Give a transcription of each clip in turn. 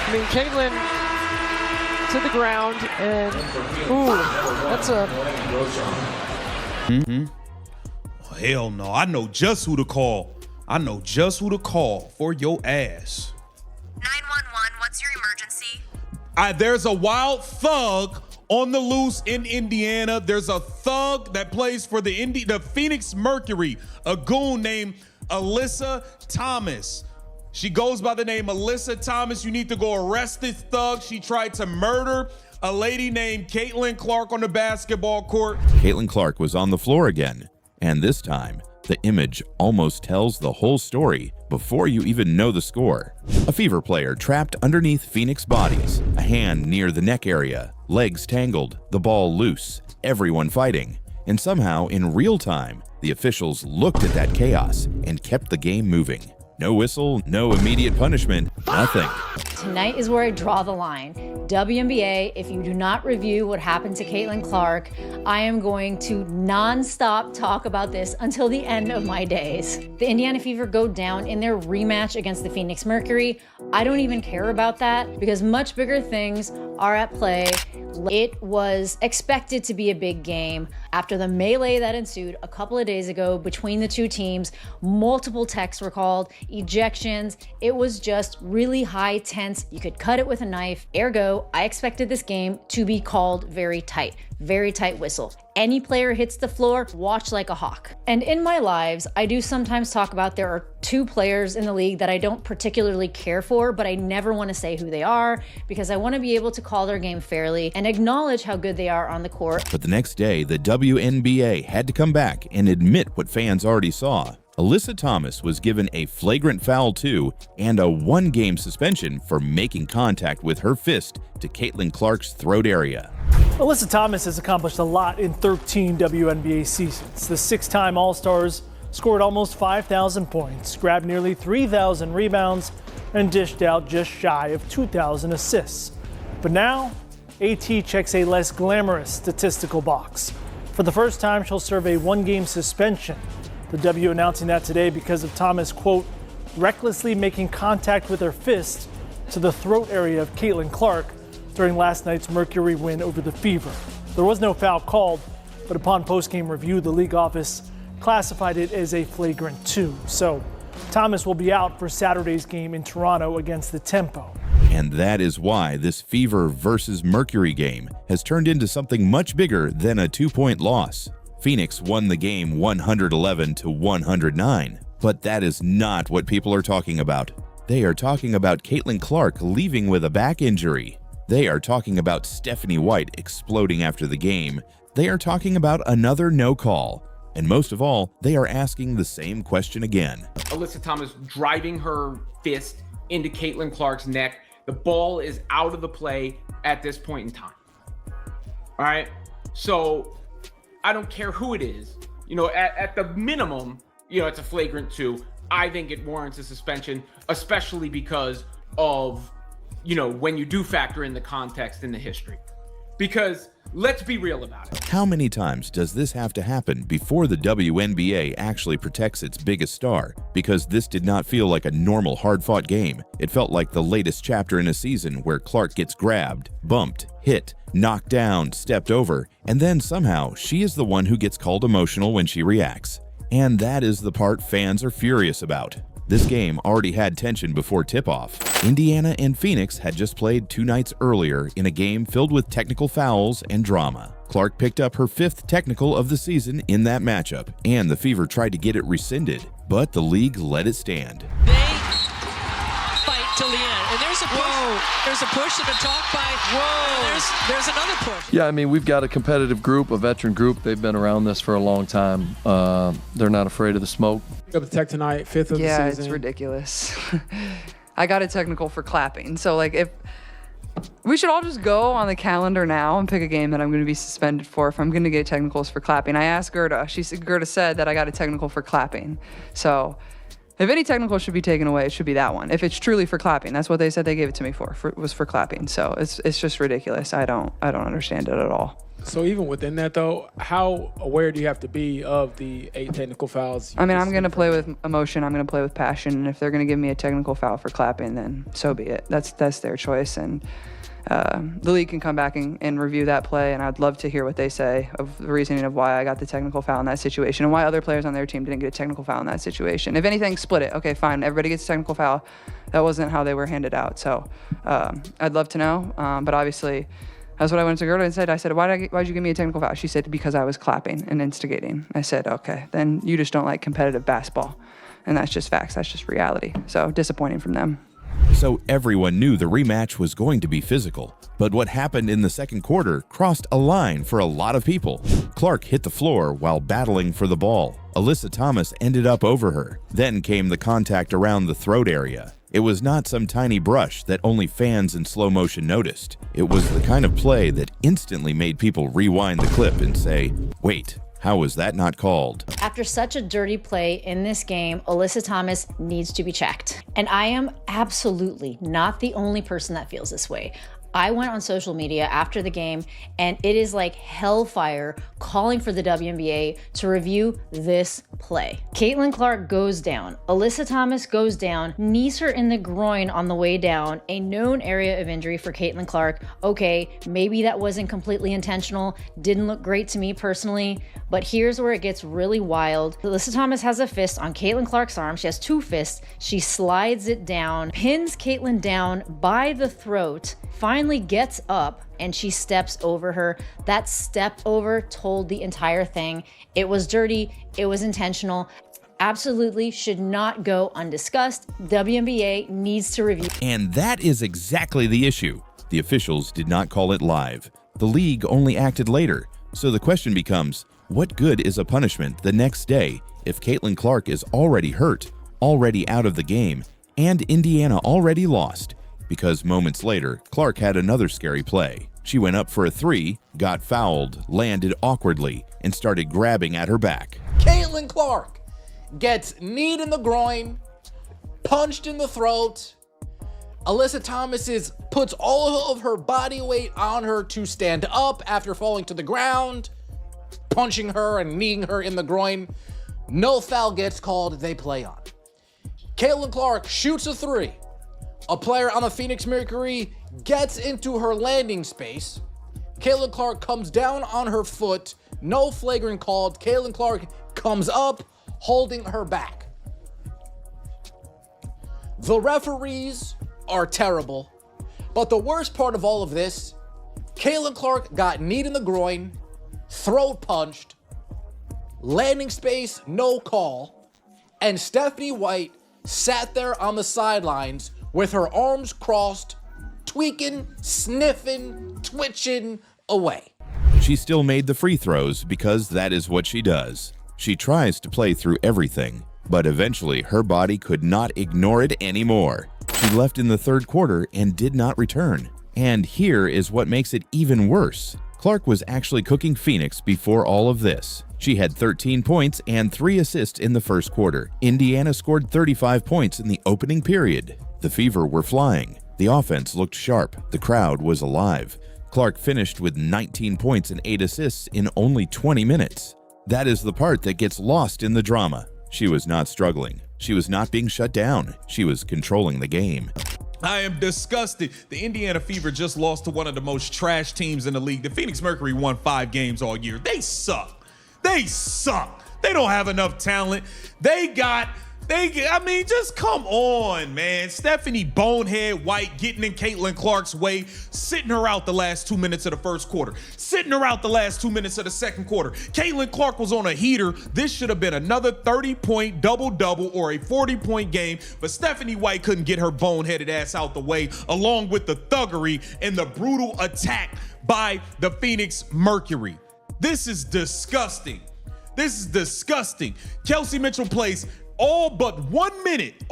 I mean, Caitlin to the ground, and that's a... Oh, hell no, I know just who to call. I know just who to call for your ass. 911, what's your emergency? There's a wild thug on the loose in Indiana. There's a thug that plays for the Phoenix Mercury, a goon named Alyssa Thomas. She goes by the name Alyssa Thomas. You need to go arrest this thug. She tried to murder a lady named Caitlin Clark on the basketball court. Caitlin Clark was on the floor again, and this time, the image almost tells the whole story before you even know the score. A Fever player trapped underneath Phoenix bodies, a hand near the neck area, legs tangled, the ball loose, everyone fighting. And somehow, in real time, the officials looked at that chaos and kept the game moving. No whistle, no immediate punishment, nothing. Tonight is where I draw the line. WNBA, if you do not review what happened to Caitlin Clark, I am going to non-stop talk about this until the end of my days. The Indiana Fever go down in their rematch against the Phoenix Mercury. I don't even care about that because much bigger things are at play. It was expected to be a big game. After the melee that ensued a couple of days ago between the two teams, multiple texts were called, ejections. It was just really high tense. You could cut it with a knife. Ergo, I expected this game to be called very tight whistle. Any player hits the floor, watch like a hawk. And in my lives, I do sometimes talk about there are two players in the league that I don't particularly care for, but I never want to say who they are because I want to be able to call their game fairly and acknowledge how good they are on the court. But the next day, the WNBA had to come back and admit what fans already saw. Alyssa Thomas was given a flagrant foul too and a one-game suspension for making contact with her fist to Caitlin Clark's throat area. Alyssa Thomas has accomplished a lot in 13 WNBA seasons. The six-time All-Stars scored almost 5,000 points, grabbed nearly 3,000 rebounds, and dished out just shy of 2,000 assists. But now, AT checks a less glamorous statistical box. For the first time, she'll serve a one-game suspension. The W announcing that today because of Thomas, quote, recklessly making contact with her fist to the throat area of Caitlin Clark during last night's Mercury win over the Fever. There was no foul called, but upon post-game review, the league office classified it as a flagrant 2. So Thomas will be out for Saturday's game in Toronto against the Tempo. And that is why this Fever versus Mercury game has turned into something much bigger than a 2-point loss. Phoenix won the game 111-109, but that is not what people are talking about. They are talking about Caitlin Clark leaving with a back injury. They are talking about Stephanie White exploding after the game. They are talking about another no call. And most of all, they are asking the same question again. Alyssa Thomas driving her fist into Caitlin Clark's neck. The ball is out of the play at this point in time. All right, so I don't care who it is. You know, at the minimum, you know, it's a flagrant 2. I think it warrants a suspension, especially because of, you know, when you do factor in the context and the history. Because let's be real about it. How many times does this have to happen before the WNBA actually protects its biggest star? Because this did not feel like a normal hard-fought game. It felt like the latest chapter in a season where Clark gets grabbed, bumped, hit, knocked down, stepped over, and then somehow she is the one who gets called emotional when she reacts. And that is the part fans are furious about. This game already had tension before tip-off. Indiana and Phoenix had just played 2 nights earlier in a game filled with technical fouls and drama. Clark picked up her 5th technical of the season in that matchup, and the Fever tried to get it rescinded, but the league let it stand. They fight till the end, and there's a push. Whoa. There's a push and a talk by. Whoa! There's another push. Yeah, I mean, we've got a competitive group, a veteran group. They've been around this for a long time. They're not afraid of the smoke. Up the tech tonight, 5th of the season. Yeah, it's ridiculous. I got a technical for clapping. So, like, if we should all just go on the calendar now and pick a game that I'm going to be suspended for if I'm going to get technicals for clapping. I asked Gerda. Gerda said that I got a technical for clapping. So, if any technical should be taken away, it should be that one. If it's truly for clapping, that's what they said they gave it to me for was for clapping. So it's just ridiculous. I don't understand it at all. So even within that, though, how aware do you have to be of the 8 technical fouls? I mean, I'm going to play with emotion. I'm going to play with passion. And if they're going to give me a technical foul for clapping, then so be it. That's their choice. And the league can come back and review that play. And I'd love to hear what they say of the reasoning of why I got the technical foul in that situation and why other players on their team didn't get a technical foul in that situation. If anything, split it. Okay, fine. Everybody gets a technical foul. That wasn't how they were handed out. So I'd love to know. But obviously, that's what I went to Gerda and said. I said, why'd you give me a technical foul? She said, because I was clapping and instigating. I said, okay, then you just don't like competitive basketball. And that's just facts. That's just reality. So disappointing from them. So everyone knew the rematch was going to be physical. But what happened in the second quarter crossed a line for a lot of people. Clark hit the floor while battling for the ball. Alyssa Thomas ended up over her. Then came the contact around the throat area. It was not some tiny brush that only fans in slow motion noticed. It was the kind of play that instantly made people rewind the clip and say, wait, how was that not called? After such a dirty play in this game, Alyssa Thomas needs to be checked. And I am absolutely not the only person that feels this way. I went on social media after the game, and it is like hellfire calling for the WNBA to review this play. Caitlin Clark goes down. Alyssa Thomas goes down, knees her in the groin on the way down, a known area of injury for Caitlin Clark. Okay, maybe that wasn't completely intentional. Didn't look great to me personally, but here's where it gets really wild. Alyssa Thomas has a fist on Caitlin Clark's arm. She has 2 fists. She slides it down, pins Caitlin down by the throat, finally gets up, and she steps over her. That step over told the entire thing. It was dirty. It was intentional. Absolutely should not go undiscussed. WNBA needs to review. And that is exactly the issue. The officials did not call it live. The league only acted later. So the question becomes, what good is a punishment the next day if Caitlin Clark is already hurt, already out of the game, and Indiana already lost? Because moments later, Clark had another scary play. She went up for a 3, got fouled, landed awkwardly, and started grabbing at her back. Caitlin Clark gets kneed in the groin, punched in the throat. Alyssa Thomas puts all of her body weight on her to stand up after falling to the ground, punching her and kneeing her in the groin. No foul gets called, they play on. Caitlin Clark shoots a 3. A player on the Phoenix Mercury gets into her landing space. Caitlin Clark comes down on her foot. No flagrant called. Caitlin Clark comes up, holding her back. The referees are terrible. But the worst part of all of this, Caitlin Clark got kneed in the groin, throat punched, landing space, no call, and Stephanie White sat there on the sidelines with her arms crossed, tweaking, sniffing, twitching away. She still made the free throws because that is what she does. She tries to play through everything, but eventually her body could not ignore it anymore. She left in the third quarter and did not return. And here is what makes it even worse. Clark was actually cooking Phoenix before all of this. She had 13 points and 3 assists in the first quarter. Indiana scored 35 points in the opening period. The Fever were flying. The offense looked sharp. The crowd was alive. Clark finished with 19 points and 8 assists in only 20 minutes. That is the part that gets lost in the drama. She was not struggling. She was not being shut down. She was controlling the game. I am disgusted. The Indiana Fever just lost to one of the most trash teams in the league. The Phoenix Mercury won 5 games all year. They suck. They suck. They don't have enough talent. Just come on, man. Stephanie Bonehead White getting in Caitlin Clark's way, sitting her out the last 2 minutes of the first quarter, sitting her out the last 2 minutes of the second quarter. Caitlin Clark was on a heater. This should have been another 30-point double-double or a 40-point game, but Stephanie White couldn't get her boneheaded ass out the way, along with the thuggery and the brutal attack by the Phoenix Mercury. This is disgusting. This is disgusting. Kelsey Mitchell plays all but 1 minute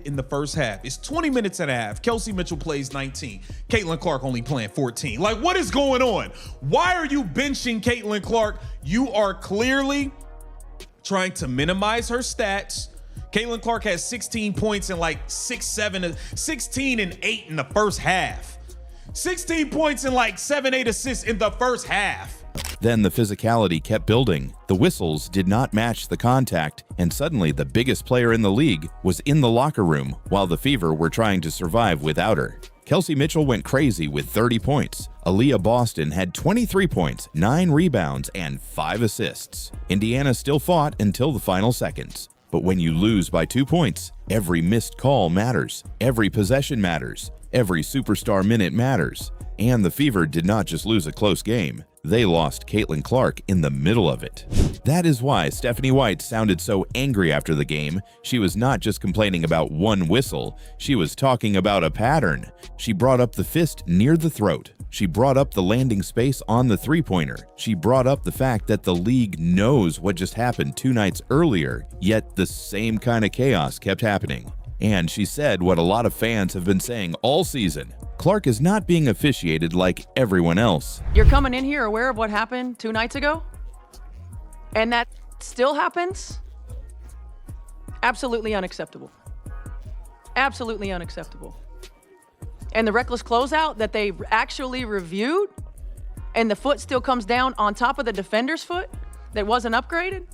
in the first half. It's 20 minutes and a half. Kelsey Mitchell plays 19. Caitlin Clark only playing 14. Like, what is going on? Why are you benching Caitlin Clark? You are clearly trying to minimize her stats. Caitlin Clark has 16 points and like 16 and 8 in the first half. 16 points and like 7-8 assists in the first half. Then the physicality kept building. The whistles did not match the contact, and suddenly the biggest player in the league was in the locker room while the Fever were trying to survive without her. Kelsey Mitchell went crazy with 30 points. Aaliyah Boston had 23 points, 9 rebounds, and 5 assists. Indiana still fought until the final seconds. But when you lose by 2 points, every missed call matters, every possession matters, every superstar minute matters. And the Fever did not just lose a close game, they lost Caitlin Clark in the middle of it. That is why Stephanie White sounded so angry after the game. She was not just complaining about one whistle, she was talking about a pattern. She brought up the fist near the throat. She brought up the landing space on the three-pointer. She brought up the fact that the league knows what just happened 2 nights earlier, yet the same kind of chaos kept happening. And she said what a lot of fans have been saying all season. Clark is not being officiated like everyone else. You're coming in here aware of what happened 2 nights ago? And that still happens? Absolutely unacceptable. Absolutely unacceptable. And the reckless closeout that they actually reviewed, and the foot still comes down on top of the defender's foot that wasn't upgraded?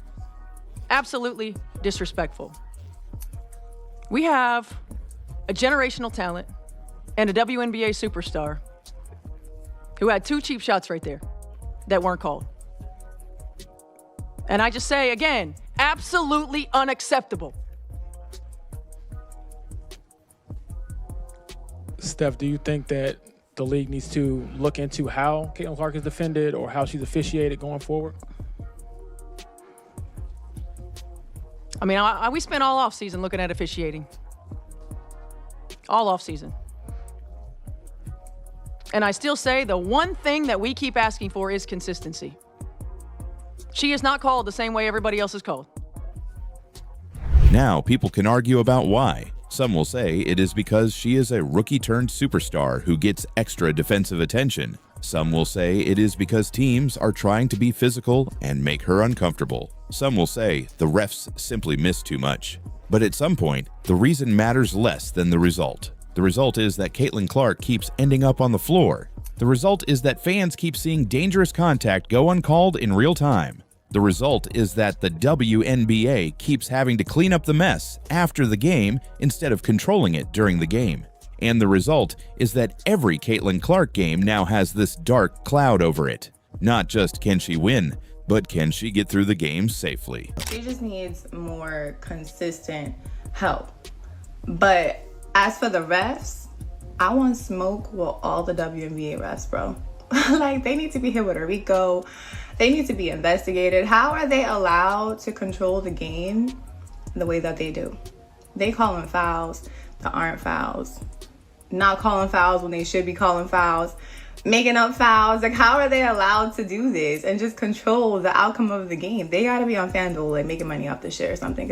Absolutely disrespectful. We have a generational talent and a WNBA superstar who had 2 cheap shots right there that weren't called. And I just say again, absolutely unacceptable. Steph, do you think that the league needs to look into how Caitlin Clark is defended or how she's officiated going forward? I mean, we spent all offseason looking at officiating. All offseason. And I still say the one thing that we keep asking for is consistency. She is not called the same way everybody else is called. Now people can argue about why. Some will say it is because she is a rookie-turned-superstar who gets extra defensive attention. Some will say it is because teams are trying to be physical and make her uncomfortable. Some will say the refs simply miss too much. But at some point, the reason matters less than the result. The result is that Caitlin Clark keeps ending up on the floor. The result is that fans keep seeing dangerous contact go uncalled in real time. The result is that the WNBA keeps having to clean up the mess after the game instead of controlling it during the game. And the result is that every Caitlin Clark game now has this dark cloud over it. Not just can she win, but can she get through the game safely? She just needs more consistent help. But as for the refs, I want smoke with all the WNBA refs, bro. Like, they need to be hit with a RICO. They need to be investigated. How are they allowed to control the game the way that they do? They calling fouls that aren't fouls. Not calling fouls when they should be calling fouls. Making up fouls. Like, how are they allowed to do this and just control the outcome of the game? They got to be on FanDuel and making money off this shit or something.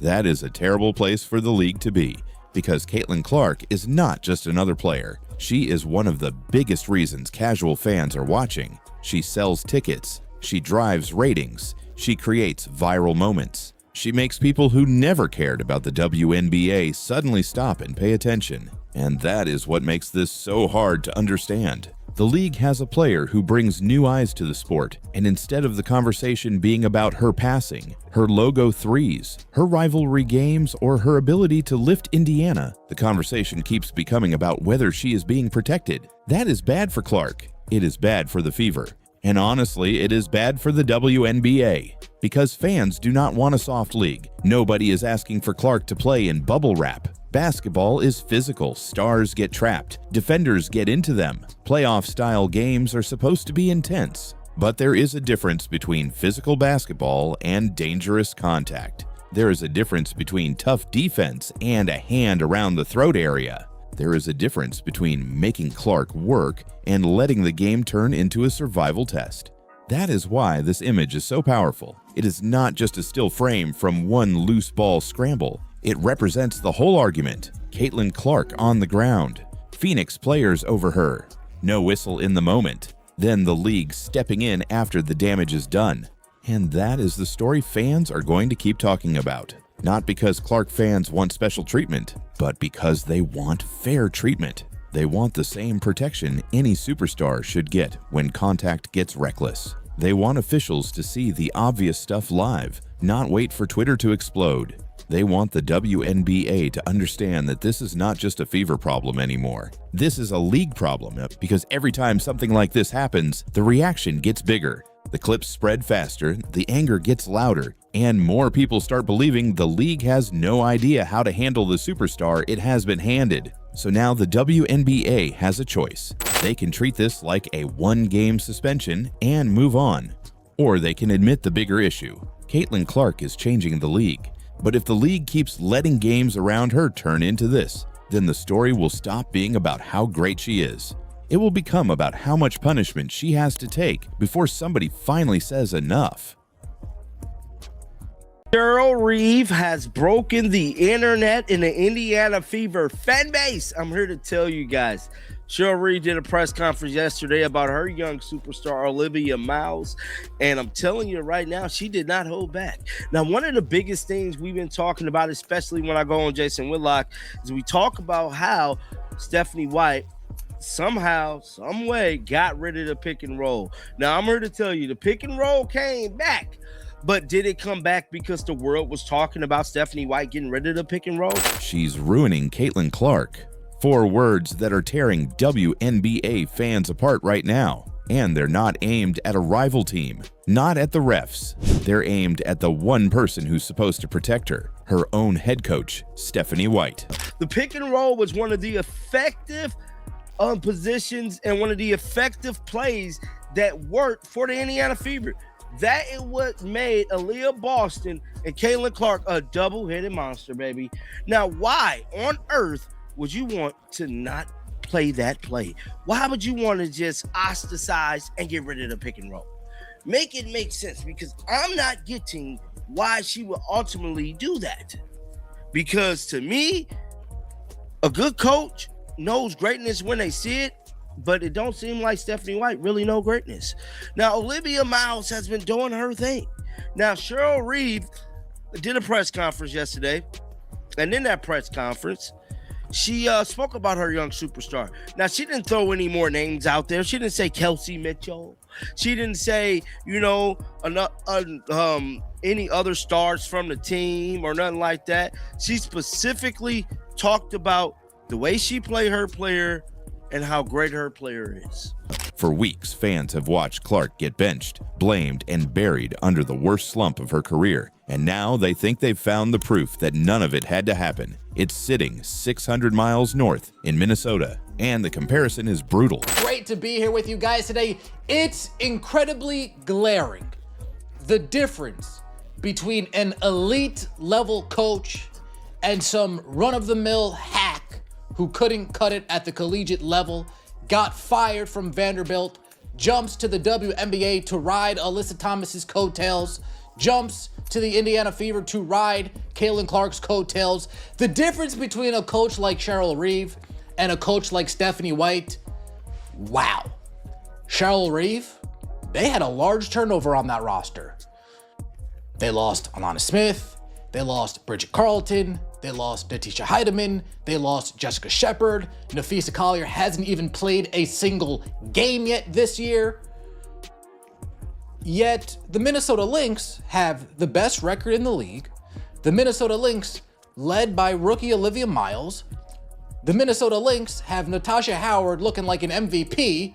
That is a terrible place for the league to be, because Caitlin Clark is not just another player. She is one of the biggest reasons casual fans are watching. She sells tickets. She drives ratings. She creates viral moments. She makes people who never cared about the WNBA suddenly stop and pay attention. And that is what makes this so hard to understand. The league has a player who brings new eyes to the sport, and instead of the conversation being about her passing, her logo threes, her rivalry games, or her ability to lift Indiana, the conversation keeps becoming about whether she is being protected. That is bad for Clark. It is bad for the Fever. And honestly, it is bad for the WNBA. Because fans do not want a soft league. Nobody is asking for Clark to play in bubble wrap. Basketball is physical. Stars get trapped. Defenders get into them. Playoff-style games are supposed to be intense. But there is a difference between physical basketball and dangerous contact. There is a difference between tough defense and a hand around the throat area. There is a difference between making Clark work and letting the game turn into a survival test. That is why this image is so powerful. It is not just a still frame from one loose ball scramble. It represents the whole argument. Caitlin Clark on the ground. Phoenix players over her. No whistle in the moment. Then the league stepping in after the damage is done. And that is the story fans are going to keep talking about. Not because Clark fans want special treatment, but because they want fair treatment. They want the same protection any superstar should get when contact gets reckless. They want officials to see the obvious stuff live, not wait for Twitter to explode. They want the WNBA to understand that this is not just a Fever problem anymore. This is a league problem because every time something like this happens, the reaction gets bigger. The clips spread faster, the anger gets louder, and more people start believing the league has no idea how to handle the superstar it has been handed. So now the WNBA has a choice. They can treat this like a one-game suspension and move on. Or they can admit the bigger issue. Caitlin Clark is changing the league. But if the league keeps letting games around her turn into this, then the story will stop being about how great she is. It will become about how much punishment she has to take before somebody finally says enough. Cheryl Reeve has broken the internet in the Indiana Fever fan base. I'm here to tell you guys. Cheryl Reeve did a press conference yesterday about her young superstar, Olivia Miles, and I'm telling you right now, she did not hold back. Now, one of the biggest things we've been talking about, especially when I go on Jason Whitlock, is we talk about how Stephanie White somehow, some way, got rid of the pick and roll. Now, I'm here to tell you, the pick and roll came back. But did it come back because the world was talking about Stephanie White getting rid of the pick and roll? She's ruining Caitlin Clark. 4 words that are tearing WNBA fans apart right now. And they're not aimed at a rival team, not at the refs. They're aimed at the one person who's supposed to protect her, her own head coach, Stephanie White. The pick and roll was one of the effective positions and one of the effective plays that worked for the Indiana Fever. That is what made Aaliyah Boston and Caitlin Clark a double-headed monster, baby. Now, why on earth would you want to not play that play? Why would you want to just ostracize and get rid of the pick and roll? Make it make sense, because I'm not getting why she would ultimately do that. Because to me, a good coach knows greatness when they see it, but it don't seem like Stephanie White really know greatness. Now, Olivia Miles has been doing her thing. Now, Cheryl Reeve did a press conference yesterday, and in that press conference, she spoke about her young superstar. Now, she didn't throw any more names out there. She didn't say Kelsey Mitchell. She didn't say, any other stars from the team or nothing like that. She specifically talked about the way she played her player and how great her player is. For weeks, fans have watched Clark get benched, blamed, and buried under the worst slump of her career. And now they think they've found the proof that none of it had to happen. It's sitting 600 miles north in Minnesota, and the comparison is brutal. Great to be here with you guys today. It's incredibly glaring, the difference between an elite level coach and some run-of-the-mill hack who couldn't cut it at the collegiate level, got fired from Vanderbilt, jumps to the WNBA to ride Alyssa Thomas's coattails, jumps to the Indiana Fever to ride Caitlin Clark's coattails. The difference between a coach like Cheryl Reeve and a coach like Stephanie White, wow. Cheryl Reeve, they had a large turnover on that roster. They lost Alana Smith, they lost Bridget Carlton, they lost Natisha Heidemann, they lost Jessica Shepard. Nafisa Collier hasn't even played a single game yet this year. Yet, the Minnesota Lynx have the best record in the league. The Minnesota Lynx, led by rookie Olivia Miles. The Minnesota Lynx have Natasha Howard looking like an MVP.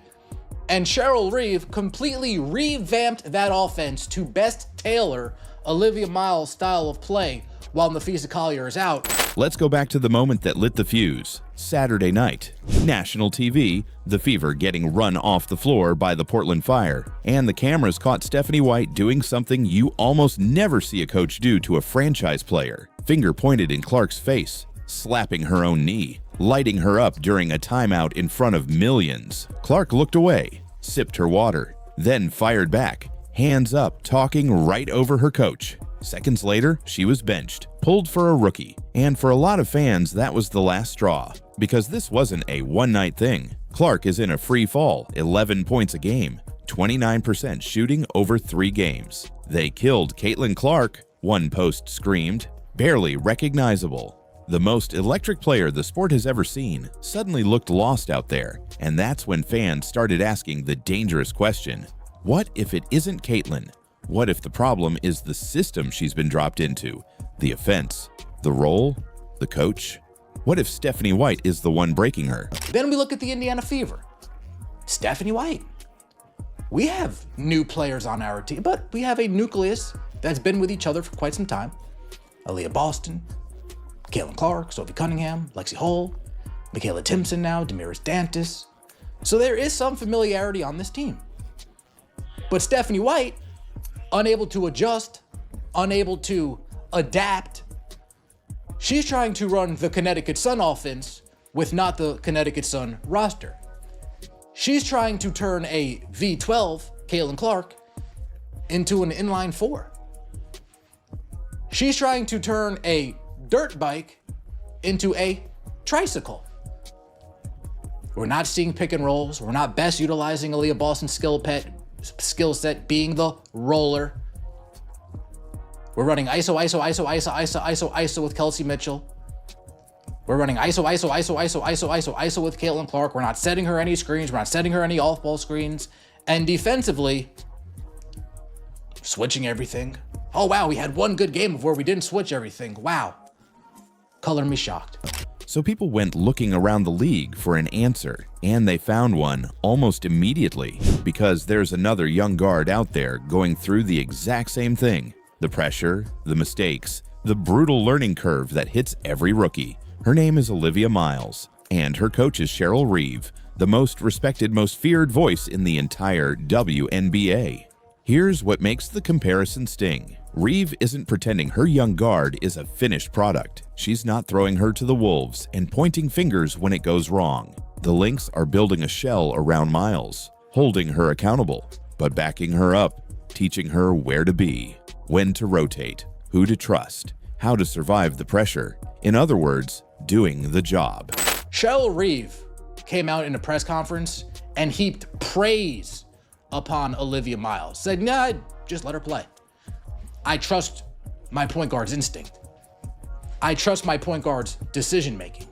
And Cheryl Reeve completely revamped that offense to best tailor Olivia Miles' style of play while Nafisa Collier is out. Let's go back to the moment that lit the fuse. Saturday night. National TV, the Fever getting run off the floor by the Portland Fire. And the cameras caught Stephanie White doing something you almost never see a coach do to a franchise player. Finger pointed in Clark's face, slapping her own knee, lighting her up during a timeout in front of millions. Clark looked away, sipped her water, then fired back, hands up, talking right over her coach. Seconds later, she was benched, pulled for a rookie. And for a lot of fans, that was the last straw, because this wasn't a one-night thing. Clark is in a free fall, 11 points a game, 29% shooting over 3 games. They killed Caitlin Clark, one post screamed, barely recognizable. The most electric player the sport has ever seen suddenly looked lost out there, and that's when fans started asking the dangerous question, what if it isn't Caitlin? What if the problem is the system she's been dropped into, the offense, the role, the coach? What if Stephanie White is the one breaking her? Then we look at the Indiana Fever. Stephanie White. We have new players on our team, but we have a nucleus that's been with each other for quite some time. Aaliyah Boston, Caitlin Clark, Sophie Cunningham, Lexi Hull, Michaela Timpson now, Damaris Dantas. So there is some familiarity on this team. But Stephanie White, unable to adjust, unable to adapt, she's trying to run the Connecticut Sun offense with not the Connecticut Sun roster. She's trying to turn a V12, Caitlin Clark, into an inline 4. She's trying to turn a dirt bike into a tricycle. We're not seeing pick and rolls. We're not best utilizing Aaliyah Boston's skill set being the roller. We're running ISO with Kelsey Mitchell. We're running ISO with Caitlin Clark. We're not setting her any screens. We're not setting her any off-ball screens. And defensively, switching everything. Oh, wow, we had one good game before we didn't switch everything. Wow. Color me shocked. So people went looking around the league for an answer, and they found one almost immediately, because there's another young guard out there going through the exact same thing. The pressure, the mistakes, the brutal learning curve that hits every rookie. Her name is Olivia Miles, and her coach is Cheryl Reeve, the most respected, most feared voice in the entire WNBA. Here's what makes the comparison sting. Reeve isn't pretending her young guard is a finished product. She's not throwing her to the wolves and pointing fingers when it goes wrong. The Lynx are building a shell around Miles, holding her accountable, but backing her up, teaching her where to be, when to rotate, who to trust, how to survive the pressure. In other words, doing the job. Cheryl Reeve came out in a press conference and heaped praise upon Olivia Miles. Said, nah, just let her play. I trust my point guard's instinct. I trust my point guard's decision-making.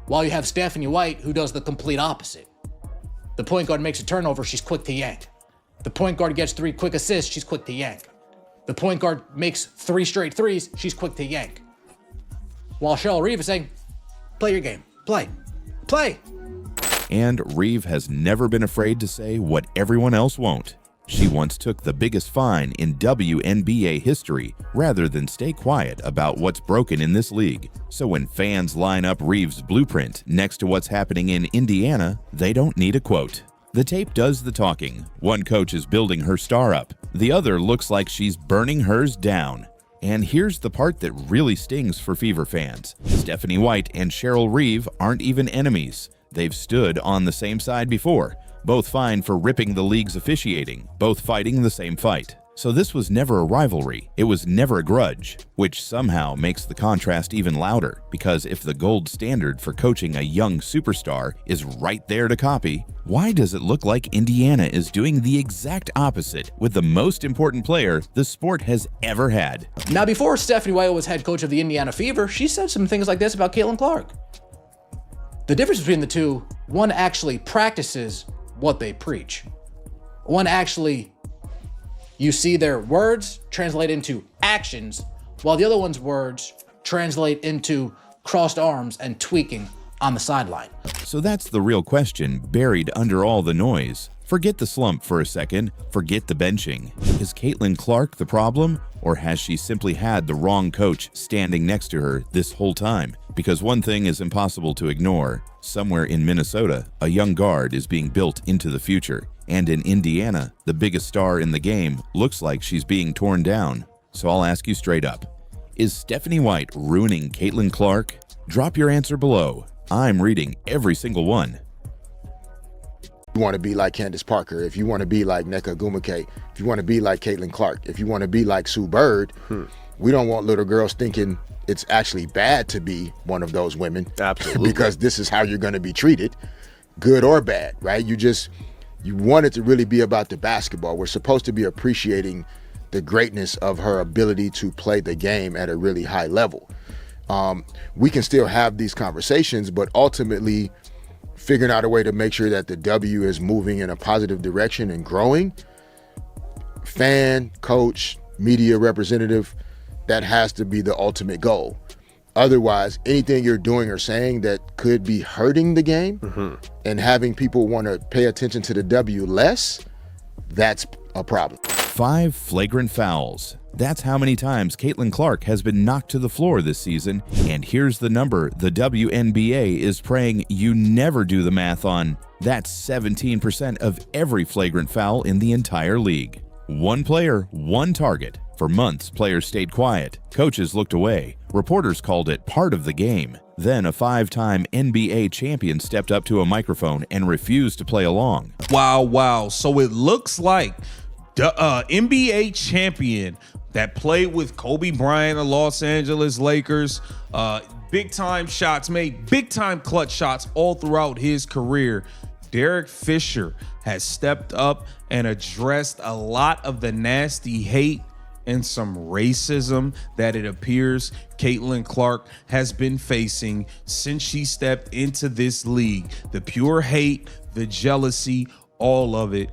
While you have Stephanie White, who does the complete opposite. The point guard makes a turnover, she's quick to yank. The point guard gets 3 quick assists, she's quick to yank. The point guard makes 3 straight threes, she's quick to yank. While Cheryl Reeve is saying, play your game, play. And Reeve has never been afraid to say what everyone else won't. She once took the biggest fine in WNBA history rather than stay quiet about what's broken in this league. So when fans line up Reeve's blueprint next to what's happening in Indiana, they don't need a quote. The tape does the talking. One coach is building her star up. The other looks like she's burning hers down. And here's the part that really stings for Fever fans. Stephanie White and Cheryl Reeve aren't even enemies. They've stood on the same side before. Both fined for ripping the league's officiating, both fighting the same fight. So this was never a rivalry, it was never a grudge, which somehow makes the contrast even louder, because if the gold standard for coaching a young superstar is right there to copy, why does it look like Indiana is doing the exact opposite with the most important player the sport has ever had? Now, before Stephanie White was head coach of the Indiana Fever, she said some things like this about Caitlin Clark. The difference between the two, one actually practices what they preach. One actually, you see their words translate into actions, while the other one's words translate into crossed arms and tweaking on the sideline. So that's the real question buried under all the noise. Forget the slump for a second, forget the benching. Is Caitlin Clark the problem, or has she simply had the wrong coach standing next to her this whole time? Because one thing is impossible to ignore. Somewhere in Minnesota, a young guard is being built into the future. And in Indiana, the biggest star in the game looks like she's being torn down. So I'll ask you straight up. Is Stephanie White ruining Caitlin Clark? Drop your answer below. I'm reading every single one. You want to be like Candace Parker, if you want to be like Nneka Ogwumike, if you want to be like Caitlin Clark, if you want to be like Sue Bird, we don't want little girls thinking it's actually bad to be one of those women. Absolutely. Because this is how you're going to be treated, good or bad, right? You want it to really be about the basketball. We're supposed to be appreciating the greatness of her ability to play the game at a really high level. We can still have these conversations, but ultimately figuring out a way to make sure that the W is moving in a positive direction and growing. Fan, coach, media representative, that has to be the ultimate goal. Otherwise, anything you're doing or saying that could be hurting the game and having people want to pay attention to the W less, that's a problem. 5 flagrant fouls. That's how many times Caitlin Clark has been knocked to the floor this season. And here's the number the WNBA is praying you never do the math on. That's 17% of every flagrant foul in the entire league. One player, one target. For months, players stayed quiet. Coaches looked away. Reporters called it part of the game. Then a 5-time NBA champion stepped up to a microphone and refused to play along. Wow. So it looks like the NBA champion that played with Kobe Bryant, the Los Angeles Lakers, big time shots, made big time clutch shots all throughout his career. Derek Fisher has stepped up and addressed a lot of the nasty hate and some racism that it appears Caitlin Clark has been facing since she stepped into this league. The pure hate, the jealousy, all of it.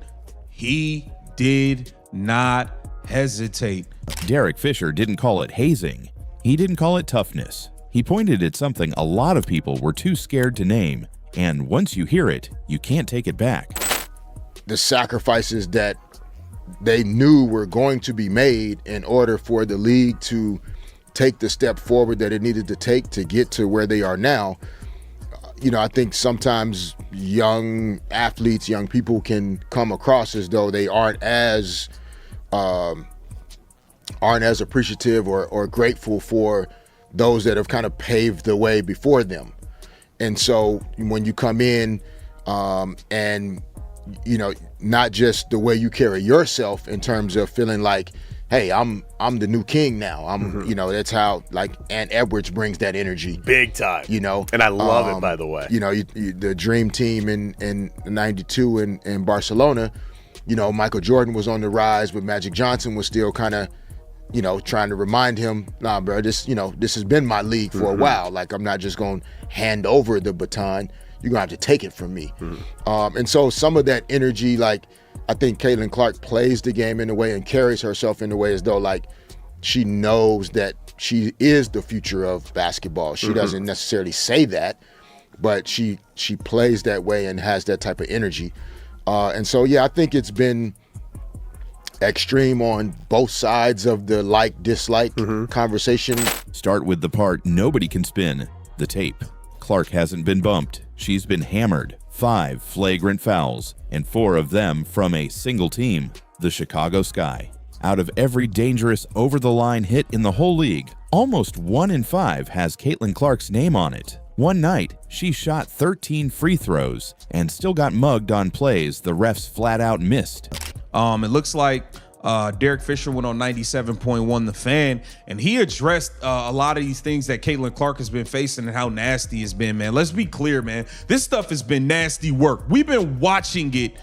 He did not hesitate. Derek Fisher didn't call it hazing. He didn't call it toughness. He pointed at something a lot of people were too scared to name. And once you hear it, you can't take it back. The sacrifices that they knew were going to be made in order for the league to take the step forward that it needed to take to get to where they are now. I think sometimes young athletes, young people can come across as though they aren't as appreciative or grateful for those that have kind of paved the way before them. And so when you come in and not just the way you carry yourself in terms of feeling like, hey, I'm the new king now. That's how like Ant Edwards brings that energy. Big time. And I love it, by the way. The dream team in 92 in Barcelona, Michael Jordan was on the rise, but Magic Johnson was still kind of, trying to remind him, nah, bro, this has been my league for a while. Like, I'm not just going to hand over the baton. You're going to have to take it from me. And so some of that energy, like, I think Caitlin Clark plays the game in a way and carries herself in a way as though, like, she knows that she is the future of basketball. She doesn't necessarily say that, but she plays that way and has that type of energy. And so, yeah, I think it's been extreme on both sides of the like-dislike conversation. Start with the part nobody can spin, the tape. Clark hasn't been bumped. She's been hammered. 5 flagrant fouls, and 4 of them from a single team, the Chicago Sky. Out of every dangerous over-the-line hit in the whole league, almost 1 in 5 has Caitlin Clark's name on it. One night, she shot 13 free throws and still got mugged on plays the refs flat out missed. It looks like Derek Fisher went on 97.1 The Fan, and he addressed a lot of these things that Caitlin Clark has been facing and how nasty it's been, man. Let's be clear, man. This stuff has been nasty work. We've been watching it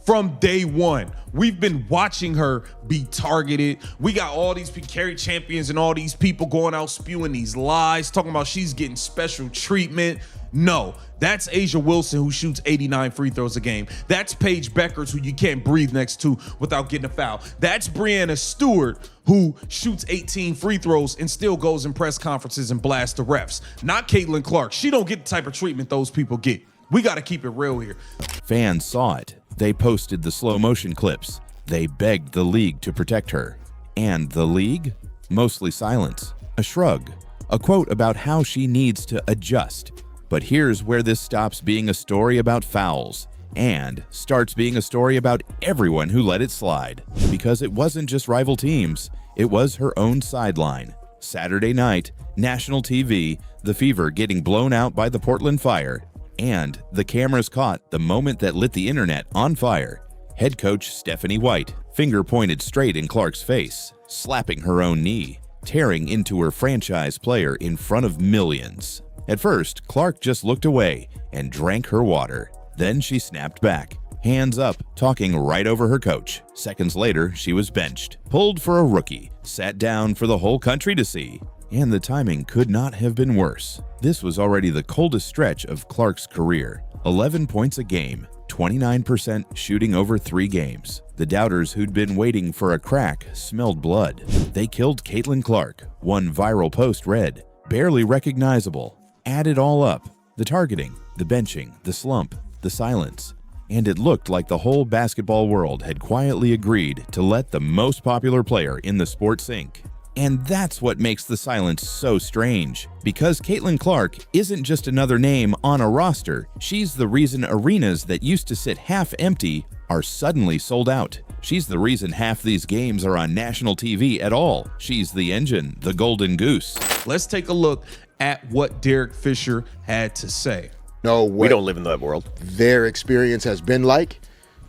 from day one. We've been watching her be targeted. We got all these carry champions and all these people going out spewing these lies, talking about she's getting special treatment. No, that's Asia Wilson, who shoots 89 free throws a game. That's Paige Beckers, who you can't breathe next to without getting a foul. That's Breanna Stewart, who shoots 18 free throws and still goes in press conferences and blasts the refs. Not Caitlin Clark. She don't get the type of treatment those people get. We got to keep it real here. Fans saw it. They posted the slow motion clips. They begged the league to protect her. And the league? Mostly silence. A shrug. A quote about how she needs to adjust. But here's where this stops being a story about fouls and starts being a story about everyone who let it slide. Because it wasn't just rival teams, it was her own sideline. Saturday night, national TV, the Fever getting blown out by the Portland Fire, and the cameras caught the moment that lit the internet on fire. Head coach Stephanie White, finger pointed straight in Clark's face, slapping her own knee, tearing into her franchise player in front of millions. At first, Clark just looked away and drank her water. Then she snapped back, hands up, talking right over her coach. Seconds later, she was benched, pulled for a rookie, sat down for the whole country to see. And the timing could not have been worse. This was already the coldest stretch of Clark's career. 11 points a game, 29% shooting over 3 games. The doubters who'd been waiting for a crack smelled blood. They killed Caitlin Clark. One viral post read, "Barely recognizable." Add it all up. The targeting, the benching, the slump, the silence. And it looked like the whole basketball world had quietly agreed to let the most popular player in the sport sink. And that's what makes the silence so strange. Because Caitlin Clark isn't just another name on a roster, she's the reason arenas that used to sit half empty are suddenly sold out. She's the reason half these games are on national TV at all. She's the engine, the golden goose. Let's take a look at what Derek Fisher had to say. No, we don't live in that world. Their experience has been like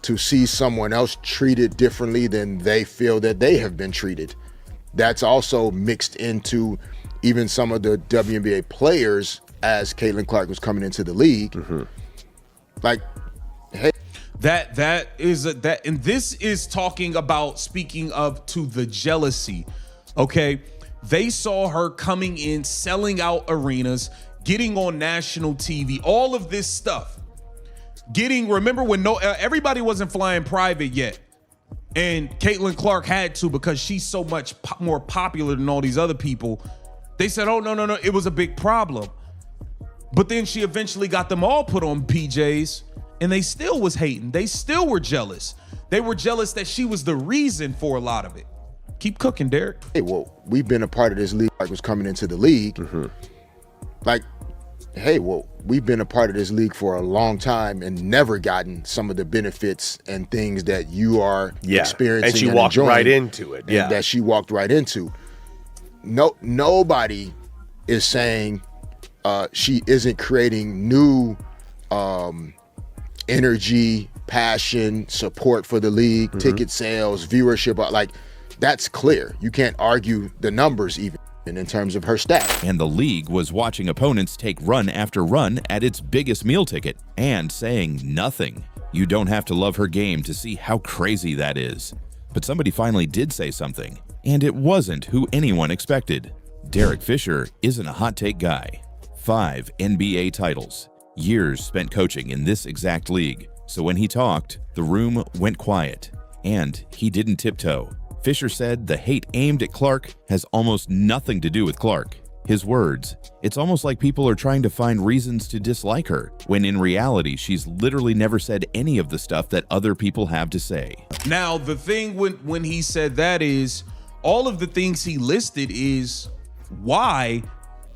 to see someone else treated differently than they feel that they have been treated. That's also mixed into even some of the WNBA players as Caitlin Clark was coming into the league. Like, hey. And this is talking about, speaking of, to the jealousy, okay? They saw her coming in, selling out arenas, getting on national TV, all of this stuff. Remember when everybody wasn't flying private yet, and Caitlin Clark had to because she's so much more popular than all these other people. They said, oh, no, it was a big problem. But then she eventually got them all put on PJs, and they still was hating. They still were jealous. They were jealous that she was the reason for a lot of it. Keep cooking, Derek. Hey, well, we've been a part of this league. Like, was coming into the league. Like, hey, well, we've been a part of this league for a long time and never gotten some of the benefits and things that you are experiencing. And she walked right into it. And that she walked right into. Nobody is saying she isn't creating new energy, passion, support for the league, ticket sales, viewership. Like, that's clear. You can't argue the numbers even in terms of her stats. And the league was watching opponents take run after run at its biggest meal ticket and saying nothing. You don't have to love her game to see how crazy that is. But somebody finally did say something, and it wasn't who anyone expected. Derek Fisher isn't a hot take guy. 5 NBA titles, years spent coaching in this exact league. So when he talked, the room went quiet, and he didn't tiptoe. Fisher said the hate aimed at Clark has almost nothing to do with Clark. His words, it's almost like people are trying to find reasons to dislike her, when in reality, she's literally never said any of the stuff that other people have to say. Now, the thing when he said that is, all of the things he listed is why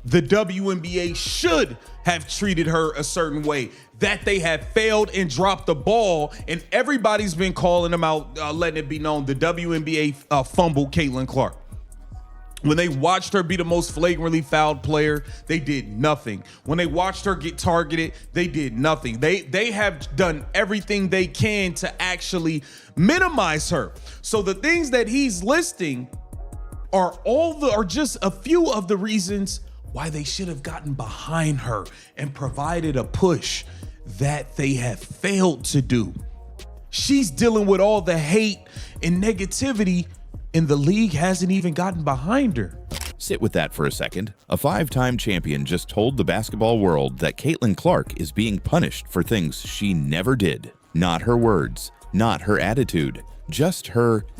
the WNBA should have treated her a certain way, that they have failed and dropped the ball, and everybody's been calling them out, letting it be known the WNBA fumbled Caitlin Clark. When they watched her be the most flagrantly fouled player, they did nothing. When they watched her get targeted, they did nothing. They have done everything they can to actually minimize her. So the things that he's listing are just a few of the reasons why they should have gotten behind her and provided a push that they have failed to do. She's dealing with all the hate and negativity, and the league hasn't even gotten behind her. Sit with that for a second. A 5-time champion just told the basketball world that Caitlin Clark is being punished for things she never did. Not her words, not her attitude, just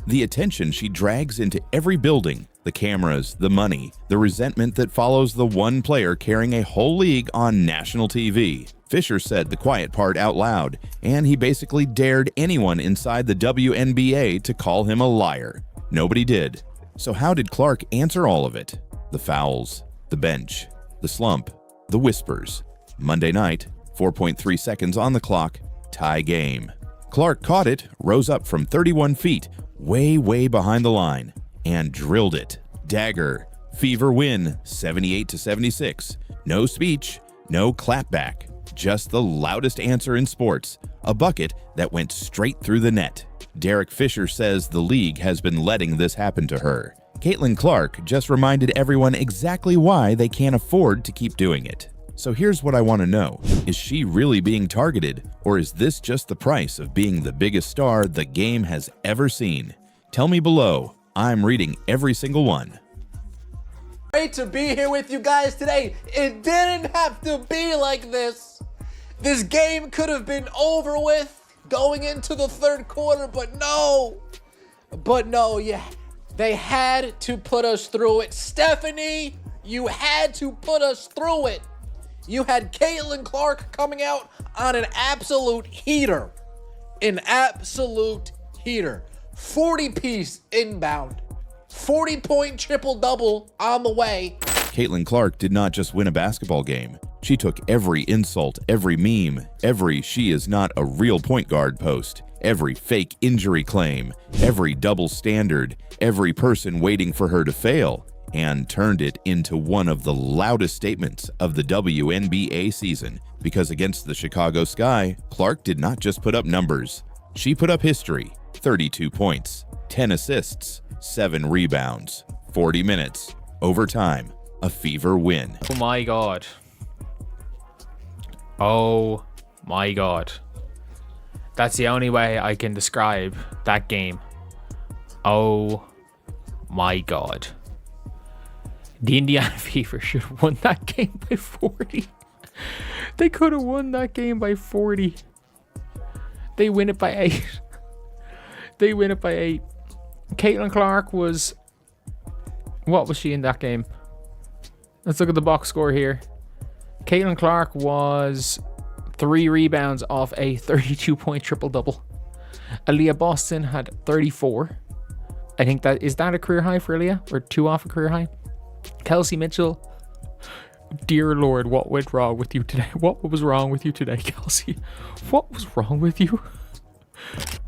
the attention she drags into every building, the cameras, the money, the resentment that follows the one player carrying a whole league on national TV. Fisher said the quiet part out loud, and he basically dared anyone inside the WNBA to call him a liar. Nobody did. So how did Clark answer all of it? The fouls, the bench, the slump, the whispers. Monday night, 4.3 seconds on the clock, tie game. Clark caught it, rose up from 31 feet, way behind the line, and drilled it. Dagger. Fever win, 78-76. No speech, no clapback. Just the loudest answer in sports. A bucket that went straight through the net. Derek Fisher says the league has been letting this happen to her. Caitlin Clark just reminded everyone exactly why they can't afford to keep doing it. So here's what I want to know. Is she really being targeted, or is this just the price of being the biggest star the game has ever seen? Tell me below. I'm reading every single one. Great to be here with you guys today. It didn't have to be like this. This game could have been over with going into the third quarter, but no. Yeah. They had to put us through it. Stephanie, you had to put us through it. You had Caitlin Clark coming out on an absolute heater. An absolute heater. 40-piece inbound. 40-point triple-double on the way. Caitlin Clark did not just win a basketball game. She took every insult, every meme, every "she is not a real point guard" post, every fake injury claim, every double standard, every person waiting for her to fail, and turned it into one of the loudest statements of the WNBA season. Because against the Chicago Sky, Clark did not just put up numbers. She put up history: 32 points, 10 assists, 7 rebounds, 40 minutes, overtime, a Fever win. Oh my God. Oh my God. That's the only way I can describe that game. Oh my God. The Indiana Fever should have won that game by 40. They could have won that game by 40. They win it by 8. They win it by 8. Caitlin Clark was... What was she in that game? Let's look at the box score here. Caitlin Clark was 3 rebounds off a 32-point triple-double. Aaliyah Boston had 34. I think that... Is that a career high for Aaliyah? Or 2 off a career high? Kelsey Mitchell. Dear Lord, what went wrong with you today? What was wrong with you today, Kelsey? What was wrong with you?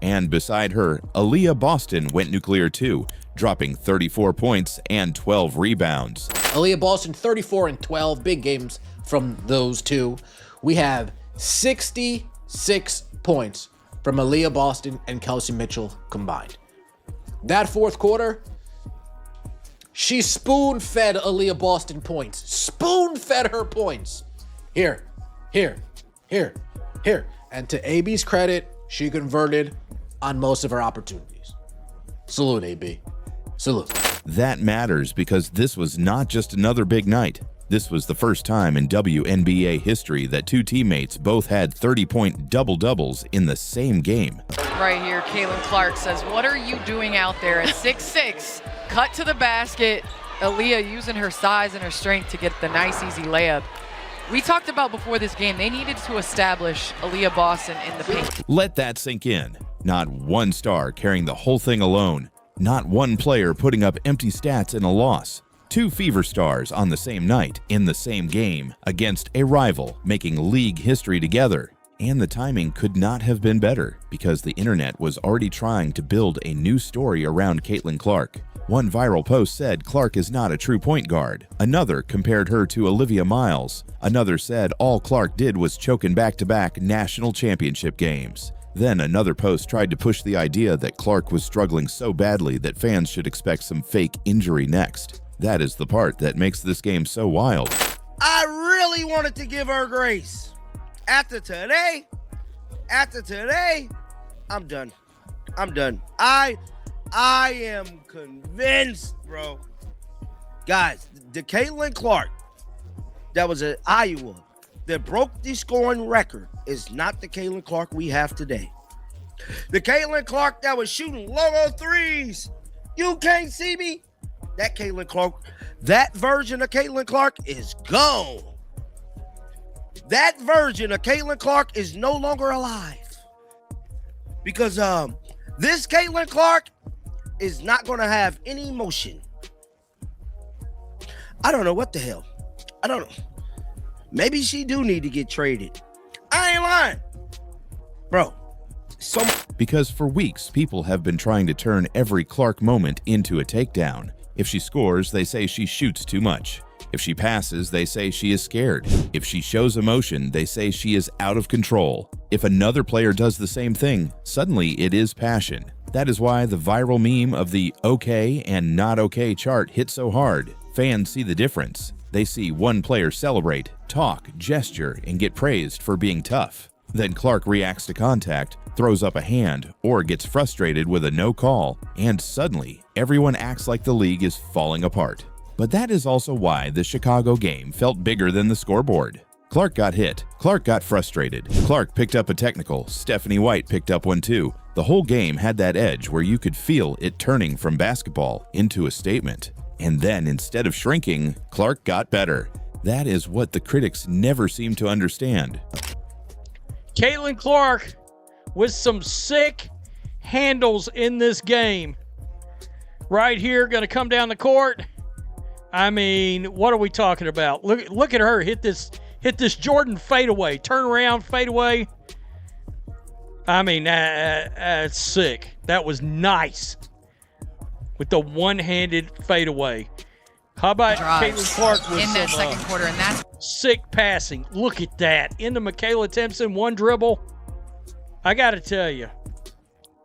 And beside her, Aaliyah Boston went nuclear too, dropping 34 points and 12 rebounds. Aaliyah Boston, 34 and 12. Big games from those two. We have 66 points from Aaliyah Boston and Kelsey Mitchell combined. That fourth quarter, she spoon-fed Aaliyah Boston points. Spoon-fed her points. Here. And to AB's credit, she converted on most of her opportunities. Salute, AB. Salute. That matters because this was not just another big night. This was the first time in WNBA history that 2 teammates both had 30-point double-doubles in the same game. Right here, Caitlin Clark says, "What are you doing out there at 6'6"? Cut to the basket." Aaliyah using her size and her strength to get the nice, easy layup. We talked about before this game, they needed to establish Aaliyah Boston in the paint. Let that sink in. Not one star carrying the whole thing alone. Not one player putting up empty stats in a loss. 2 Fever stars on the same night, in the same game, against a rival, making league history together. And the timing could not have been better, because the internet was already trying to build a new story around Caitlin Clark. One viral post said Clark is not a true point guard. Another compared her to Olivia Miles. Another said all Clark did was choke in back-to-back national championship games. Then another post tried to push the idea that Clark was struggling so badly that fans should expect some fake injury next. That is the part that makes this game so wild. I really wanted to give her grace. After today, I'm done. I am convinced, bro. Guys, the Caitlin Clark that was at Iowa that broke the scoring record is not the Caitlin Clark we have today. The Caitlin Clark that was shooting logo threes. You can't see me. That Caitlin Clark, that version of Caitlin Clark is gone. That version of Caitlin Clark is no longer alive. Because this Caitlin Clark is not going to have any emotion. I don't know what the hell. I don't know. Maybe she do need to get traded. I ain't lying. Bro. Because for weeks, people have been trying to turn every Clark moment into a takedown. If she scores, they say she shoots too much. If she passes, they say she is scared. If she shows emotion, they say she is out of control. If another player does the same thing, suddenly it is passion. That is why the viral meme of the okay and not okay chart hit so hard. Fans see the difference. They see one player celebrate, talk, gesture, and get praised for being tough. Then Clark reacts to contact, throws up a hand, or gets frustrated with a no call, and suddenly everyone acts like the league is falling apart. But that is also why the Chicago game felt bigger than the scoreboard. Clark got hit. Clark got frustrated. Clark picked up a technical. Stephanie White picked up one too. The whole game had that edge where you could feel it turning from basketball into a statement. And then instead of shrinking, Clark got better. That is what the critics never seem to understand. Caitlin Clark with some sick handles in this game. Right here, going to come down the court. I mean, what are we talking about? Look at her hit this Jordan fadeaway, turn around fadeaway. I mean, that's sick. That was nice with the one-handed fadeaway. How about Caitlin Clark with in that some, second quarter, and that's sick passing? Look at that into Michaela Timpson, one dribble. I got to tell you,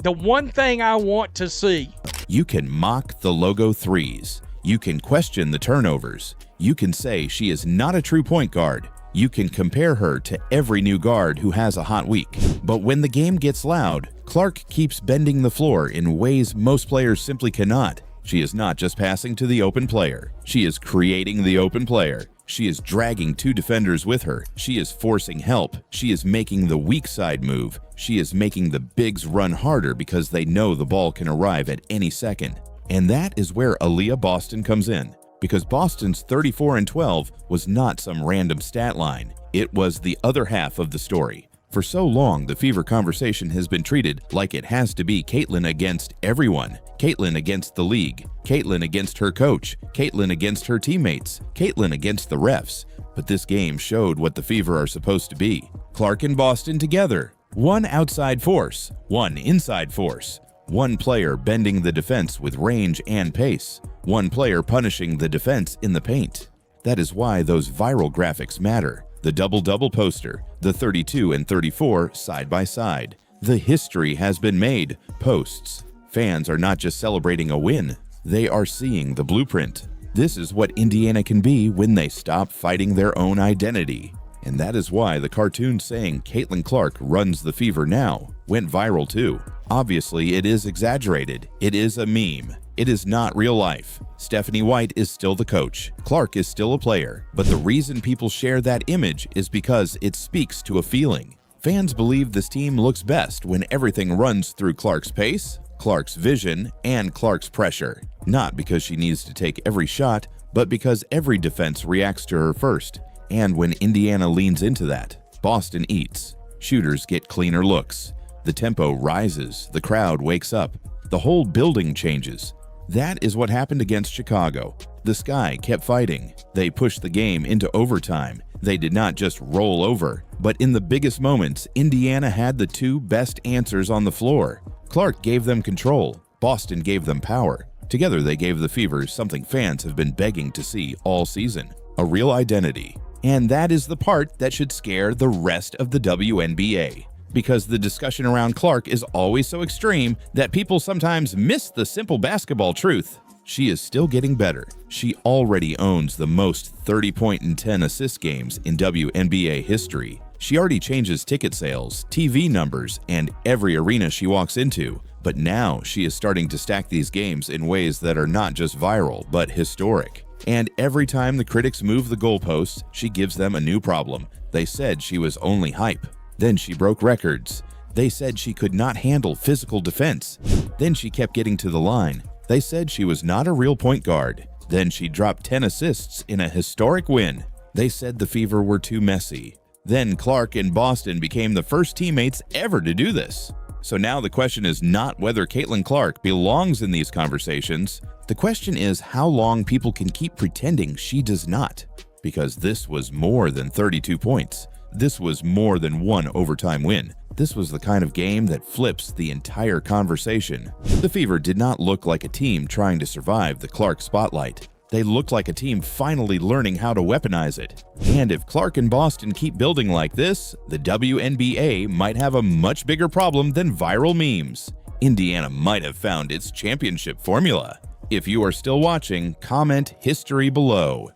the one thing I want to see. You can mock the logo threes. You can question the turnovers. You can say she is not a true point guard. You can compare her to every new guard who has a hot week. But when the game gets loud, Clark keeps bending the floor in ways most players simply cannot. She is not just passing to the open player. She is creating the open player. She is dragging two defenders with her. She is forcing help. She is making the weak side move. She is making the bigs run harder because they know the ball can arrive at any second. And that is where Aaliyah Boston comes in. Because Boston's 34-12 was not some random stat line. It was the other half of the story. For so long, the Fever conversation has been treated like it has to be Caitlin against everyone. Caitlin against the league. Caitlin against her coach. Caitlin against her teammates. Caitlin against the refs. But this game showed what the Fever are supposed to be. Clark and Boston together. One outside force. One inside force. One player bending the defense with range and pace. One player punishing the defense in the paint. That is why those viral graphics matter. The double-double poster, the 32 and 34 side by side. The history has been made. Posts. Fans are not just celebrating a win. They are seeing the blueprint. This is what Indiana can be when they stop fighting their own identity. And that is why the cartoon saying Caitlin Clark runs the Fever now went viral too. Obviously, it is exaggerated. It is a meme. It is not real life. Stephanie White is still the coach. Clark is still a player. But the reason people share that image is because it speaks to a feeling. Fans believe this team looks best when everything runs through Clark's pace, Clark's vision, and Clark's pressure. Not because she needs to take every shot, but because every defense reacts to her first. And when Indiana leans into that, Boston eats. Shooters get cleaner looks. The tempo rises. The crowd wakes up. The whole building changes. That is what happened against Chicago. The Sky kept fighting. They pushed the game into overtime. They did not just roll over, but in the biggest moments, Indiana had the two best answers on the floor. Clark gave them control. Boston gave them power. Together they gave the Fever something fans have been begging to see all season, a real identity. And that is the part that should scare the rest of the WNBA. Because the discussion around Clark is always so extreme that people sometimes miss the simple basketball truth. She is still getting better. She already owns the most 30-point and 10 assist games in WNBA history. She already changes ticket sales, TV numbers, and every arena she walks into. But now she is starting to stack these games in ways that are not just viral, but historic. And every time the critics move the goalposts, she gives them a new problem. They said she was only hype. Then she broke records. They said she could not handle physical defense. Then she kept getting to the line. They said she was not a real point guard. Then she dropped 10 assists in a historic win. They said the Fever were too messy. Then Clark and Boston became the first teammates ever to do this. So now the question is not whether Caitlin Clark belongs in these conversations. The question is how long people can keep pretending she does not. Because this was more than 32 points. This was more than one overtime win. This was the kind of game that flips the entire conversation. The Fever did not look like a team trying to survive the Clark spotlight. They looked like a team finally learning how to weaponize it. And if Clark and Boston keep building like this, the WNBA might have a much bigger problem than viral memes. Indiana might have found its championship formula. If you are still watching, comment history below.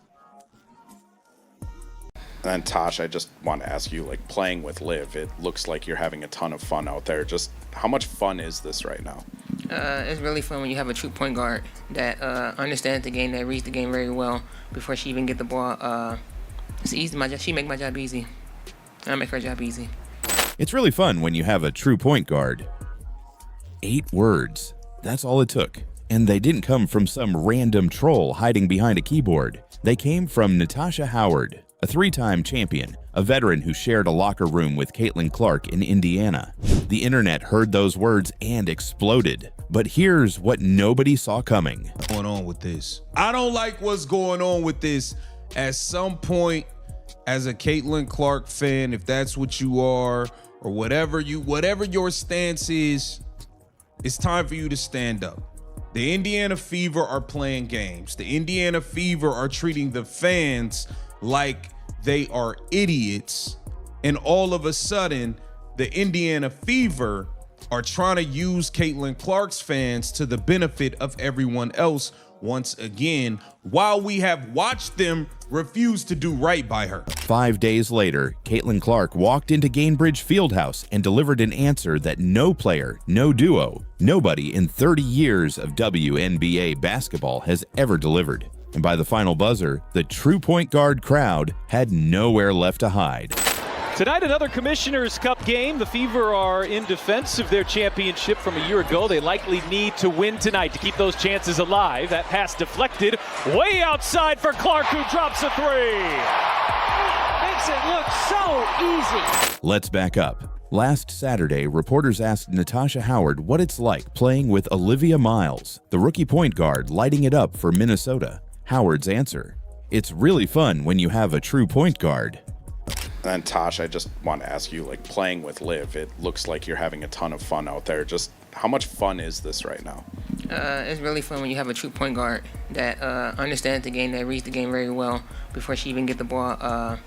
And then Tosh, I just want to ask you, like, playing with Liv, it looks like you're having a ton of fun out there. Just how much fun is this right now? It's really fun when you have a true point guard that understands the game, that reads the game very well before she even get the ball. It's easy. She make my job easy. I make her job easy. It's really fun when you have a true point guard. 8 words. That's all it took. And they didn't come from some random troll hiding behind a keyboard. They came from Natasha Howard, a 3-time champion, a veteran who shared a locker room with Caitlin Clark in Indiana. The internet heard those words and exploded. But here's what nobody saw coming. What's going on with this? I don't like what's going on with this. At some point, as a Caitlin Clark fan, if that's what you are, or whatever your stance is, it's time for you to stand up. The Indiana Fever are playing games. The Indiana Fever are treating the fans like they are idiots. And all of a sudden, the Indiana Fever are trying to use Caitlin Clark's fans to the benefit of everyone else once again, while we have watched them refuse to do right by her. 5 days later, Caitlin Clark walked into Gainbridge Fieldhouse and delivered an answer that no player, no duo, nobody in 30 years of WNBA basketball has ever delivered. And by the final buzzer, the true point guard crowd had nowhere left to hide. Tonight, another Commissioner's Cup game. The Fever are in defense of their championship from a year ago. They likely need to win tonight to keep those chances alive. That pass deflected way outside for Clark, who drops a 3. Makes it look so easy. Let's back up. Last Saturday, reporters asked Natasha Howard what it's like playing with Olivia Miles, the rookie point guard lighting it up for Minnesota. Howard's answer: it's really fun when you have a true point guard. And Tosh, I just want to ask you, like, playing with Liv, it looks like you're having a ton of fun out there. Just how much fun is this right now? It's really fun when you have a true point guard that understands the game, that reads the game very well before she even get the ball.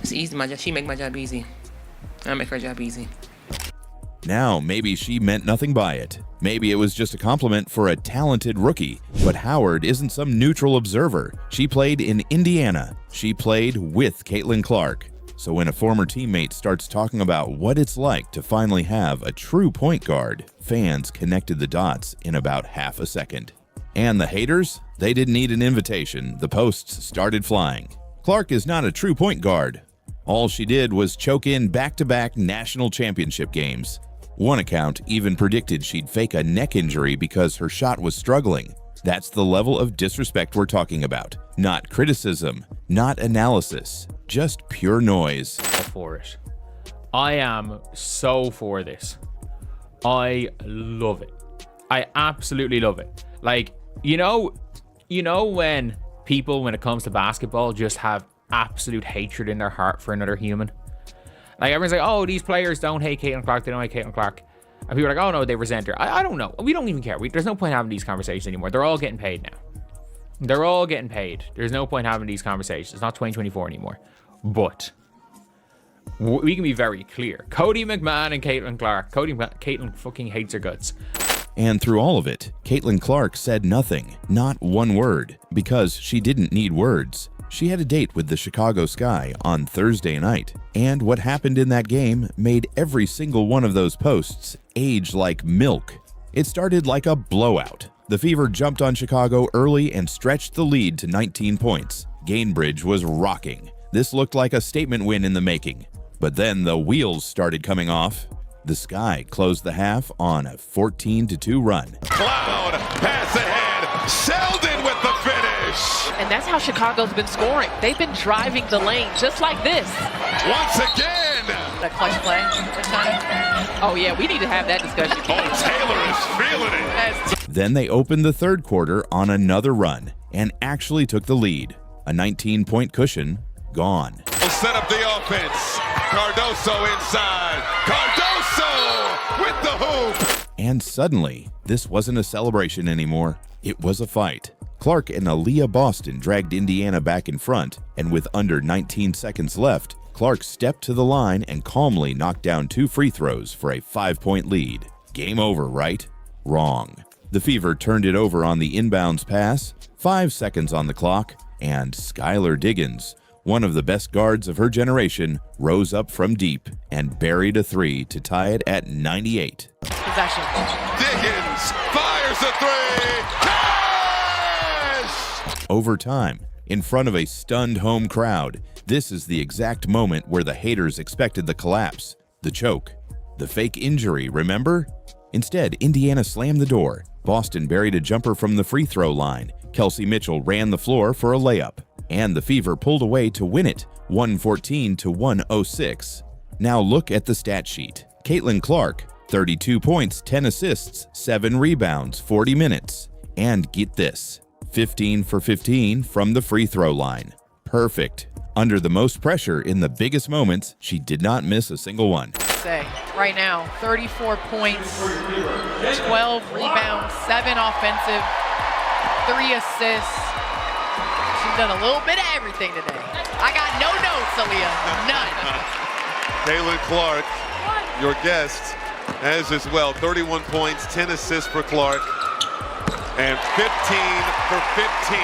It's easy. She make my job easy. I make her job easy. Now, maybe she meant nothing by it. Maybe it was just a compliment for a talented rookie. But Howard isn't some neutral observer. She played in Indiana. She played with Caitlin Clark. So when a former teammate starts talking about what it's like to finally have a true point guard, fans connected the dots in about half a second. And the haters? They didn't need an invitation. The posts started flying. Clark is not a true point guard. All she did was choke in back-to-back national championship games. One account even predicted she'd fake a neck injury because her shot was struggling. That's the level of disrespect we're talking about. Not criticism, not analysis, just pure noise. For it. I am so for this. I love it. I absolutely love it. Like, you know when people, when it comes to basketball, just have absolute hatred in their heart for another human? Like, everyone's like, oh, these players don't hate Caitlin Clark, they don't hate Caitlin Clark. And people are like, oh no, they resent her. I don't know. We don't even care. There's no point having these conversations anymore. They're all getting paid now. They're all getting paid. There's no point having these conversations. It's not 2024 anymore. But we can be very clear. Cody McMahon and Caitlin Clark. Caitlin fucking hates her guts. And through all of it, Caitlin Clark said nothing, not one word, because she didn't need words. She had a date with the Chicago Sky on Thursday night, and what happened in that game made every single one of those posts age like milk. It started like a blowout. The Fever jumped on Chicago early and stretched the lead to 19 points. Gainbridge was rocking. This looked like a statement win in the making. But then the wheels started coming off. The Sky closed the half on a 14-2 run. Cloud, pass ahead, Sheldon with the finish. And that's how Chicago's been scoring. They've been driving the lane just like this. Once again. A clutch play this time. Oh yeah, we need to have that discussion. Oh, Taylor is feeling it. Then they opened the third quarter on another run and actually took the lead. A 19-point cushion gone. We'll set up the offense. Cardoso inside. Cardoso with the hoop. And suddenly, this wasn't a celebration anymore. It was a fight. Clark and Aaliyah Boston dragged Indiana back in front, and with under 19 seconds left, Clark stepped to the line and calmly knocked down 2 free throws for a 5-point lead. Game over, right? Wrong. The Fever turned it over on the inbounds pass, 5 seconds on the clock, and Skylar Diggins, one of the best guards of her generation, rose up from deep and buried a 3 to tie it at 98. possession. Diggins fires a three. Cash! Overtime, in front of a stunned home crowd, this is the exact moment where the haters expected the collapse, the choke, the fake injury, remember? Instead, Indiana slammed the door. Boston buried a jumper from the free throw line. Kelsey Mitchell ran the floor for a layup. And the Fever pulled away to win it, 114 to 106. Now look at the stat sheet. Caitlin Clark, 32 points, 10 assists, 7 rebounds, 40 minutes. And get this, 15 for 15 from the free throw line. Perfect. Under the most pressure in the biggest moments, she did not miss a single one. Right now, 34 points, 12 rebounds, 7 offensive, 3 assists. She's done a little bit of everything today. I got no notes, Aaliyah, none. Caitlin Clark, your guest, has as well. 31 points, 10 assists for Clark, and 15 for 15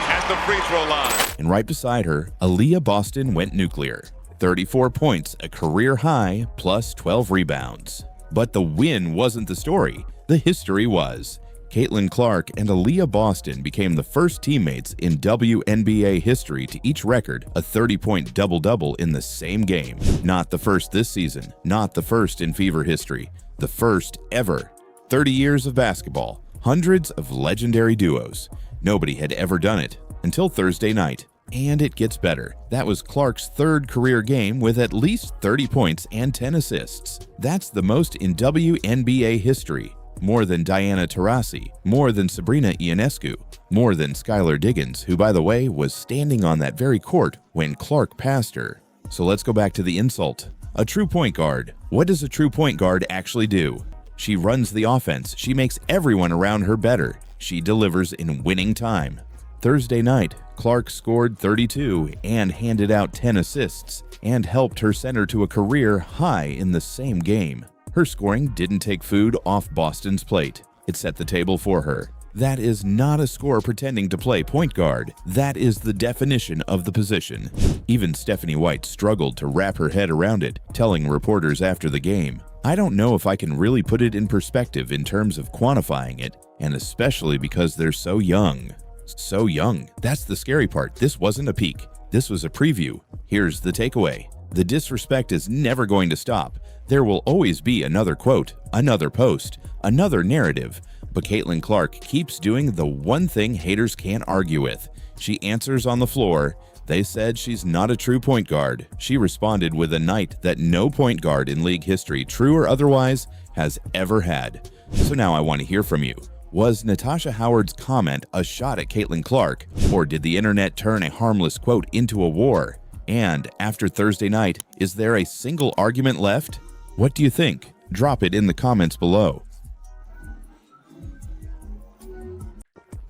at the free throw line. And right beside her, Aaliyah Boston went nuclear. 34 points, a career high, plus 12 rebounds. But the win wasn't the story. The history was. Caitlin Clark and Aaliyah Boston became the first teammates in WNBA history to each record a 30-point double-double in the same game. Not the first this season, not the first in Fever history, the first ever. 30 years of basketball, hundreds of legendary duos. Nobody had ever done it until Thursday night. And it gets better. That was Clark's third career game with at least 30 points and 10 assists. That's the most in WNBA history. More than Diana Taurasi, more than Sabrina Ionescu, more than Skylar Diggins, who, by the way, was standing on that very court when Clark passed her. So let's go back to the insult. A true point guard. What does a true point guard actually do? She runs the offense. She makes everyone around her better. She delivers in winning time. Thursday night, Clark scored 32 and handed out 10 assists and helped her center to a career high in the same game. Her scoring didn't take food off Boston's plate. It set the table for her. That is not a scorer pretending to play point guard. That is the definition of the position. Even Stephanie White struggled to wrap her head around it, telling reporters after the game, "I don't know if I can really put it in perspective in terms of quantifying it, and especially because they're so young." So young. That's the scary part. This wasn't a peak. This was a preview. Here's the takeaway. The disrespect is never going to stop. There will always be another quote, another post, another narrative. But Caitlin Clark keeps doing the one thing haters can't argue with. She answers on the floor. They said she's not a true point guard. She responded with a night that no point guard in league history, true or otherwise, has ever had. So now I want to hear from you. Was Natasha Howard's comment a shot at Caitlin Clark, or did the internet turn a harmless quote into a war? And after Thursday night, is there a single argument left? What do you think? Drop it in the comments below.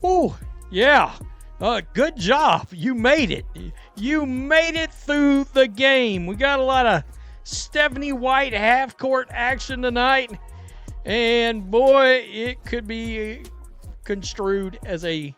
Oh, yeah. Good job. You made it. You made it through the game. We got a lot of Stephanie White half-court action tonight. And boy, it could be construed as a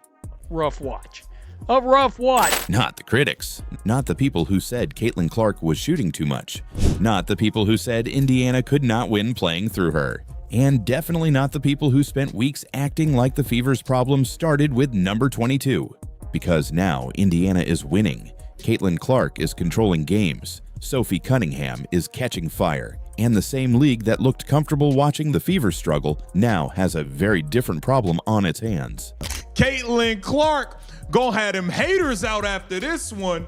rough watch. A rough watch. Not the critics. Not the people who said Caitlin Clark was shooting too much. Not the people who said Indiana could not win playing through her. And definitely not the people who spent weeks acting like the Fever's problems started with number 22. Because now Indiana is winning. Caitlin Clark is controlling games. Sophie Cunningham is catching fire. And the same league that looked comfortable watching the Fever struggle now has a very different problem on its hands. Caitlin Clark gonna have them haters out after this one.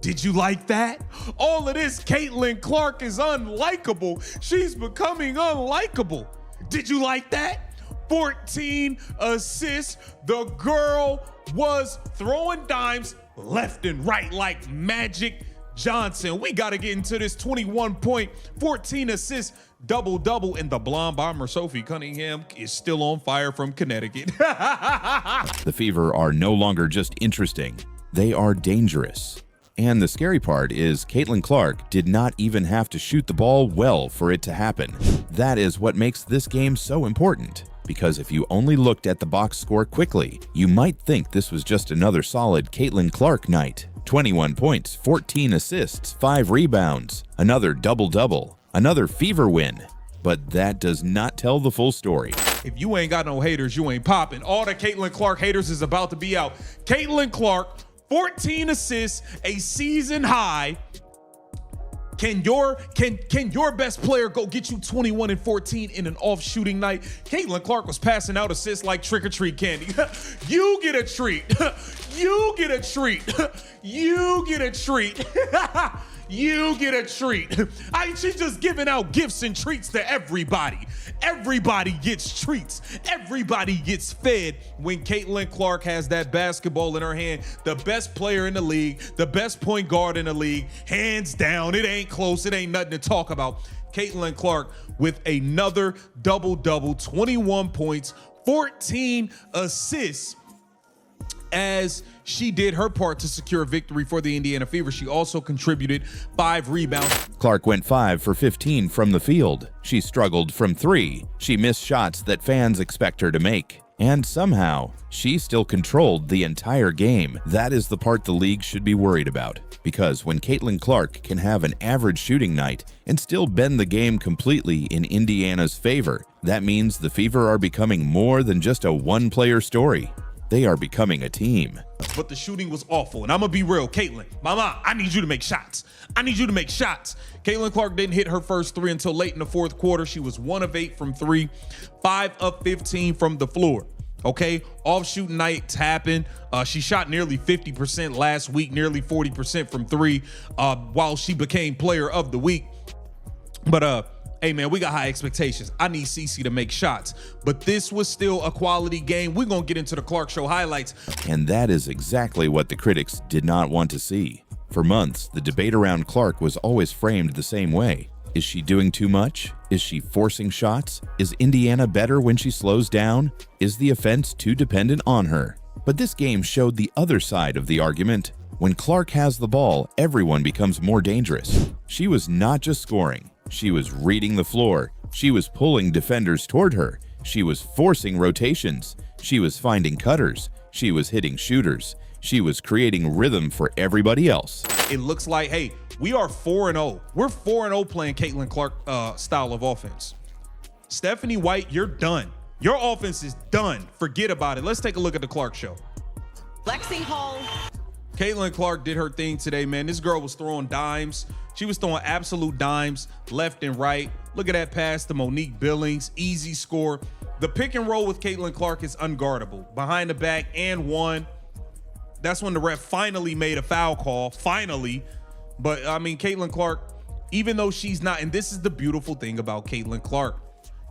Did you like that? All of this, Caitlin Clark is unlikable. She's becoming unlikable. Did you like that? 14 assists. The girl was throwing dimes left and right like Magic Johnson. We got to get into this 21 point, 14 assists, double-double, and the blonde bomber Sophie Cunningham is still on fire from Connecticut. The Fever are no longer just interesting. They are dangerous. And the scary part is Caitlin Clark did not even have to shoot the ball well for it to happen. That is what makes this game so important. Because if you only looked at the box score quickly, you might think this was just another solid Caitlin Clark night. 21 points, 14 assists, 5 rebounds, another double-double, another Fever win. But that does not tell the full story. If you ain't got no haters, you ain't popping. All the Caitlin Clark haters is about to be out. Caitlin Clark, 14 assists, a season high. Can your best player go get you 21 and 14 in an off shooting night? Caitlin Clark was passing out assists like trick or treat candy. You get a treat. You get a treat. You get a treat. You get a treat. She's just giving out gifts and treats to everybody. Everybody gets treats. Everybody gets fed when Caitlin Clark has that basketball in her hand. The best player in the league, the best point guard in the league, hands down. It ain't close. It ain't nothing to talk about. Caitlin Clark with another double-double, 21 points, 14 assists, as she did her part to secure a victory for the Indiana Fever. She also contributed 5 rebounds. Clark went 5 for 15 from the field. She struggled from 3. She missed shots that fans expect her to make. And somehow, she still controlled the entire game. That is the part the league should be worried about. Because when Caitlin Clark can have an average shooting night and still bend the game completely in Indiana's favor, that means the Fever are becoming more than just a one-player story. They are becoming a team. But the shooting was awful. And I'm going to be real. Caitlin, mama, I need you to make shots. I need you to make shots. Caitlin Clark didn't hit her first 3 until late in the fourth quarter. She was 1 of 8 from 3, 5 of 15 from the floor. Okay, off shooting nights happen. She shot nearly 50% last week, nearly 40% from 3, while she became player of the week. But hey man, we got high expectations. I need Cece to make shots, but this was still a quality game. We're gonna get into the Clark Show highlights. And that is exactly what the critics did not want to see. For months, the debate around Clark was always framed the same way. Is she doing too much? Is she forcing shots? Is Indiana better when she slows down? Is the offense too dependent on her? But this game showed the other side of the argument. When Clark has the ball, everyone becomes more dangerous. She was not just scoring. She was reading the floor. She was pulling defenders toward her. She was forcing rotations. She was finding cutters. She was hitting shooters. She was creating rhythm for everybody else. It looks like, hey, we are 4-0. We're 4-0 playing Caitlin Clark style of offense. Stephanie White, you're done. Your offense is done. Forget about it. Let's take a look at the Clark Show. Lexi Hall. Caitlin Clark did her thing today, man. This girl was throwing dimes. She was throwing absolute dimes left and right. Look at that pass to Monique Billings. Easy score. The pick and roll with Caitlin Clark is unguardable. Behind the back and one. That's when the ref finally made a foul call. Finally. But, I mean, Caitlin Clark, even though she's not, and this is the beautiful thing about Caitlin Clark.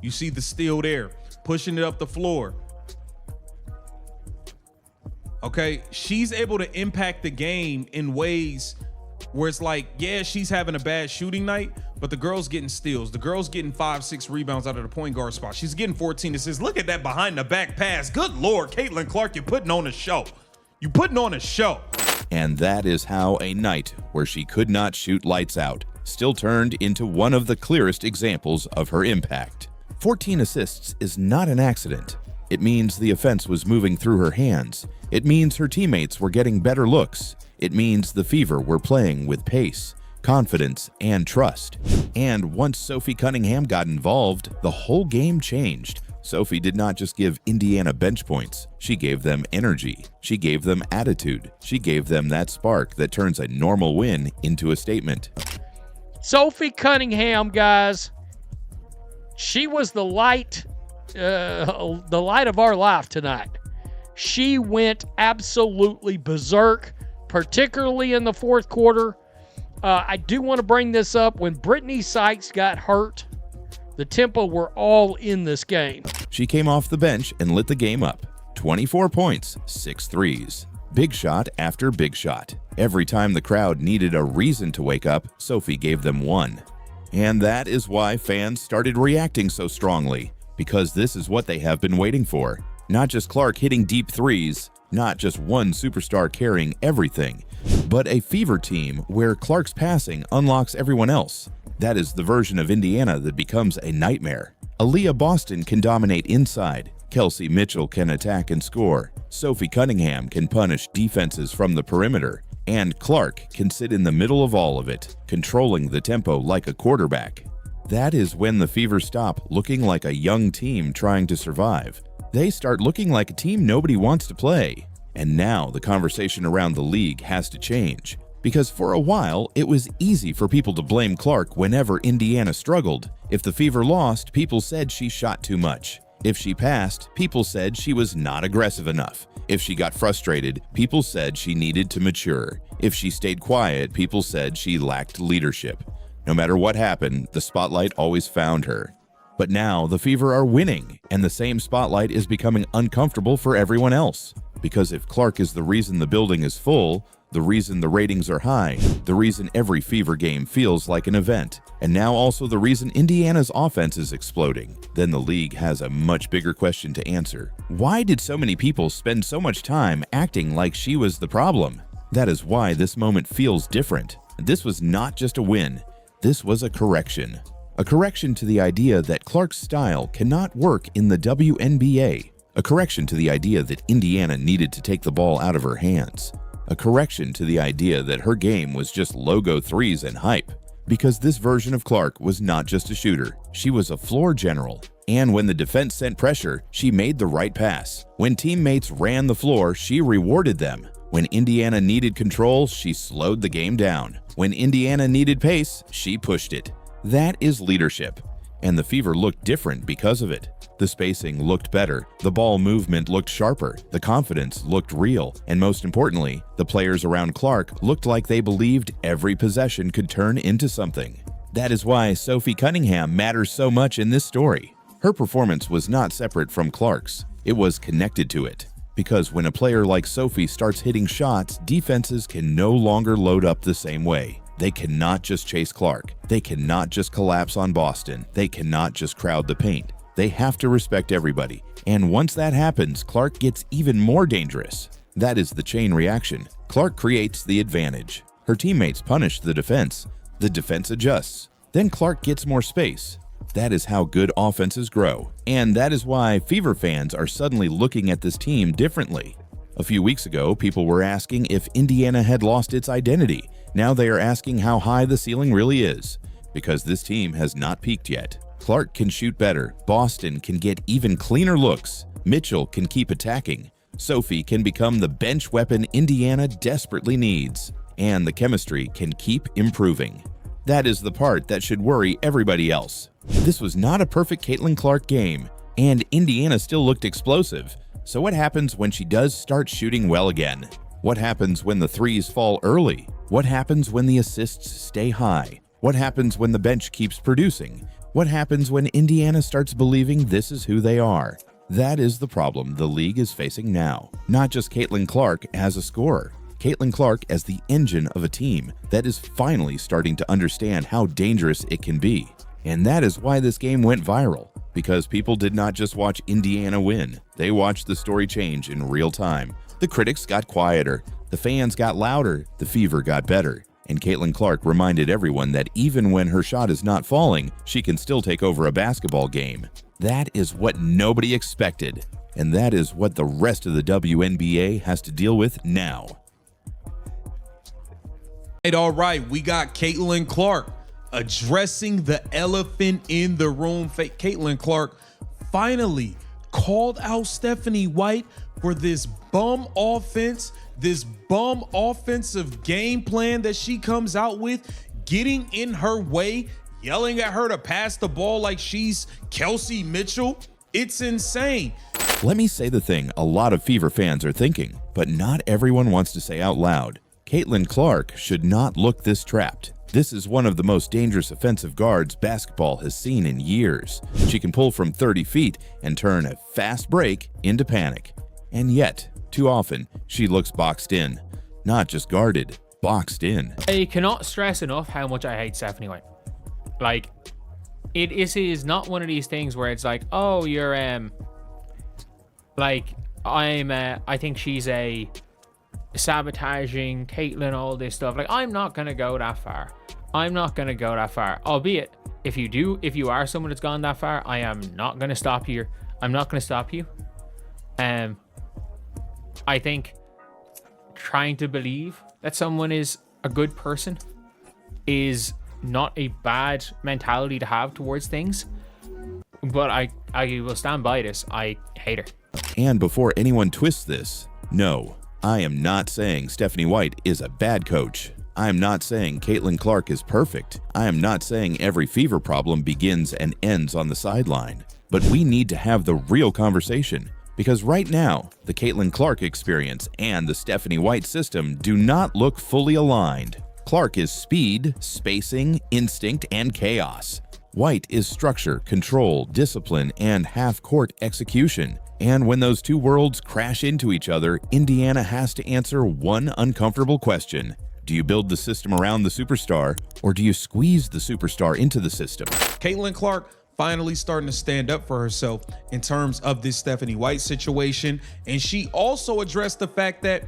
You see the steal there. Pushing it up the floor. Okay, she's able to impact the game in ways where it's like, yeah, she's having a bad shooting night, but the girl's getting steals. The girl's getting 5-6 rebounds out of the point guard spot. She's getting 14 assists. Look at that behind the back pass. Good Lord, Caitlin Clark, you're putting on a show. You're putting on a show. And that is how a night where she could not shoot lights out still turned into one of the clearest examples of her impact. 14 assists is not an accident. It means the offense was moving through her hands. It means her teammates were getting better looks. It means the Fever were playing with pace, confidence, and trust. And once Sophie Cunningham got involved, the whole game changed. Sophie did not just give Indiana bench points. She gave them energy. She gave them attitude. She gave them that spark that turns a normal win into a statement. Sophie Cunningham, guys, she was the light of our life tonight. She went absolutely berserk, particularly in the fourth quarter. I do want to bring this up. When Brittany Sykes got hurt, the Tempo were all in this game. She came off the bench and lit the game up. 24 points, 6 threes. Big shot after big shot. Every time the crowd needed a reason to wake up, Sophie gave them one. And that is why fans started reacting so strongly, because this is what they have been waiting for. Not just Clark hitting deep threes, not just one superstar carrying everything, but a Fever team where Clark's passing unlocks everyone else. That is the version of Indiana that becomes a nightmare. Aaliyah Boston can dominate inside. Kelsey Mitchell can attack and score. Sophie Cunningham can punish defenses from the perimeter. And Clark can sit in the middle of all of it, controlling the tempo like a quarterback. That is when the Fever stop looking like a young team trying to survive. They start looking like a team nobody wants to play. And now the conversation around the league has to change. Because for a while, it was easy for people to blame Clark whenever Indiana struggled. If the Fever lost, people said she shot too much. If she passed, people said she was not aggressive enough. If she got frustrated, people said she needed to mature. If she stayed quiet, people said she lacked leadership. No matter what happened, the spotlight always found her. But now the Fever are winning, and the same spotlight is becoming uncomfortable for everyone else. Because if Clark is the reason the building is full, the reason the ratings are high, the reason every Fever game feels like an event, and now also the reason Indiana's offense is exploding, then the league has a much bigger question to answer. Why did so many people spend so much time acting like she was the problem? That is why this moment feels different. This was not just a win. This was a correction. A correction to the idea that Clark's style cannot work in the WNBA. A correction to the idea that Indiana needed to take the ball out of her hands. A correction to the idea that her game was just logo threes and hype. Because this version of Clark was not just a shooter, she was a floor general. And when the defense sent pressure, she made the right pass. When teammates ran the floor, she rewarded them. When Indiana needed control, she slowed the game down. When Indiana needed pace, she pushed it. That is leadership. And the Fever looked different because of it. The spacing looked better, the ball movement looked sharper, the confidence looked real, and most importantly, the players around Clark looked like they believed every possession could turn into something. That is why Sophie Cunningham matters so much in this story. Her performance was not separate from Clark's, it was connected to it. Because when a player like Sophie starts hitting shots, defenses can no longer load up the same way. They cannot just chase Clark. They cannot just collapse on Boston. They cannot just crowd the paint. They have to respect everybody. And once that happens, Clark gets even more dangerous. That is the chain reaction. Clark creates the advantage. Her teammates punish the defense. The defense adjusts. Then Clark gets more space. That is how good offenses grow. And that is why Fever fans are suddenly looking at this team differently. A few weeks ago, people were asking if Indiana had lost its identity. Now they are asking how high the ceiling really is. Because this team has not peaked yet. Clark can shoot better. Boston can get even cleaner looks. Mitchell can keep attacking. Sophie can become the bench weapon Indiana desperately needs. And the chemistry can keep improving. That is the part that should worry everybody else. This was not a perfect Caitlin Clark game, and Indiana still looked explosive. So what happens when she does start shooting well again? What happens when the threes fall early? What happens when the assists stay high? What happens when the bench keeps producing? What happens when Indiana starts believing this is who they are? That is the problem the league is facing now. Not just Caitlin Clark as a scorer. Caitlin Clark as the engine of a team that is finally starting to understand how dangerous it can be. And that is why this game went viral. Because people did not just watch Indiana win. They watched the story change in real time. The critics got quieter. The fans got louder. The Fever got better. And Caitlin Clark reminded everyone that even when her shot is not falling, she can still take over a basketball game. That is what nobody expected. And that is what the rest of the WNBA has to deal with now. All right, we got Caitlin Clark addressing the elephant in the room. Caitlin Clark finally called out Stephanie White for this bum offense, this bum offensive game plan that she comes out with, getting in her way, yelling at her to pass the ball like she's Kelsey Mitchell. It's insane. Let me say the thing a lot of Fever fans are thinking, but not everyone wants to say out loud. Caitlin Clark should not look this trapped. This is one of the most dangerous offensive guards basketball has seen in years. She can pull from 30 feet and turn a fast break into panic. And yet, too often, she looks boxed in. Not just guarded, boxed in. I cannot stress enough how much I hate Stephanie White. Like, it is not one of these things where it's like, oh, you're, like, I think she's a sabotaging Caitlin, all this stuff. Like, I'm not gonna go that far. Albeit, if you are someone that's gone that far, I am not gonna stop you. I'm not gonna stop you. I think trying to believe that someone is a good person is not a bad mentality to have towards things. But I will stand by this. I hate her. And before anyone twists this, no, I am not saying Stephanie White is a bad coach. I am not saying Caitlin Clark is perfect. I am not saying every Fever problem begins and ends on the sideline. But we need to have the real conversation, because right now, the Caitlin Clark experience and the Stephanie White system do not look fully aligned. Clark is speed, spacing, instinct, and chaos. White is structure, control, discipline, and half-court execution. And when those two worlds crash into each other, Indiana has to answer one uncomfortable question. Do you build the system around the superstar, or do you squeeze the superstar into the system? Caitlin Clark finally starting to stand up for herself in terms of this Stephanie White situation. And she also addressed the fact that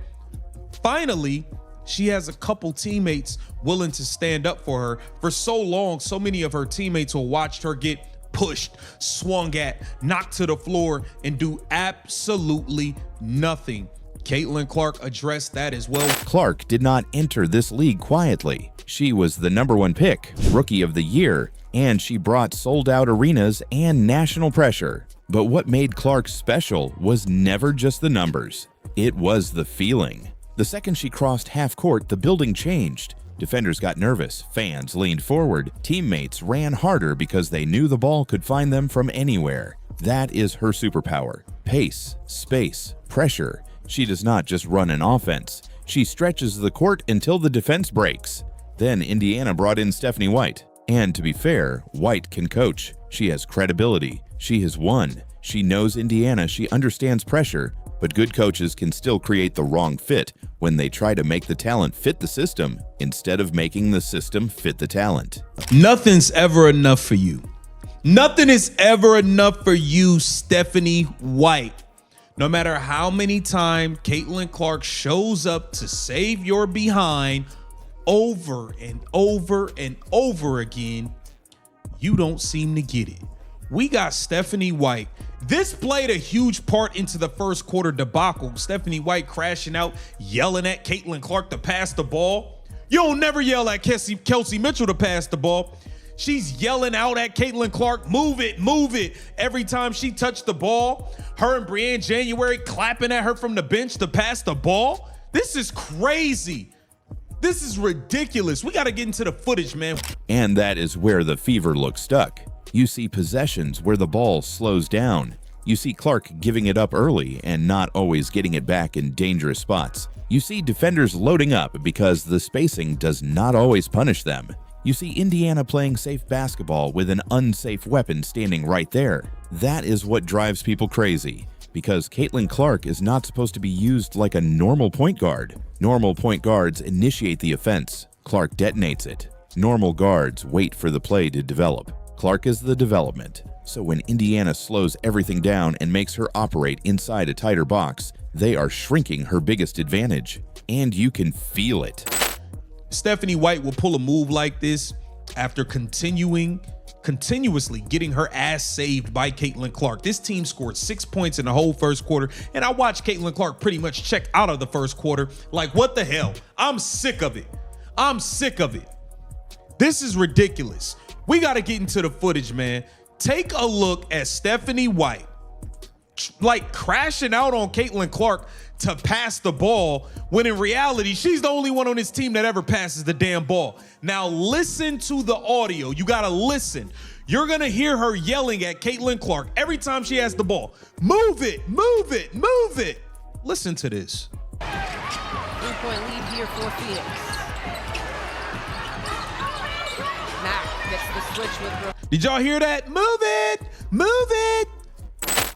finally she has a couple teammates willing to stand up for her. For so long, so many of her teammates will watch her get pushed, swung at, knocked to the floor, and do absolutely nothing. Caitlin Clark addressed that as well. Clark did not enter this league quietly. She was the #1 pick, Rookie of the Year, and she brought sold-out arenas and national pressure. But what made Clark special was never just the numbers. It was the feeling. The second she crossed half court, the building changed. Defenders got nervous, fans leaned forward, teammates ran harder because they knew the ball could find them from anywhere. That is her superpower. Pace, space, pressure. She does not just run an offense. She stretches the court until the defense breaks. Then Indiana brought in Stephanie White. And to be fair, White can coach. She has credibility. She has won. She knows Indiana. She understands pressure. But good coaches can still create the wrong fit when they try to make the talent fit the system instead of making the system fit the talent. Nothing's ever enough for you. Nothing is ever enough for you, Stephanie White. No matter how many times Caitlin Clark shows up to save your behind over and over and over again, you don't seem to get it. We got Stephanie White. This played a huge part into the first quarter debacle. Stephanie White crashing out, yelling at Caitlin Clark to pass the ball. You don't never yell at Kelsey Mitchell to pass the ball. She's yelling out at Caitlin Clark, move it, move it. Every time she touched the ball, her and Brianne January clapping at her from the bench to pass the ball. This is crazy. This is ridiculous. We got to get into the footage, man. And that is where the Fever looks stuck. You see possessions where the ball slows down. You see Clark giving it up early and not always getting it back in dangerous spots. You see defenders loading up because the spacing does not always punish them. You see Indiana playing safe basketball with an unsafe weapon standing right there. That is what drives people crazy, because Caitlin Clark is not supposed to be used like a normal point guard. Normal point guards initiate the offense. Clark detonates it. Normal guards wait for the play to develop. Clark is the development. So when Indiana slows everything down and makes her operate inside a tighter box, they are shrinking her biggest advantage. And you can feel it. Stephanie White will pull a move like this after continuously getting her ass saved by Caitlin Clark. This team scored 6 points in the whole first quarter, and I watched Caitlin Clark pretty much check out of the first quarter like, what the hell? I'm sick of it. I'm sick of it. This is ridiculous. We got to get into the footage, man. Take a look at Stephanie White like crashing out on Caitlin Clark to pass the ball, when in reality, she's the only one on this team that ever passes the damn ball. Now listen to the audio. You gotta listen. You're gonna hear her yelling at Caitlin Clark every time she has the ball. Move it, move it, move it. Listen to this. 3-point lead here for Phoenix. Mack gets the switch with... Did y'all hear that? Move it, move it.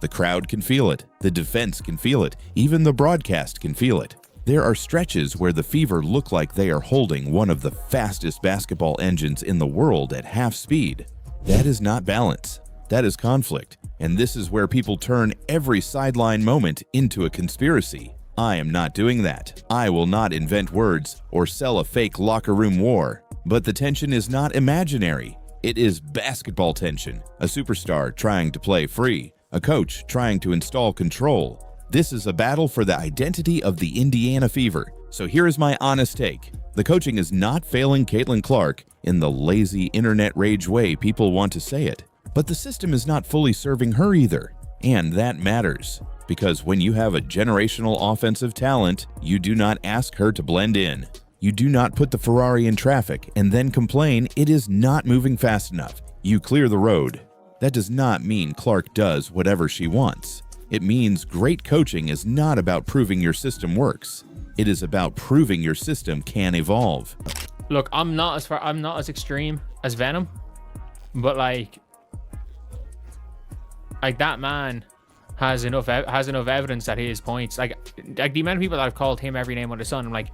The crowd can feel it. The defense can feel it. Even the broadcast can feel it. There are stretches where the Fever look like they are holding one of the fastest basketball engines in the world at half speed. That is not balance. That is conflict. And this is where people turn every sideline moment into a conspiracy. I am not doing that. I will not invent words or sell a fake locker room war. But the tension is not imaginary. It is basketball tension. A superstar trying to play free. A coach trying to install control. This is a battle for the identity of the Indiana Fever. So here is my honest take. The coaching is not failing Caitlin Clark in the lazy internet rage way people want to say it. But the system is not fully serving her either. And that matters. Because when you have a generational offensive talent, you do not ask her to blend in. You do not put the Ferrari in traffic and then complain it is not moving fast enough. You clear the road. That does not mean Clark does whatever she wants. It means great coaching is not about proving your system works. It is about proving your system can evolve. Look, I'm not as extreme as Venom, but like that man has enough evidence that his points, like the amount of people that have called him every name under the sun, I'm like,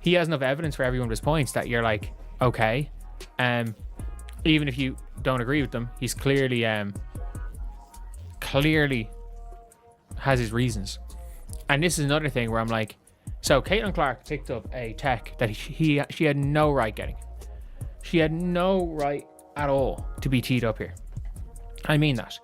he has enough evidence for every one of his points that you're like, okay, even if you don't agree with them, he's clearly has his reasons. And this is another thing where I'm like, so Caitlin Clark picked up a tech that she had no right getting. She had no right at all to be teed up here. I mean that.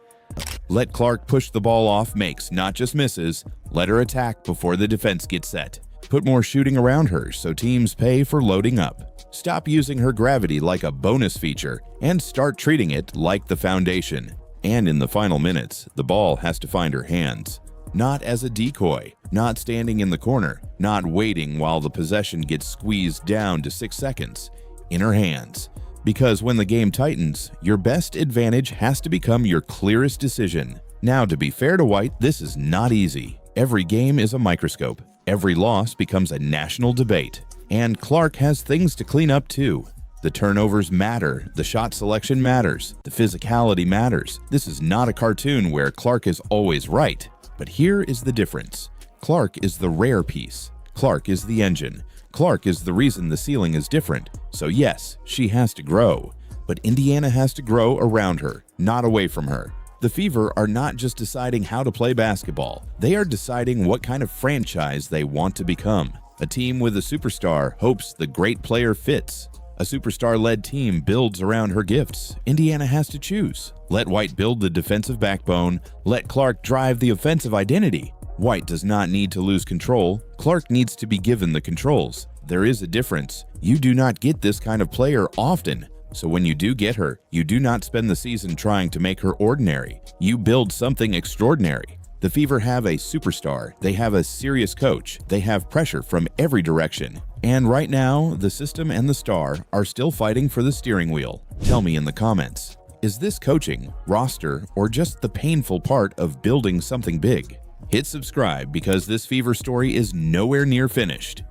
Let Clark push the ball off makes, not just misses. Let her attack before the defense gets set. Put more shooting around her so teams pay for loading up. Stop using her gravity like a bonus feature and start treating it like the foundation. And in the final minutes, the ball has to find her hands. Not as a decoy, not standing in the corner, not waiting while the possession gets squeezed down to 6 seconds. In her hands. Because when the game tightens, your best advantage has to become your clearest decision. Now, to be fair to White, this is not easy. Every game is a microscope. Every loss becomes a national debate. And Clark has things to clean up too. The turnovers matter, the shot selection matters, the physicality matters. This is not a cartoon where Clark is always right. But here is the difference. Clark is the rare piece. Clark is the engine. Clark is the reason the ceiling is different. So yes, she has to grow. But Indiana has to grow around her, not away from her. The Fever are not just deciding how to play basketball. They are deciding what kind of franchise they want to become. A team with a superstar hopes the great player fits. A superstar-led team builds around her gifts. Indiana has to choose. Let White build the defensive backbone. Let Clark drive the offensive identity. White does not need to lose control. Clark needs to be given the controls. There is a difference. You do not get this kind of player often. So when you do get her, you do not spend the season trying to make her ordinary. You build something extraordinary. The Fever have a superstar. They have a serious coach. They have pressure from every direction. And right now, the system and the star are still fighting for the steering wheel. Tell me in the comments, is this coaching, roster, or just the painful part of building something big? Hit subscribe because this Fever story is nowhere near finished.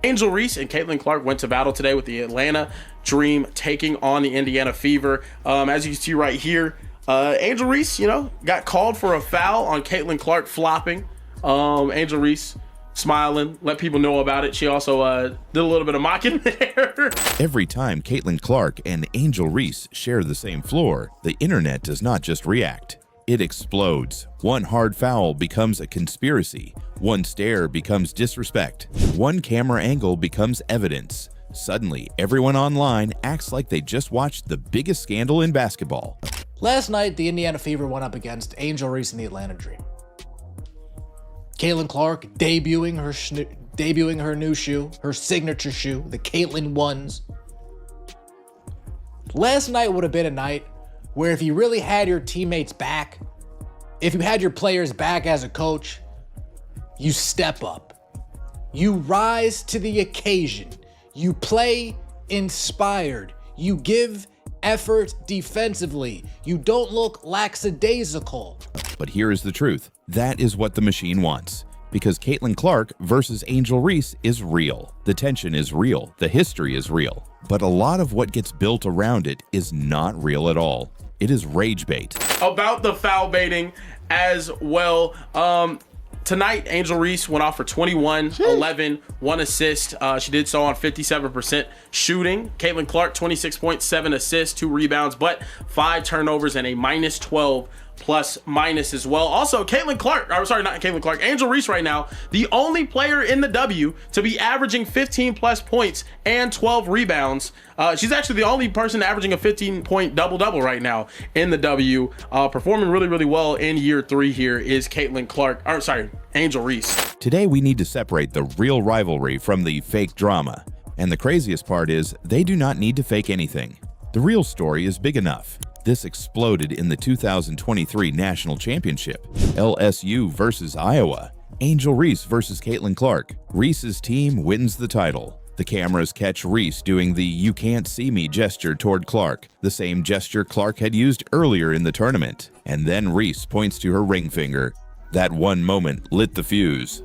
Angel Reese and Caitlin Clark went to battle today with the Atlanta Dream taking on the Indiana Fever. As you can see right here, Angel Reese, got called for a foul on Caitlin Clark flopping. Angel Reese smiling, let people know about it. She also did a little bit of mocking there. Every time Caitlin Clark and Angel Reese share the same floor, the internet does not just react. It explodes. One hard foul becomes a conspiracy. One stare becomes disrespect. One camera angle becomes evidence. Suddenly, everyone online acts like they just watched the biggest scandal in basketball. Last night, the Indiana Fever went up against Angel Reese and the Atlanta Dream. Caitlin Clark debuting her new shoe, her signature shoe, the Caitlin Ones. Last night would have been a night where if you really had your teammates back, if you had your players back as a coach, you step up. You rise to the occasion. You play inspired. You give effort defensively. You don't look lackadaisical. But here is the truth. That is what the machine wants. Because Caitlin Clark versus Angel Reese is real. The tension is real. The history is real. But a lot of what gets built around it is not real at all. It is rage bait. About the foul baiting as well. Tonight, Angel Reese went off for 21, 11, 1 assist. She did so on 57% shooting. Caitlin Clark, 26.7 assists, 2 rebounds, but 5 turnovers and a -12 plus minus as well. Also, Angel Reese right now, the only player in the W to be averaging 15 plus points and 12 rebounds. She's actually the only person averaging a 15-point double-double right now in the W. Performing really, really well in year 3 here is Angel Reese. Today we need to separate the real rivalry from the fake drama. And the craziest part is, they do not need to fake anything. The real story is big enough. This exploded in the 2023 National Championship. LSU versus Iowa. Angel Reese versus Caitlin Clark. Reese's team wins the title. The cameras catch Reese doing the "you can't see me" gesture toward Clark, the same gesture Clark had used earlier in the tournament. And then Reese points to her ring finger. That one moment lit the fuse.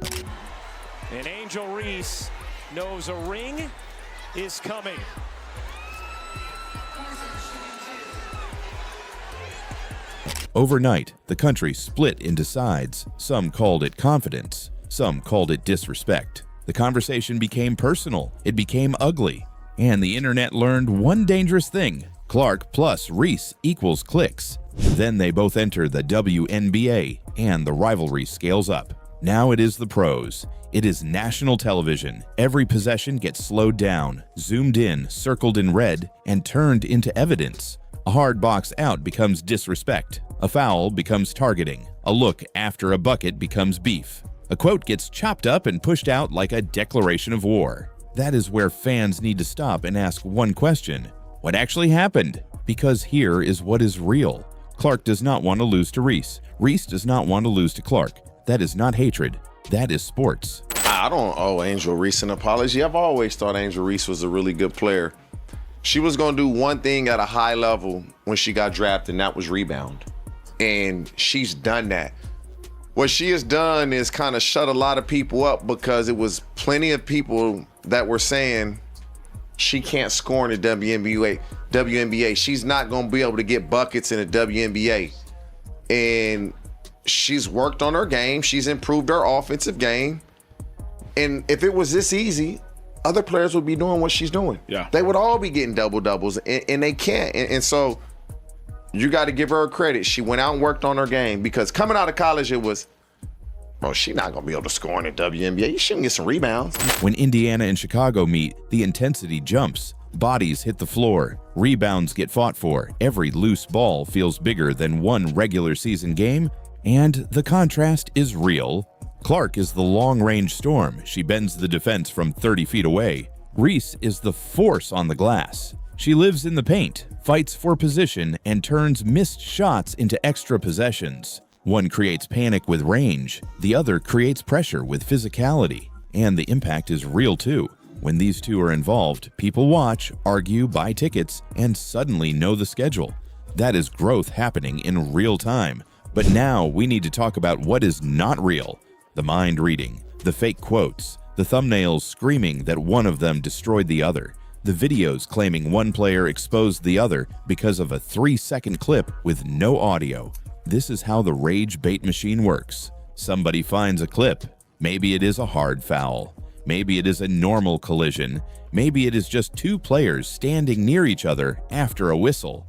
And Angel Reese knows a ring is coming. Overnight, the country split into sides. Some called it confidence. Some called it disrespect. The conversation became personal. It became ugly. And the internet learned one dangerous thing. Clark plus Reese equals clicks. Then they both enter the WNBA, and the rivalry scales up. Now it is the pros. It is national television. Every possession gets slowed down, zoomed in, circled in red, and turned into evidence. A hard box out becomes disrespect. A foul becomes targeting. A look after a bucket becomes beef. A quote gets chopped up and pushed out like a declaration of war. That is where fans need to stop and ask one question. What actually happened? Because here is what is real. Clark does not want to lose to Reese. Reese does not want to lose to Clark. That is not hatred. That is sports. I don't owe Angel Reese an apology. I've always thought Angel Reese was a really good player. She was going to do one thing at a high level when she got drafted, and that was rebound. And she's done that. What she has done is kind of shut a lot of people up, because it was plenty of people that were saying she can't score in the WNBA. She's not going to be able to get buckets in the WNBA. And she's worked on her game. She's improved her offensive game. And if it was this easy, other players would be doing what she's doing. Yeah. They would all be getting double-doubles, and they can't. And so you got to give her credit. She went out and worked on her game, because coming out of college, it was, she's not going to be able to score in the WNBA. She can get some rebounds. When Indiana and Chicago meet, the intensity jumps. Bodies hit the floor. Rebounds get fought for. Every loose ball feels bigger than one regular season game. And the contrast is real. Clark is the long-range storm. She bends the defense from 30 feet away. Reese is the force on the glass. She lives in the paint, fights for position, and turns missed shots into extra possessions. One creates panic with range. The other creates pressure with physicality. And the impact is real too. When these two are involved, people watch, argue, buy tickets, and suddenly know the schedule. That is growth happening in real time. But now we need to talk about what is not real. The mind reading, the fake quotes, the thumbnails screaming that one of them destroyed the other, the videos claiming one player exposed the other because of a 3-second clip with no audio. This is how the rage bait machine works. Somebody finds a clip. Maybe it is a hard foul. Maybe it is a normal collision. Maybe it is just two players standing near each other after a whistle.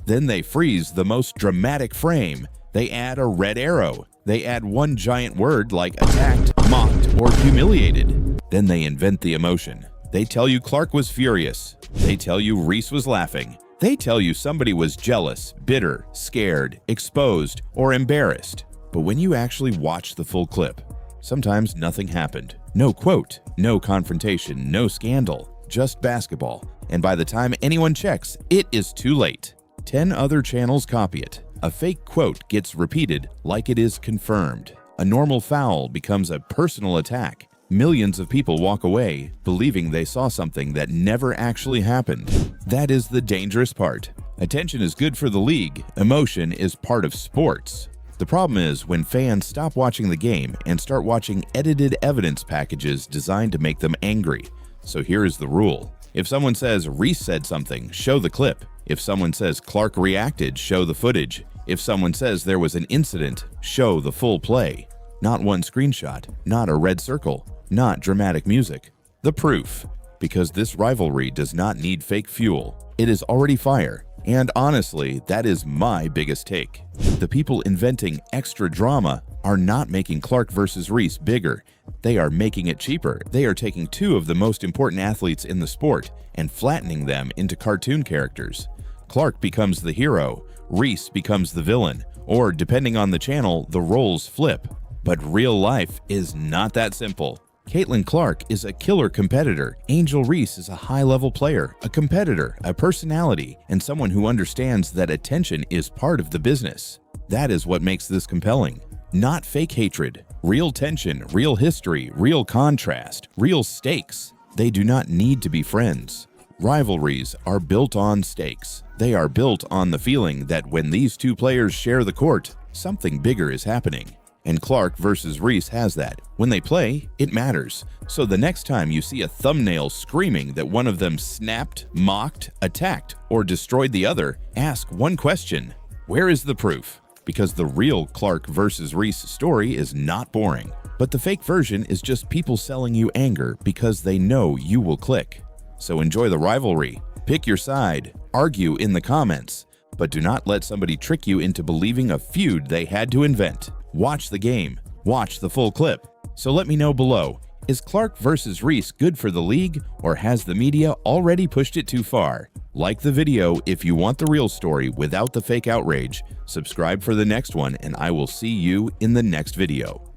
Then they freeze the most dramatic frame. They add a red arrow. They add one giant word like attacked, mocked, or humiliated. Then they invent the emotion. They tell you Clark was furious. They tell you Reese was laughing. They tell you somebody was jealous, bitter, scared, exposed, or embarrassed. But when you actually watch the full clip, sometimes nothing happened. No quote, no confrontation, no scandal, just basketball. And by the time anyone checks, it is too late. 10 other channels copy it. A fake quote gets repeated like it is confirmed. A normal foul becomes a personal attack. Millions of people walk away believing they saw something that never actually happened. That is the dangerous part. Attention is good for the league. Emotion is part of sports. The problem is when fans stop watching the game and start watching edited evidence packages designed to make them angry. So here is the rule. If someone says Reese said something, show the clip. If someone says Clark reacted, show the footage. If someone says there was an incident, show the full play. Not one screenshot, not a red circle, not dramatic music. The proof. Because this rivalry does not need fake fuel. It is already fire. And honestly, that is my biggest take. The people inventing extra drama are not making Clark versus Reese bigger. They are making it cheaper. They are taking two of the most important athletes in the sport and flattening them into cartoon characters. Clark becomes the hero, Reese becomes the villain, or depending on the channel, the roles flip. But real life is not that simple. Caitlin Clark is a killer competitor. Angel Reese is a high-level player, a competitor, a personality, and someone who understands that attention is part of the business. That is what makes this compelling. Not fake hatred, real tension, real history, real contrast, real stakes. They do not need to be friends. Rivalries are built on stakes. They are built on the feeling that when these two players share the court, something bigger is happening. And Clark versus Reese has that. When they play, it matters. So the next time you see a thumbnail screaming that one of them snapped, mocked, attacked, or destroyed the other, ask one question: where is the proof? Because the real Clark versus Reese story is not boring. But the fake version is just people selling you anger because they know you will click. So enjoy the rivalry, pick your side, argue in the comments, but do not let somebody trick you into believing a feud they had to invent. Watch the game, watch the full clip. So let me know below, is Clark versus Reese good for the league, or has the media already pushed it too far? Like the video if you want the real story without the fake outrage. Subscribe for the next one, and I will see you in the next video.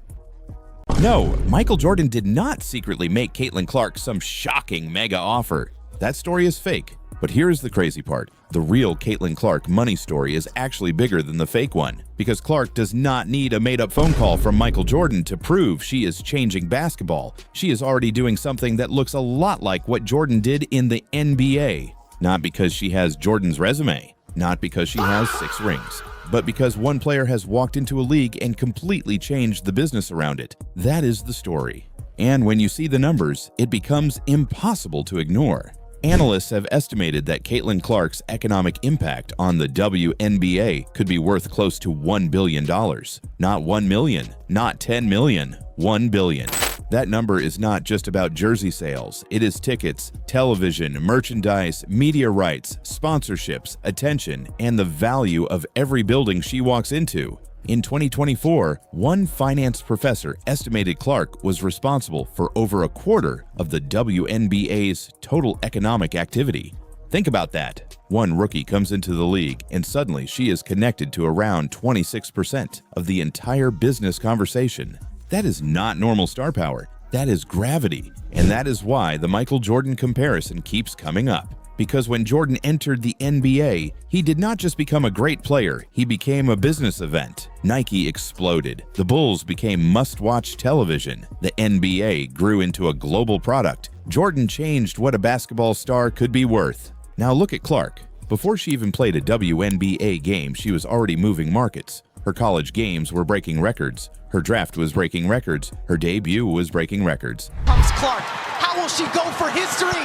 No, Michael Jordan did not secretly make Caitlin Clark some shocking mega offer. That story is fake. But here's the crazy part. The real Caitlin Clark money story is actually bigger than the fake one, because Clark does not need a made-up phone call from Michael Jordan to prove she is changing basketball. She is already doing something that looks a lot like what Jordan did in the NBA. Not because she has Jordan's resume, not because she has 6 rings, but because one player has walked into a league and completely changed the business around it. That is the story. And when you see the numbers, it becomes impossible to ignore. Analysts have estimated that Caitlin Clark's economic impact on the WNBA could be worth close to $1 billion. Not 1 million, not 10 million, 1 billion. That number is not just about jersey sales. It is tickets, television, merchandise, media rights, sponsorships, attention, and the value of every building she walks into. In 2024, one finance professor estimated Clark was responsible for over a quarter of the WNBA's total economic activity. Think about that. One rookie comes into the league and suddenly she is connected to around 26% of the entire business conversation. That is not normal star power. That is gravity. And that is why the Michael Jordan comparison keeps coming up. Because when Jordan entered the NBA, he did not just become a great player, he became a business event. Nike exploded. The Bulls became must-watch television. The NBA grew into a global product. Jordan changed what a basketball star could be worth. Now look at Clark. Before she even played a WNBA game, she was already moving markets. Her college games were breaking records. Her draft was breaking records. Her debut was breaking records. Comes Clark. How will she go for history?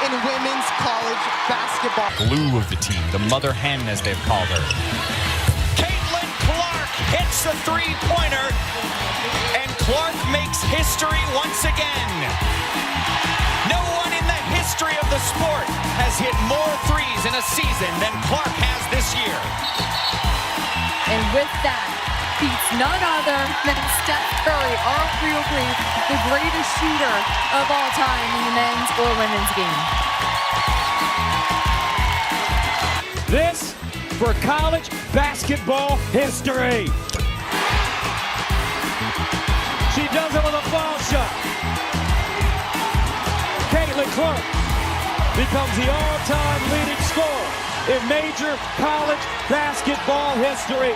In women's college basketball. Glue of the team, the mother hen as they've called her. Caitlin Clark hits the three-pointer, and Clark makes history once again. No one in the history of the sport has hit more threes in a season than Clark has this year. And with that, beats none other than Steph Curry, arguably the greatest shooter of all time in the men's or women's game. This for college basketball history. She does it with a foul shot. Caitlin Clark becomes the all-time leading scorer in major college basketball history.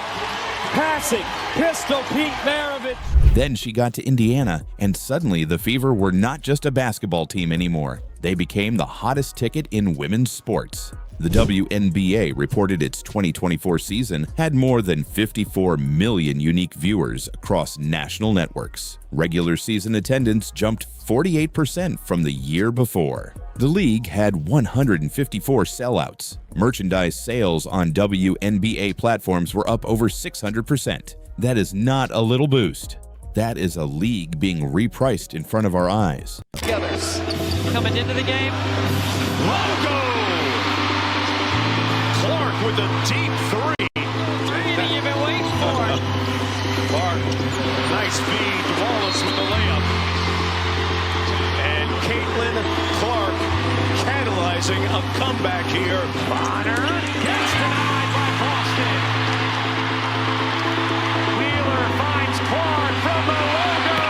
Passing Pistol Pete Maravich. Then she got to Indiana, and suddenly the Fever were not just a basketball team anymore. They became the hottest ticket in women's sports. The WNBA reported its 2024 season had more than 54 million unique viewers across national networks. Regular season attendance jumped 48% from the year before. The league had 154 sellouts. Merchandise sales on WNBA platforms were up over 600%. That is not a little boost. That is a league being repriced in front of our eyes. Others coming into the game. Logo! Clark with a deep three. Three that you've been waiting for. Clark, nice feed. Wallace with the layup. And Caitlin Clark catalyzing a comeback here. Bonner gets denied by Boston. Wheeler finds Clark from the logo.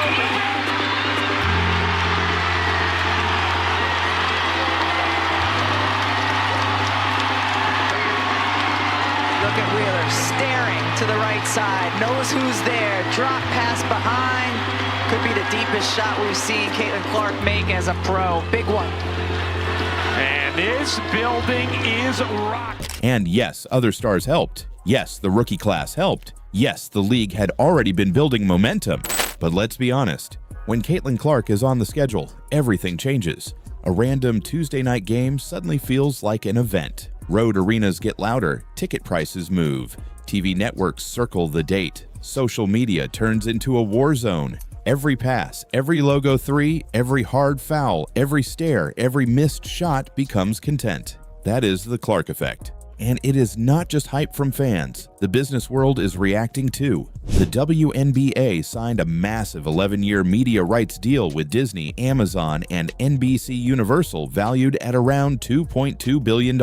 Look at Wheeler staring to the right side, knows who's there, drop pass behind. Could be the deepest shot we've seen Caitlin Clark make as a pro. Big one. And this building is rocked. And yes, other stars helped. Yes, the rookie class helped. Yes, the league had already been building momentum. But let's be honest, when Caitlin Clark is on the schedule, everything changes. A random Tuesday night game suddenly feels like an event. Road arenas get louder, ticket prices move, TV networks circle the date, social media turns into a war zone. Every pass, every logo three, every hard foul, every stare, every missed shot becomes content. That is the Clark effect. And it is not just hype from fans. The business world is reacting too. The WNBA signed a massive 11-year media rights deal with Disney, Amazon, and NBC Universal valued at around $2.2 billion.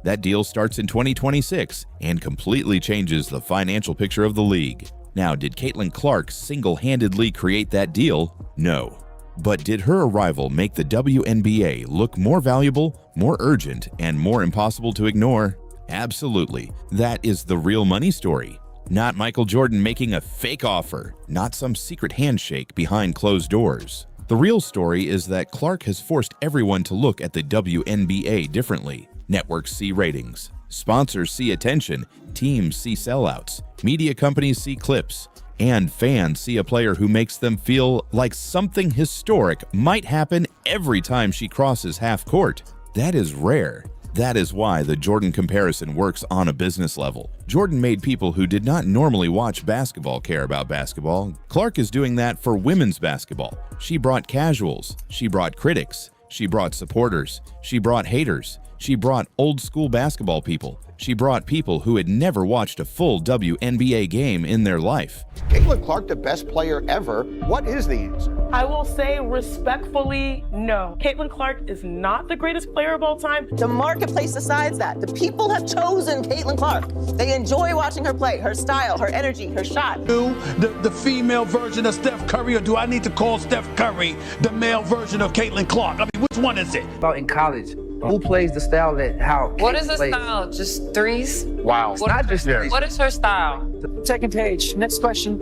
That deal starts in 2026 and completely changes the financial picture of the league. Now, did Caitlin Clark single-handedly create that deal? No. But did her arrival make the WNBA look more valuable, more urgent, and more impossible to ignore? Absolutely. That is the real money story. Not Michael Jordan making a fake offer, not some secret handshake behind closed doors. The real story is that Clark has forced everyone to look at the WNBA differently. Networks see ratings, sponsors see attention, teams see sellouts, media companies see clips, and fans see a player who makes them feel like something historic might happen every time she crosses half court. That is rare. That is why the Jordan comparison works on a business level. Jordan made people who did not normally watch basketball care about basketball. Clark is doing that for women's basketball. She brought casuals. She brought critics. She brought supporters. She brought haters. She brought old school basketball people. She brought people who had never watched a full WNBA game in their life. Caitlin Clark, the best player ever. What is the answer? I will say respectfully, no. Caitlin Clark is not the greatest player of all time. The marketplace decides that. The people have chosen Caitlin Clark. They enjoy watching her play, her style, her energy, her shot. The female version of Steph Curry, or do I need to call Steph Curry the male version of Caitlin Clark? I mean, which one is it? About in college, who plays the style that how? What is the style? Just threes? Wow. It's not just threes. What is her style? Second page. Next question.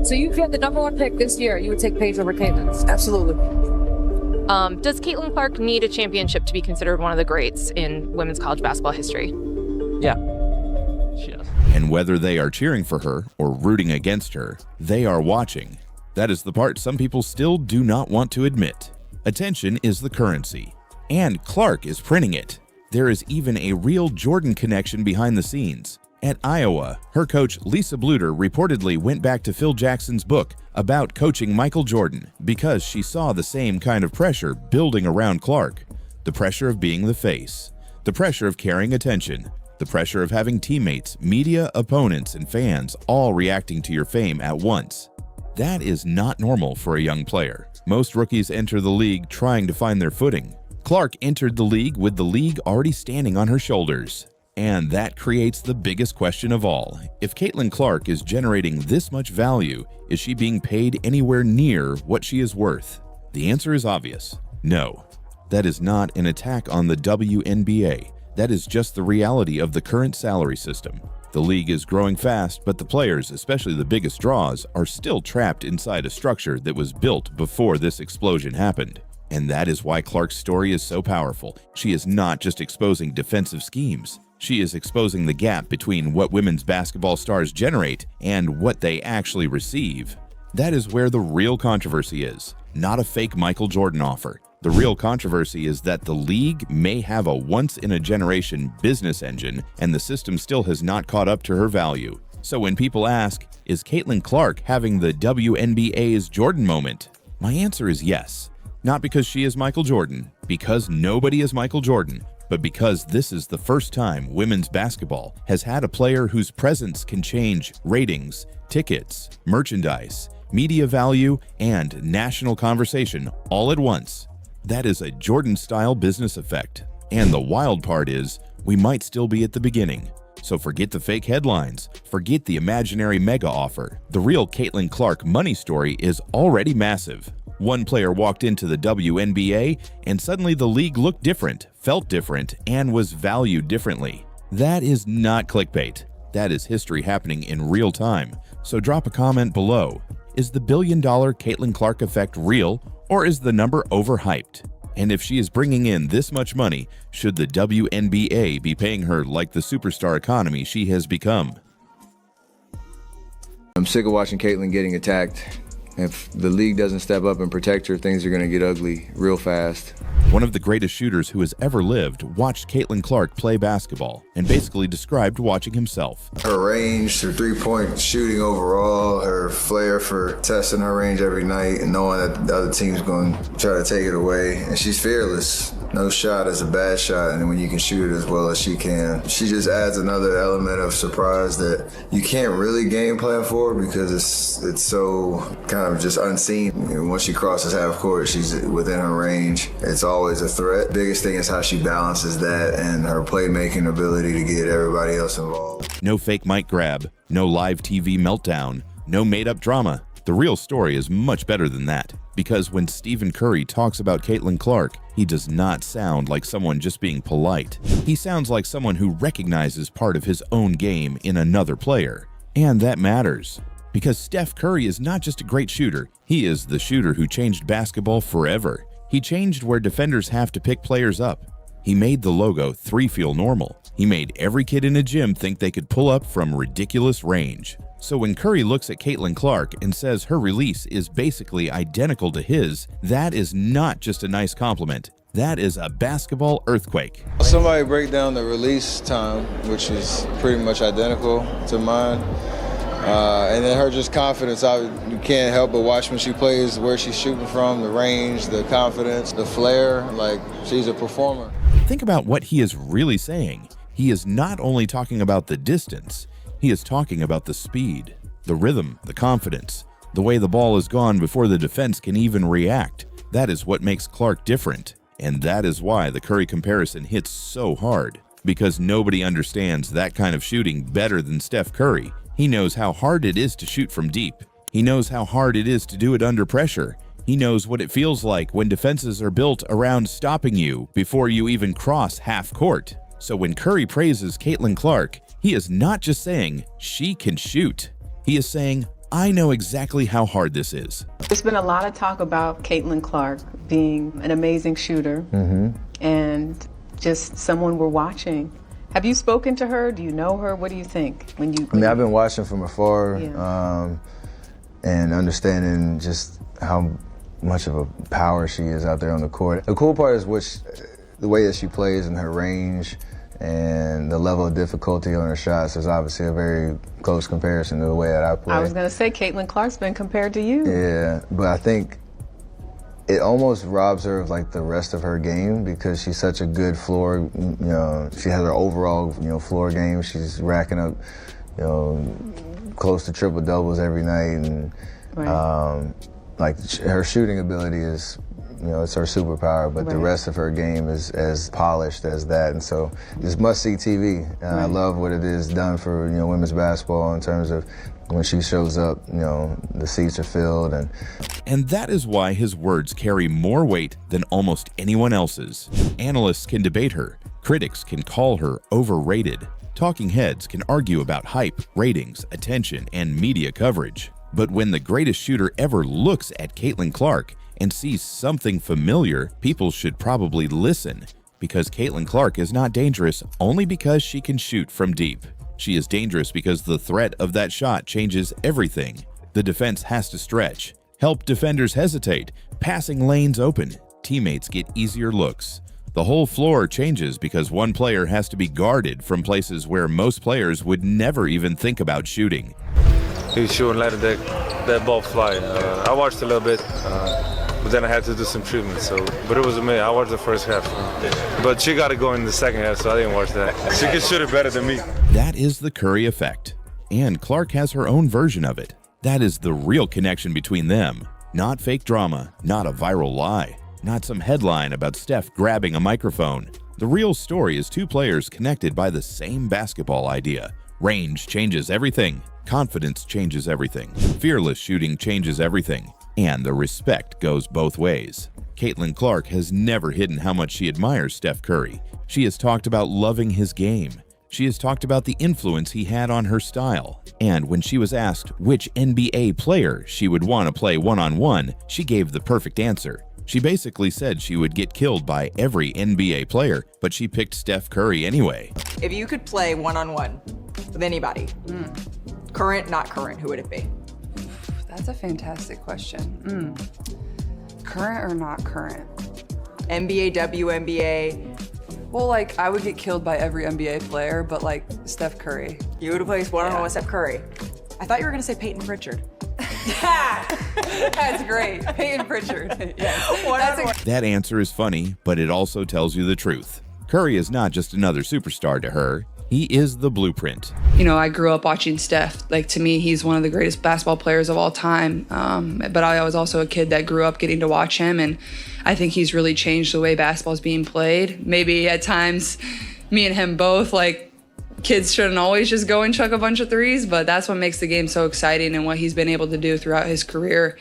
So you had the #1 pick this year. You would take Paige over Caitlin? Absolutely. Does Caitlin Clark need a championship to be considered one of the greats in women's college basketball history? Yeah. She does. And whether they are cheering for her or rooting against her, they are watching. That is the part some people still do not want to admit. Attention is the currency, and Clark is printing it. There is even a real Jordan connection behind the scenes. At Iowa, her coach Lisa Bluter reportedly went back to Phil Jackson's book about coaching Michael Jordan because she saw the same kind of pressure building around Clark. The pressure of being the face, the pressure of carrying attention, the pressure of having teammates, media, opponents, and fans all reacting to your fame at once. That is not normal for a young player. Most rookies enter the league trying to find their footing. Clark entered the league with the league already standing on her shoulders. And that creates the biggest question of all. If Caitlin Clark is generating this much value, is she being paid anywhere near what she is worth? The answer is obvious. No. That is not an attack on the WNBA. That is just the reality of the current salary system. The league is growing fast, but the players, especially the biggest draws, are still trapped inside a structure that was built before this explosion happened. And that is why Clark's story is so powerful. She is not just exposing defensive schemes. She is exposing the gap between what women's basketball stars generate and what they actually receive. That is where the real controversy is, not a fake Michael Jordan offer. The real controversy is that the league may have a once-in-a-generation business engine and the system still has not caught up to her value. So when people ask, is Caitlin Clark having the WNBA's Jordan moment? My answer is yes. Not because she is Michael Jordan, because nobody is Michael Jordan, but because this is the first time women's basketball has had a player whose presence can change ratings, tickets, merchandise, media value, and national conversation all at once. That is a Jordan-style business effect. And the wild part is, we might still be at the beginning. So forget the fake headlines, forget the imaginary mega offer. The real Caitlin Clark money story is already massive. One player walked into the WNBA and suddenly the league looked different, felt different, and was valued differently. That is not clickbait. That is history happening in real time. So drop a comment below. Is the billion-dollar Caitlin Clark effect real, or is the number overhyped? And if she is bringing in this much money, should the WNBA be paying her like the superstar economy she has become? I'm sick of watching Caitlin getting attacked. If the league doesn't step up and protect her, things are going to get ugly real fast. One of the greatest shooters who has ever lived watched Caitlin Clark play basketball and basically described watching himself. Her range, her three-point shooting overall, her flair for testing her range every night and knowing that the other team's going to try to take it away. And she's fearless. No shot is a bad shot, and when you can shoot it as well as she can. She just adds another element of surprise that you can't really game plan for because it's so kind of just unseen. Once she crosses half court, she's within her range. It's always a threat. Biggest thing is how she balances that and her playmaking ability to get everybody else involved. No fake mic grab, no live TV meltdown, no made-up drama. The real story is much better than that, because when Stephen Curry talks about Caitlin Clark, he does not sound like someone just being polite. He sounds like someone who recognizes part of his own game in another player. And that matters, because Steph Curry is not just a great shooter, he is the shooter who changed basketball forever. He changed where defenders have to pick players up. He made the logo 3 feel normal. He made every kid in a gym think they could pull up from ridiculous range. So when Curry looks at Caitlin Clark and says her release is basically identical to his, that is not just a nice compliment. That is a basketball earthquake. Somebody break down the release time, which is pretty much identical to mine. And then her just confidence, you can't help but watch when she plays, where she's shooting from, the range, the confidence, the flair, like she's a performer. Think about what he is really saying. He is not only talking about the distance, he is talking about the speed, the rhythm, the confidence, the way the ball is gone before the defense can even react. That is what makes Clark different, and that is why the Curry comparison hits so hard, because nobody understands that kind of shooting better than Steph Curry. He knows how hard it is to shoot from deep. He knows how hard it is to do it under pressure. He knows what it feels like when defenses are built around stopping you before you even cross half court. So when Curry praises Caitlin Clark, he is not just saying she can shoot. He is saying, I know exactly how hard this is. There's been a lot of talk about Caitlin Clark being an amazing shooter and just someone we're watching. Have you spoken to her? Do you know her? What do you think? I mean, I've been watching from afar and understanding just how much of a power she is out there on the court. The cool part is the way that she plays and her range and the level of difficulty on her shots is obviously a very close comparison to the way that I play. I was going to say Caitlin Clark's been compared to you. Yeah, but I think it almost robs her of like the rest of her game because she's such a good floor, she has her overall, floor game. She's racking up, close to triple doubles every night, and like her shooting ability is, it's her superpower, but the rest of her game is as polished as that. And so it's must-see TV. I love what it is done for, women's basketball in terms of when she shows up, the seats are filled. And that is why his words carry more weight than almost anyone else's. Analysts can debate her. Critics can call her overrated. Talking heads can argue about hype, ratings, attention, and media coverage. But when the greatest shooter ever looks at Caitlin Clark and sees something familiar, people should probably listen, because Caitlin Clark is not dangerous only because she can shoot from deep. She is dangerous because the threat of that shot changes everything. The defense has to stretch, help defenders hesitate, passing lanes open, teammates get easier looks. The whole floor changes because one player has to be guarded from places where most players would never even think about shooting. He was shooting, letting that ball fly. I watched a little bit, but then I had to do some treatment. But it was amazing. I watched the first half. But she got to go in the second half, so I didn't watch that. She can shoot it better than me. That is the Curry effect. And Clark has her own version of it. That is the real connection between them. Not fake drama, not a viral lie, not some headline about Steph grabbing a microphone. The real story is two players connected by the same basketball idea. Range changes everything. Confidence changes everything. Fearless shooting changes everything. And the respect goes both ways. Caitlin Clark has never hidden how much she admires Steph Curry. She has talked about loving his game. She has talked about the influence he had on her style. And when she was asked which NBA player she would want to play one-on-one, she gave the perfect answer. She basically said she would get killed by every NBA player, but she picked Steph Curry anyway. If you could play one-on-one with anybody, current, not current, who would it be? That's a fantastic question. Current or not current? NBA, WNBA. Well, like, I would get killed by every NBA player, but like Steph Curry. You would have played one-on-one with Steph Curry. I thought you were gonna say Peyton Pritchard. That's great. Peyton Pritchard. Yes. That answer is funny, but it also tells you the truth. Curry is not just another superstar to her. He is the blueprint. You know, I grew up watching Steph. Like, to me, he's one of the greatest basketball players of all time. But I was also a kid that grew up getting to watch him, and I think he's really changed the way basketball is being played. Maybe at times, me and him both, like, kids shouldn't always just go and chuck a bunch of threes, but that's what makes the game so exciting and what he's been able to do throughout his career.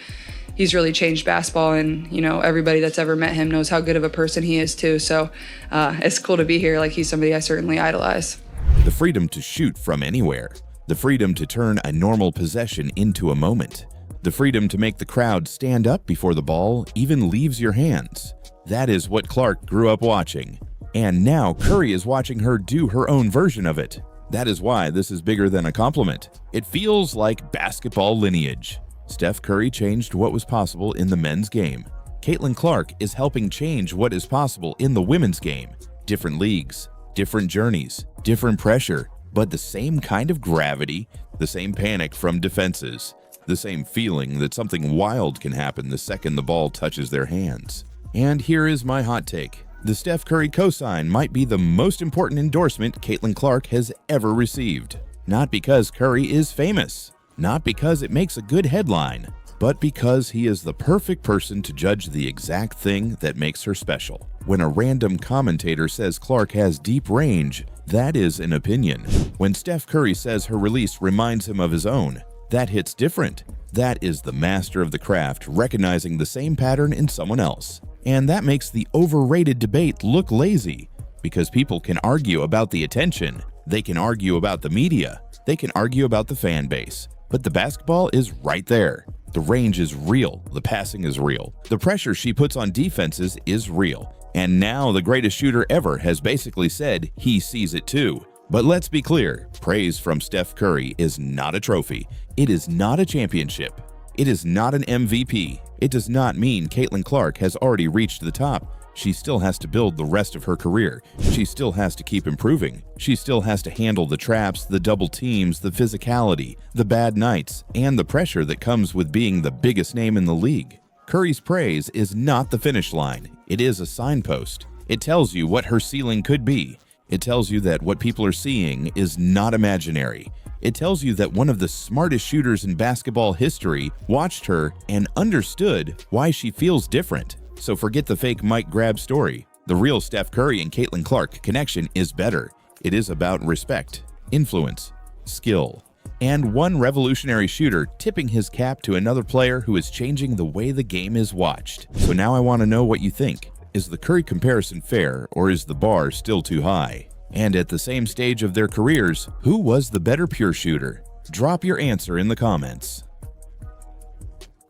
He's really changed basketball, and, you know, everybody that's ever met him knows how good of a person he is too. So it's cool to be here. Like, he's somebody I certainly idolize. The freedom to shoot from anywhere. The freedom to turn a normal possession into a moment. The freedom to make the crowd stand up before the ball even leaves your hands. That is what Clark grew up watching. And now Curry is watching her do her own version of it. That is why this is bigger than a compliment. It feels like basketball lineage. Steph Curry changed what was possible in the men's game. Caitlin Clark is helping change what is possible in the women's game. Different leagues, different journeys, different pressure, but the same kind of gravity, the same panic from defenses, the same feeling that something wild can happen the second the ball touches their hands. And here is my hot take. The Steph Curry cosign might be the most important endorsement Caitlin Clark has ever received. Not because Curry is famous, not because it makes a good headline, but because he is the perfect person to judge the exact thing that makes her special. When a random commentator says Clark has deep range, that is an opinion. When Steph Curry says her release reminds him of his own, that hits different. That is the master of the craft recognizing the same pattern in someone else. And that makes the overrated debate look lazy, because people can argue about the attention, they can argue about the media, they can argue about the fan base, but the basketball is right there. The range is real, the passing is real, the pressure she puts on defenses is real, and now the greatest shooter ever has basically said he sees it too. But let's be clear, praise from Steph Curry is not a trophy, it is not a championship, it is not an MVP. It does not mean Caitlin Clark has already reached the top. She still has to build the rest of her career. She still has to keep improving. She still has to handle the traps, the double teams, the physicality, the bad nights, and the pressure that comes with being the biggest name in the league. Curry's praise is not the finish line. It is a signpost. It tells you what her ceiling could be. It tells you that what people are seeing is not imaginary. It tells you that one of the smartest shooters in basketball history watched her and understood why she feels different. So forget the fake mic grab story. The real Steph Curry and Caitlin Clark connection is better. It is about respect, influence, skill, and one revolutionary shooter tipping his cap to another player who is changing the way the game is watched. So now I want to know what you think. Is the Curry comparison fair, or is the bar still too high? And at the same stage of their careers, who was the better pure shooter? Drop your answer in the comments.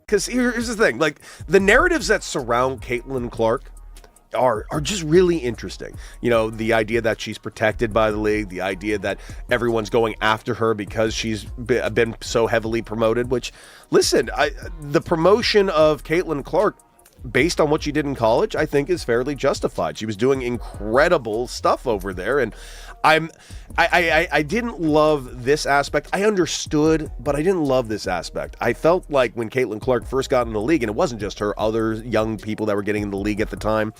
Because here's the thing, like, the narratives that surround Caitlin Clark are just really interesting. You know, the idea that she's protected by the league, the idea that everyone's going after her because she's been so heavily promoted, which, listen, the promotion of Caitlin Clark based on what she did in college, I think is fairly justified. She was doing incredible stuff over there, and I didn't love this aspect. I understood, but I didn't love this aspect. I felt like when Caitlin Clark first got in the league, and it wasn't just her, other young people that were getting in the league at the time,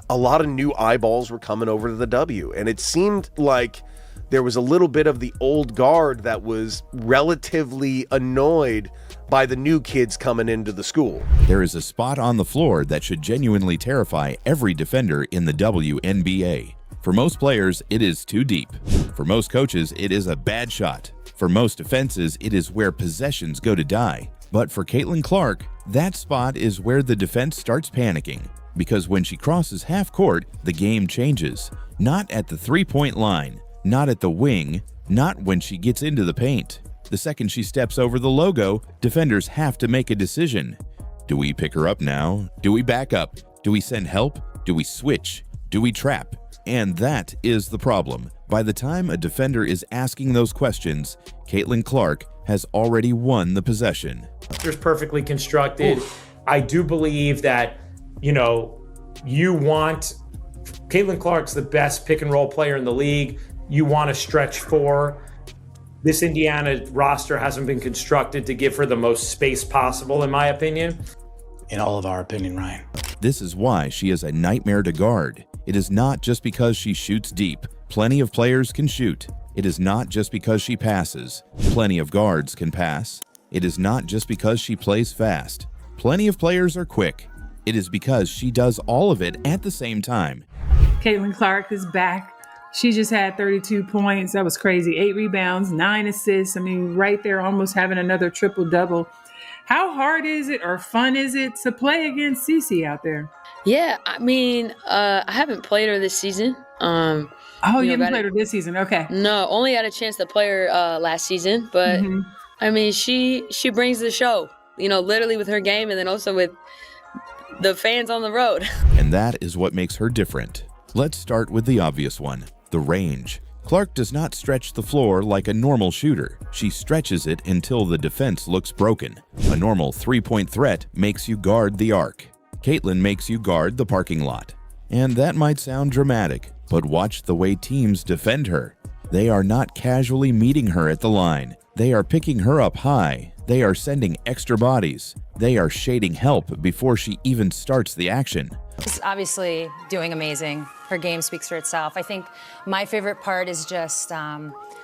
a lot of new eyeballs were coming over to the W, and it seemed like there was a little bit of the old guard that was relatively annoyed by the new kids coming into the school. There is a spot on the floor that should genuinely terrify every defender in the WNBA. For most players, it is too deep. For most coaches, it is a bad shot. For most defenses, it is where possessions go to die. But for Caitlin Clark, that spot is where the defense starts panicking. Because when she crosses half court, the game changes. Not at the three-point line, not at the wing, not when she gets into the paint. The second she steps over the logo, defenders have to make a decision. Do we pick her up now? Do we back up? Do we send help? Do we switch? Do we trap? And that is the problem. By the time a defender is asking those questions, Caitlin Clark has already won the possession. It's perfectly constructed. I do believe that, you want Caitlin Clark's the best pick and roll player in the league. You want to stretch four. This Indiana roster hasn't been constructed to give her the most space possible, in my opinion. In all of our opinion, Ryan. This is why she is a nightmare to guard. It is not just because she shoots deep. Plenty of players can shoot. It is not just because she passes. Plenty of guards can pass. It is not just because she plays fast. Plenty of players are quick. It is because she does all of it at the same time. Caitlin Clark is back. She just had 32 points. That was crazy. 8 rebounds, 9 assists. I mean, right there, almost having another triple-double. How hard is it or fun is it to play against Cece out there? Yeah, I mean, I haven't played her this season. You haven't played her this season? Okay. No, only had a chance to play her last season. But, I mean, she brings the show, literally with her game and then also with the fans on the road. And that is what makes her different. Let's start with the obvious one, the range. Clark does not stretch the floor like a normal shooter. She stretches it until the defense looks broken. A normal three-point threat makes you guard the arc. Caitlin makes you guard the parking lot. And that might sound dramatic, but watch the way teams defend her. They are not casually meeting her at the line. They are picking her up high. They are sending extra bodies. They are shading help before she even starts the action. She's obviously doing amazing. Her game speaks for itself. I think my favorite part is just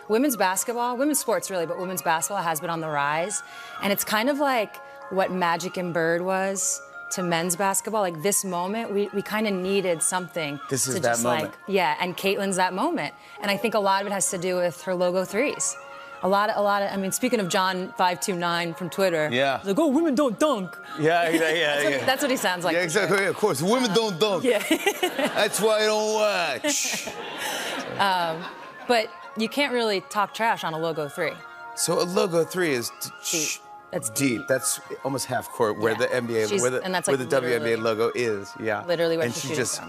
women's basketball, women's sports really, but women's basketball has been on the rise. And it's kind of like what Magic and Bird was to men's basketball. Like this moment, we kind of needed something. This is to that just moment. And Caitlin's that moment. And I think a lot of it has to do with her logo threes. A lot of, I mean, speaking of John 529 from Twitter, yeah, like, oh, women don't dunk. Yeah. That's what he sounds like. Yeah, exactly. Yeah, of course, women don't dunk. Yeah. That's why I don't watch. But you can't really talk trash on a logo three. So a logo three is deep. That's deep. That's almost half court where the NBA, where the WNBA logo is. Yeah. Literally where and she's she just,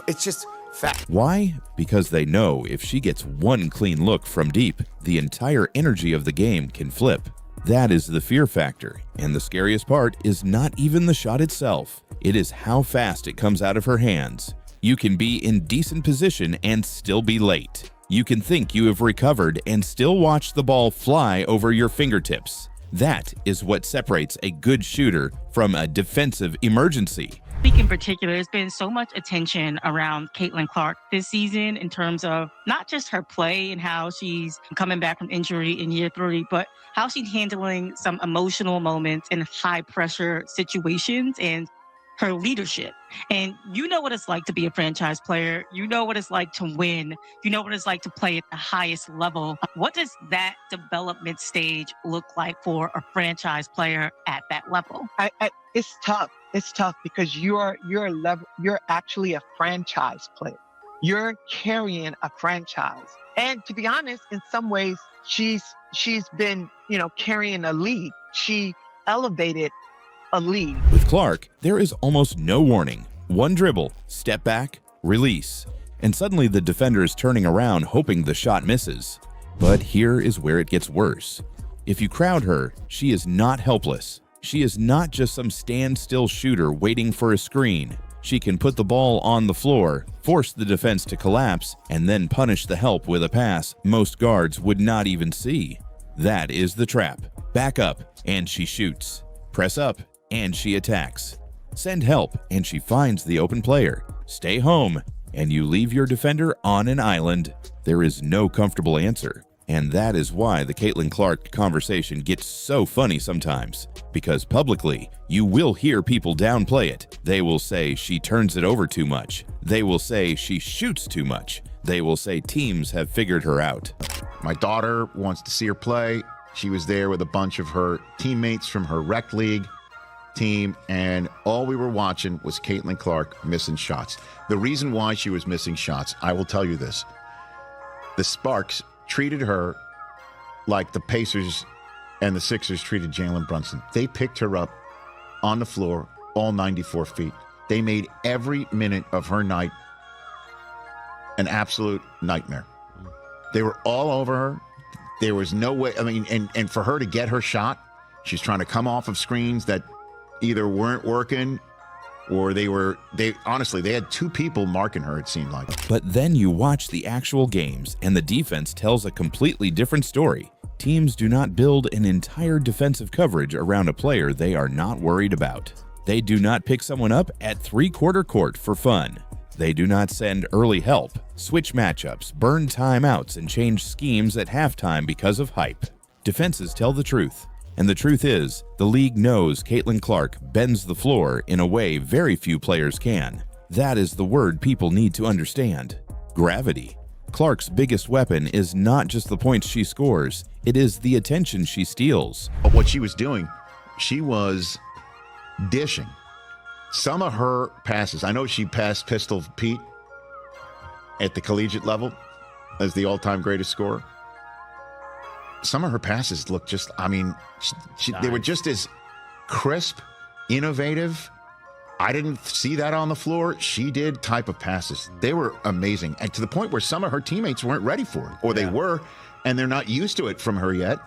it's just fact. Why? Because they know if she gets one clean look from deep, the entire energy of the game can flip. That is the fear factor, and the scariest part is not even the shot itself. It is how fast it comes out of her hands. You can be in decent position and still be late. You can think you have recovered and still watch the ball fly over your fingertips. That is what separates a good shooter from a defensive emergency. I think in particular, there's been so much attention around Caitlin Clark this season in terms of not just her play and how she's coming back from injury in year 3, but how she's handling some emotional moments in high pressure situations and her leadership. And you know what it's like to be a franchise player. You know what it's like to win. You know what it's like to play at the highest level. What does that development stage look like for a franchise player at that level? It's tough. It's tough because you're actually a franchise player. You're carrying a franchise. And to be honest, in some ways, she's been, carrying a league. She elevated a lead. With Clark, there is almost no warning. One dribble, step back, release. And suddenly the defender is turning around hoping the shot misses. But here is where it gets worse. If you crowd her, she is not helpless. She is not just some standstill shooter waiting for a screen. She can put the ball on the floor, force the defense to collapse, and then punish the help with a pass most guards would not even see. That is the trap. Back up, and she shoots. Press up, and she attacks. Send help, and she finds the open player. Stay home, and you leave your defender on an island. There is no comfortable answer. And that is why the Caitlin Clark conversation gets so funny sometimes. Because publicly, you will hear people downplay it. They will say she turns it over too much. They will say she shoots too much. They will say teams have figured her out. My daughter wants to see her play. She was there with a bunch of her teammates from her rec league team, and all we were watching was Caitlin Clark missing shots. The reason why she was missing shots, I will tell you this. The Sparks treated her like the Pacers and the Sixers treated Jalen Brunson. They picked her up on the floor, all 94 feet. They made every minute of her night an absolute nightmare. They were all over her. There was no way, I mean, and for her to get her shot, she's trying to come off of screens that either weren't working or they honestly, they had two people marking her, it seemed like. But then you watch the actual games, and the defense tells a completely different story. Teams do not build an entire defensive coverage around a player they are not worried about. They do not pick someone up at three-quarter court for fun. They do not send early help, switch matchups, burn timeouts, and change schemes at halftime because of hype. Defenses tell the truth. And the truth is, the league knows Caitlin Clark bends the floor in a way very few players can. That is the word people need to understand. Gravity. Clark's biggest weapon is not just the points she scores, it is the attention she steals. But what she was doing, she was dishing. Some of her passes, I know she passed Pistol Pete at the collegiate level as the all-time greatest scorer. Some of her passes look just, I mean, they were just as crisp, innovative. I didn't see that on the floor. She did type of passes. They were amazing. And to the point where some of her teammates weren't ready for it, or they were, and they're not used to it from her yet.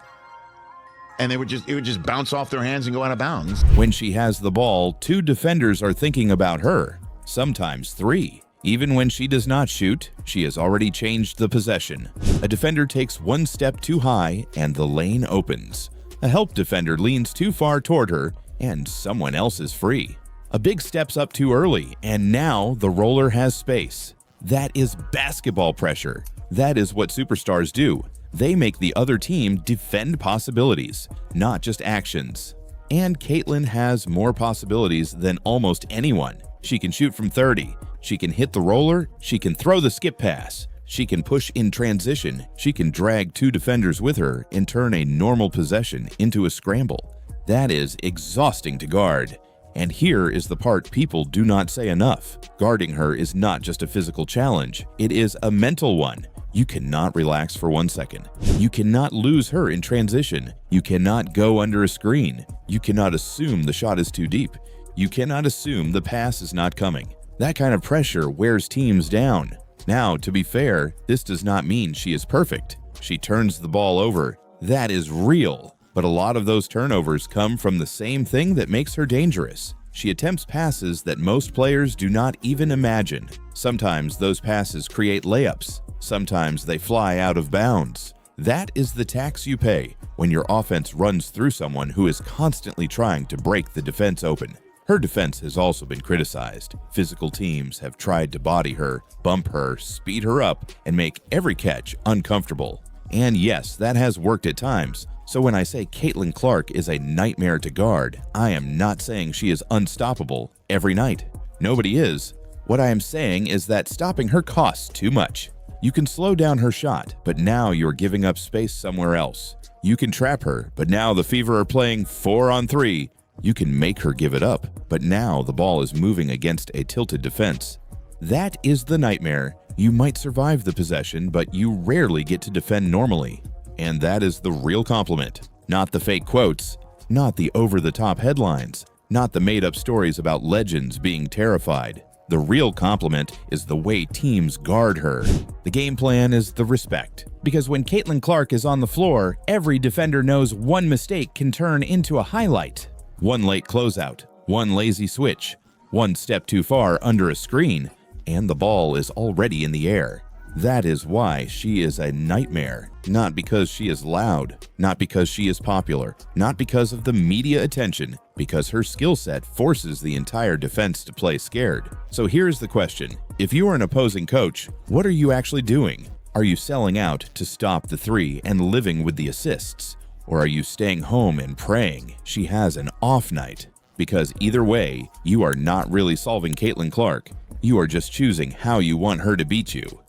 And it would just bounce off their hands and go out of bounds. When she has the ball, two defenders are thinking about her, sometimes three. Even when she does not shoot, she has already changed the possession. A defender takes one step too high and the lane opens. A help defender leans too far toward her and someone else is free. A big steps up too early and now the roller has space. That is basketball pressure. That is what superstars do. They make the other team defend possibilities, not just actions. And Caitlin has more possibilities than almost anyone. She can shoot from 30. She can hit the roller, she can throw the skip pass, she can push in transition, she can drag two defenders with her and turn a normal possession into a scramble. That is exhausting to guard. And here is the part people do not say enough. Guarding her is not just a physical challenge, it is a mental one. You cannot relax for 1 second. You cannot lose her in transition. You cannot go under a screen. You cannot assume the shot is too deep. You cannot assume the pass is not coming. That kind of pressure wears teams down. Now, to be fair, this does not mean she is perfect. She turns the ball over. That is real. But a lot of those turnovers come from the same thing that makes her dangerous. She attempts passes that most players do not even imagine. Sometimes those passes create layups. Sometimes they fly out of bounds. That is the tax you pay when your offense runs through someone who is constantly trying to break the defense open. Her defense has also been criticized. Physical teams have tried to body her, bump her, speed her up, and make every catch uncomfortable. And yes, that has worked at times. So when I say Caitlin Clark is a nightmare to guard, I am not saying she is unstoppable every night. Nobody is. What I am saying is that stopping her costs too much. You can slow down her shot, but now you're giving up space somewhere else. You can trap her, but now the Fever are playing 4-on-3. You can make her give it up, but now the ball is moving against a tilted defense. That is the nightmare. You might survive the possession, but you rarely get to defend normally. And that is the real compliment. Not the fake quotes, not the over-the-top headlines, not the made-up stories about legends being terrified. The real compliment is the way teams guard her. The game plan is the respect. Because when Caitlin Clark is on the floor, every defender knows one mistake can turn into a highlight. one late closeout, one lazy switch, one step too far under a screen, and the ball is already in the air. That is why she is a nightmare. Not because she is loud, not because she is popular, not because of the media attention, because her skill set forces the entire defense to play scared. So here's the question. If you are an opposing coach, what are you actually doing? Are you selling out to stop the three and living with the assists? Or are you staying home and praying she has an off night? Because either way, you are not really solving Caitlin Clark. You are just choosing how you want her to beat you.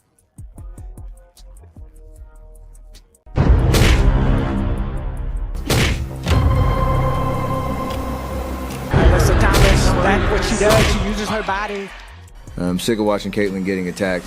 Alyssa Thomas, that's what she does. She uses her body. I'm sick of watching Caitlin getting attacked.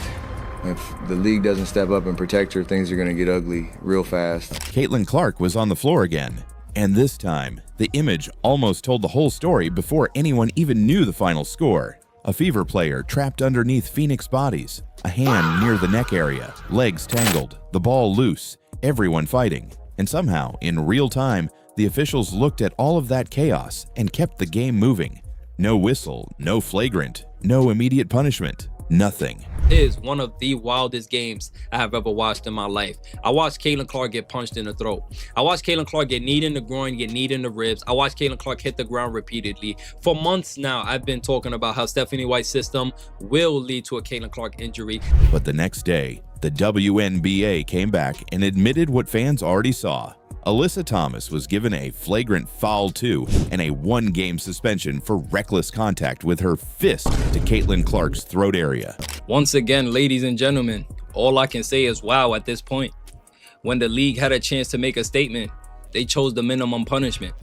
If the league doesn't step up and protect her, things are going to get ugly real fast. Caitlin Clark was on the floor again. And this time, the image almost told the whole story before anyone even knew the final score. A Fever player trapped underneath Phoenix bodies, a hand near the neck area, legs tangled, the ball loose, everyone fighting. And somehow, in real time, the officials looked at all of that chaos and kept the game moving. No whistle, no flagrant, no immediate punishment, nothing. It is one of the wildest games I have ever watched in my life. I watched Caitlin Clark get punched in the throat. I watched Caitlin Clark get kneed in the groin, get kneed in the ribs. I watched Caitlin Clark hit the ground repeatedly. For months now, I've been talking about how Stephanie White's system will lead to a Caitlin Clark injury. But the next day, the WNBA came back and admitted what fans already saw. Alyssa Thomas was given a flagrant foul 2 and a 1-game suspension for reckless contact with her fist to Caitlin Clark's throat area. Once again, ladies and gentlemen, all I can say is wow at this point. When the league had a chance to make a statement, they chose the minimum punishment.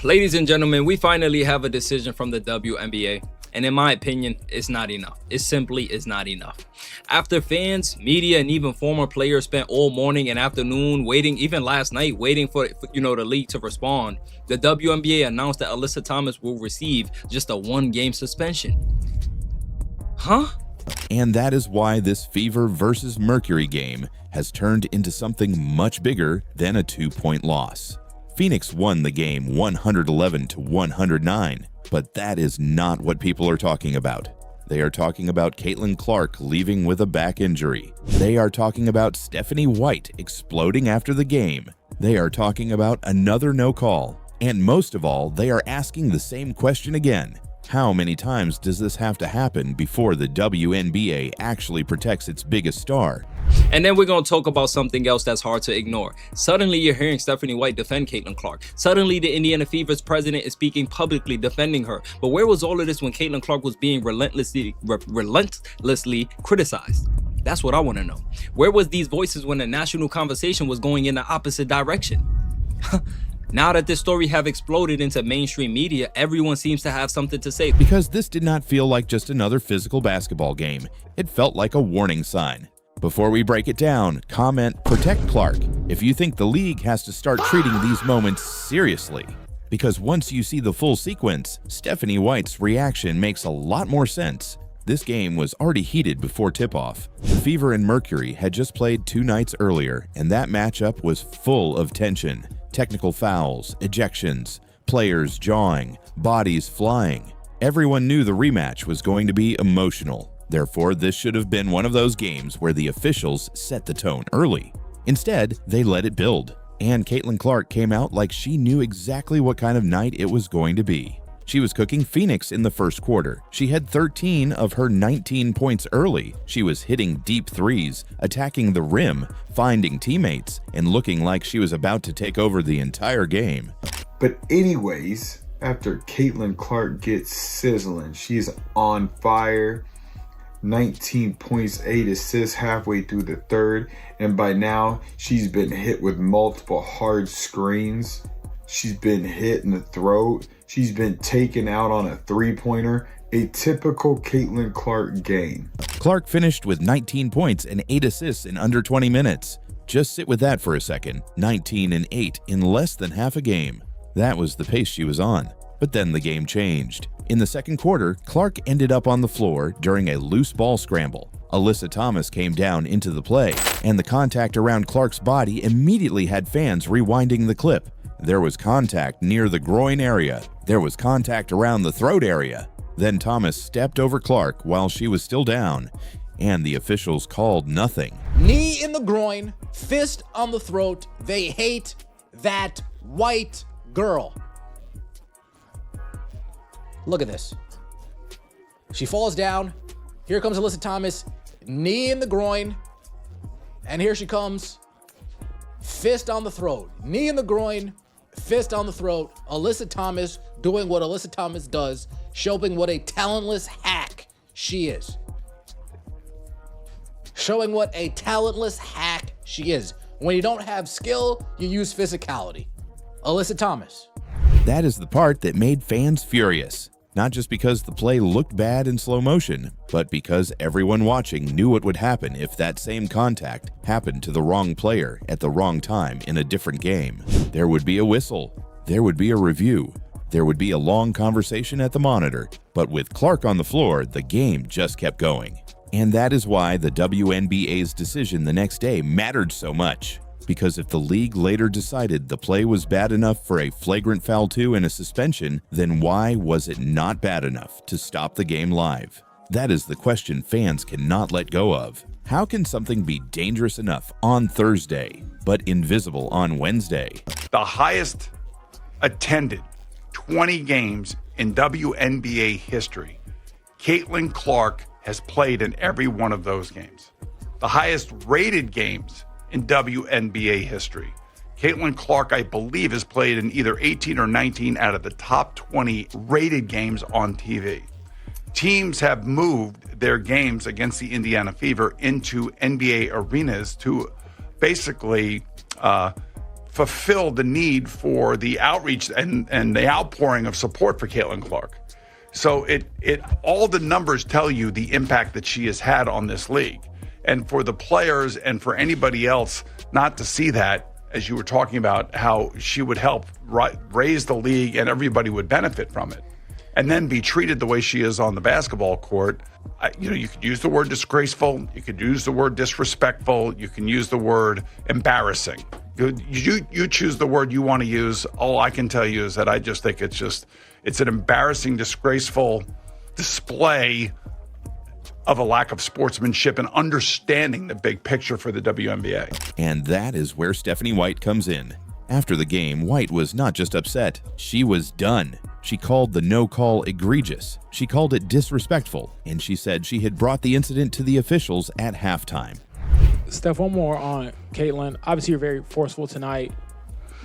Ladies and gentlemen, we finally have a decision from the WNBA. And in my opinion, it's not enough. It simply is not enough. After fans, media, and even former players spent all morning and afternoon waiting, even last night, waiting for the league to respond, the WNBA announced that Alyssa Thomas will receive just a 1-game suspension. Huh? And that is why this Fever versus Mercury game has turned into something much bigger than a 2-point loss. Phoenix won the game 111-109. But that is not what people are talking about. They are talking about Caitlin Clark leaving with a back injury. They are talking about Stephanie White exploding after the game. They are talking about another no call. And most of all, they are asking the same question again. How many times does this have to happen before the WNBA actually protects its biggest star? And then we're going to talk about something else that's hard to ignore. Suddenly, you're hearing Stephanie White defend Caitlin Clark. Suddenly, the Indiana Fever's president is speaking publicly defending her. But where was all of this when Caitlin Clark was being relentlessly criticized? That's what I want to know. Where was these voices when the national conversation was going in the opposite direction? Now that this story have exploded into mainstream media, everyone seems to have something to say. Because this did not feel like just another physical basketball game. It felt like a warning sign. Before we break it down, comment "Protect Clark" if you think the league has to start treating these moments seriously. Because once you see the full sequence, Stephanie White's reaction makes a lot more sense. This game was already heated before tip-off. The Fever and Mercury had just played 2 nights earlier, and that matchup was full of tension. Technical fouls, ejections, players jawing, bodies flying. Everyone knew the rematch was going to be emotional. Therefore, this should have been one of those games where the officials set the tone early. Instead, they let it build. And Caitlin Clark came out like she knew exactly what kind of night it was going to be. She was cooking Phoenix in the first quarter. She had 13 of her 19 points early. She was hitting deep threes, attacking the rim, finding teammates, and looking like she was about to take over the entire game. But anyways, after Caitlin Clark gets sizzling, she's on fire. 19 points, 8 assists halfway through the third, and by now she's been hit with multiple hard screens. She's been hit in the throat. She's been taken out on a 3-pointer. A typical Caitlin Clark game. Clark finished with 19 points and 8 assists in under 20 minutes. Just sit with that for a second. 19 and 8 in less than half a game. That was the pace she was on. But then the game changed. In the second quarter, Clark ended up on the floor during a loose ball scramble. Alyssa Thomas came down into the play, and the contact around Clark's body immediately had fans rewinding the clip. There was contact near the groin area. There was contact around the throat area. Then Thomas stepped over Clark while she was still down, and the officials called nothing. Knee in the groin, fist on the throat. They hate that white girl. Look at this. She falls down. Here comes Alyssa Thomas, knee in the groin. And here she comes, fist on the throat. Knee in the groin, fist on the throat. Alyssa Thomas doing what Alyssa Thomas does, showing what a talentless hack she is. Showing what a talentless hack she is. When you don't have skill, you use physicality. Alyssa Thomas. That is the part that made fans furious. Not just because the play looked bad in slow motion, but because everyone watching knew what would happen if that same contact happened to the wrong player at the wrong time in a different game. There would be a whistle. There would be a review. There would be a long conversation at the monitor. But with Clark on the floor, the game just kept going. And that is why the WNBA's decision the next day mattered so much. Because if the league later decided the play was bad enough for a flagrant foul 2 and a suspension, then why was it not bad enough to stop the game live? That is the question fans cannot let go of. How can something be dangerous enough on Thursday, but invisible on Wednesday? The highest attended 20 games in WNBA history. Caitlin Clark has played in every one of those games. The highest rated games in WNBA history. Caitlin Clark, I believe, has played in either 18 or 19 out of the top 20 rated games on TV. Teams have moved their games against the Indiana Fever into NBA arenas to basically fulfill the need for the outreach and the outpouring of support for Caitlin Clark. So all the numbers tell you the impact that she has had on this league. And for the players and for anybody else not to see that, as you were talking about, how she would help raise the league and everybody would benefit from it, and then be treated the way she is on the basketball court. You could use the word disgraceful, you could use the word disrespectful, you can use the word embarrassing. You choose the word you want to use. All I can tell you is that I just think it's an embarrassing, disgraceful display of a lack of sportsmanship and understanding the big picture for the WNBA. And that is where Stephanie White comes in. After the game, White was not just upset, she was done. She called the no call egregious. She called it disrespectful, and she said she had brought the incident to the officials at halftime. Steph, one more on Caitlin. Obviously, you're very forceful tonight.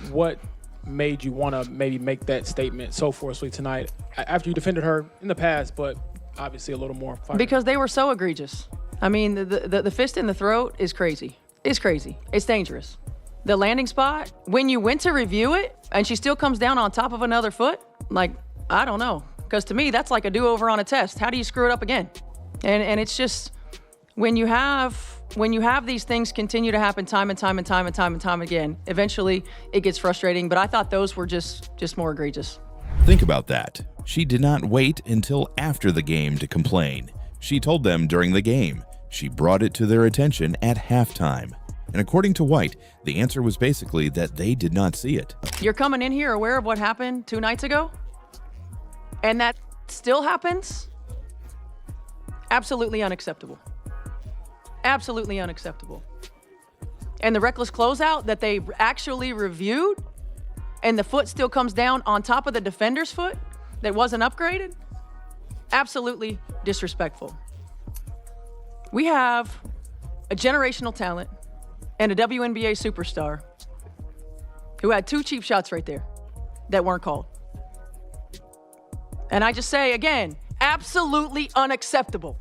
What made you want to maybe make that statement so forcefully tonight after you defended her in the past, but obviously a little more fire? Because they were so egregious. I mean, the fist in the throat is crazy. It's crazy. It's dangerous. The landing spot, when you went to review it and she still comes down on top of another foot, like, I don't know. Because to me, that's like a do-over on a test. How do you screw it up again? And it's just, when you have these things continue to happen time and time again, eventually it gets frustrating. But I thought those were just more egregious. Think about that. She did not wait until after the game to complain. She told them during the game. She brought it to their attention at halftime. And according to White, the answer was basically that they did not see it. You're coming in here aware of what happened 2 nights ago? And that still happens? Absolutely unacceptable. Absolutely unacceptable. And the reckless closeout that they actually reviewed, and the foot still comes down on top of the defender's foot that wasn't upgraded? Absolutely disrespectful. We have a generational talent and a WNBA superstar who had 2 cheap shots right there that weren't called. And I just say again, absolutely unacceptable.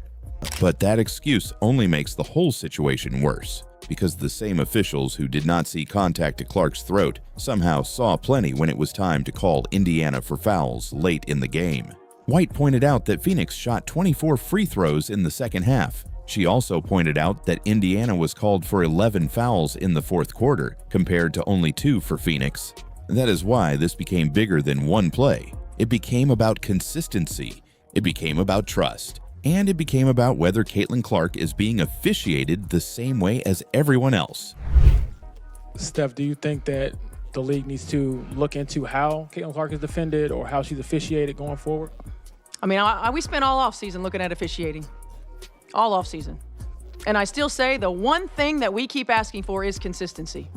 But that excuse only makes the whole situation worse, because the same officials who did not see contact to Clark's throat somehow saw plenty when it was time to call Indiana for fouls late in the game. White pointed out that Phoenix shot 24 free throws in the second half. She also pointed out that Indiana was called for 11 fouls in the fourth quarter, compared to only 2 for Phoenix. That is why this became bigger than one play. It became about consistency. It became about trust. And it became about whether Caitlin Clark is being officiated the same way as everyone else. Steph, do you think that the league needs to look into how Caitlin Clark is defended or how she's officiated going forward? I mean, we spent all offseason looking at officiating. All offseason. And I still say the one thing that we keep asking for is consistency.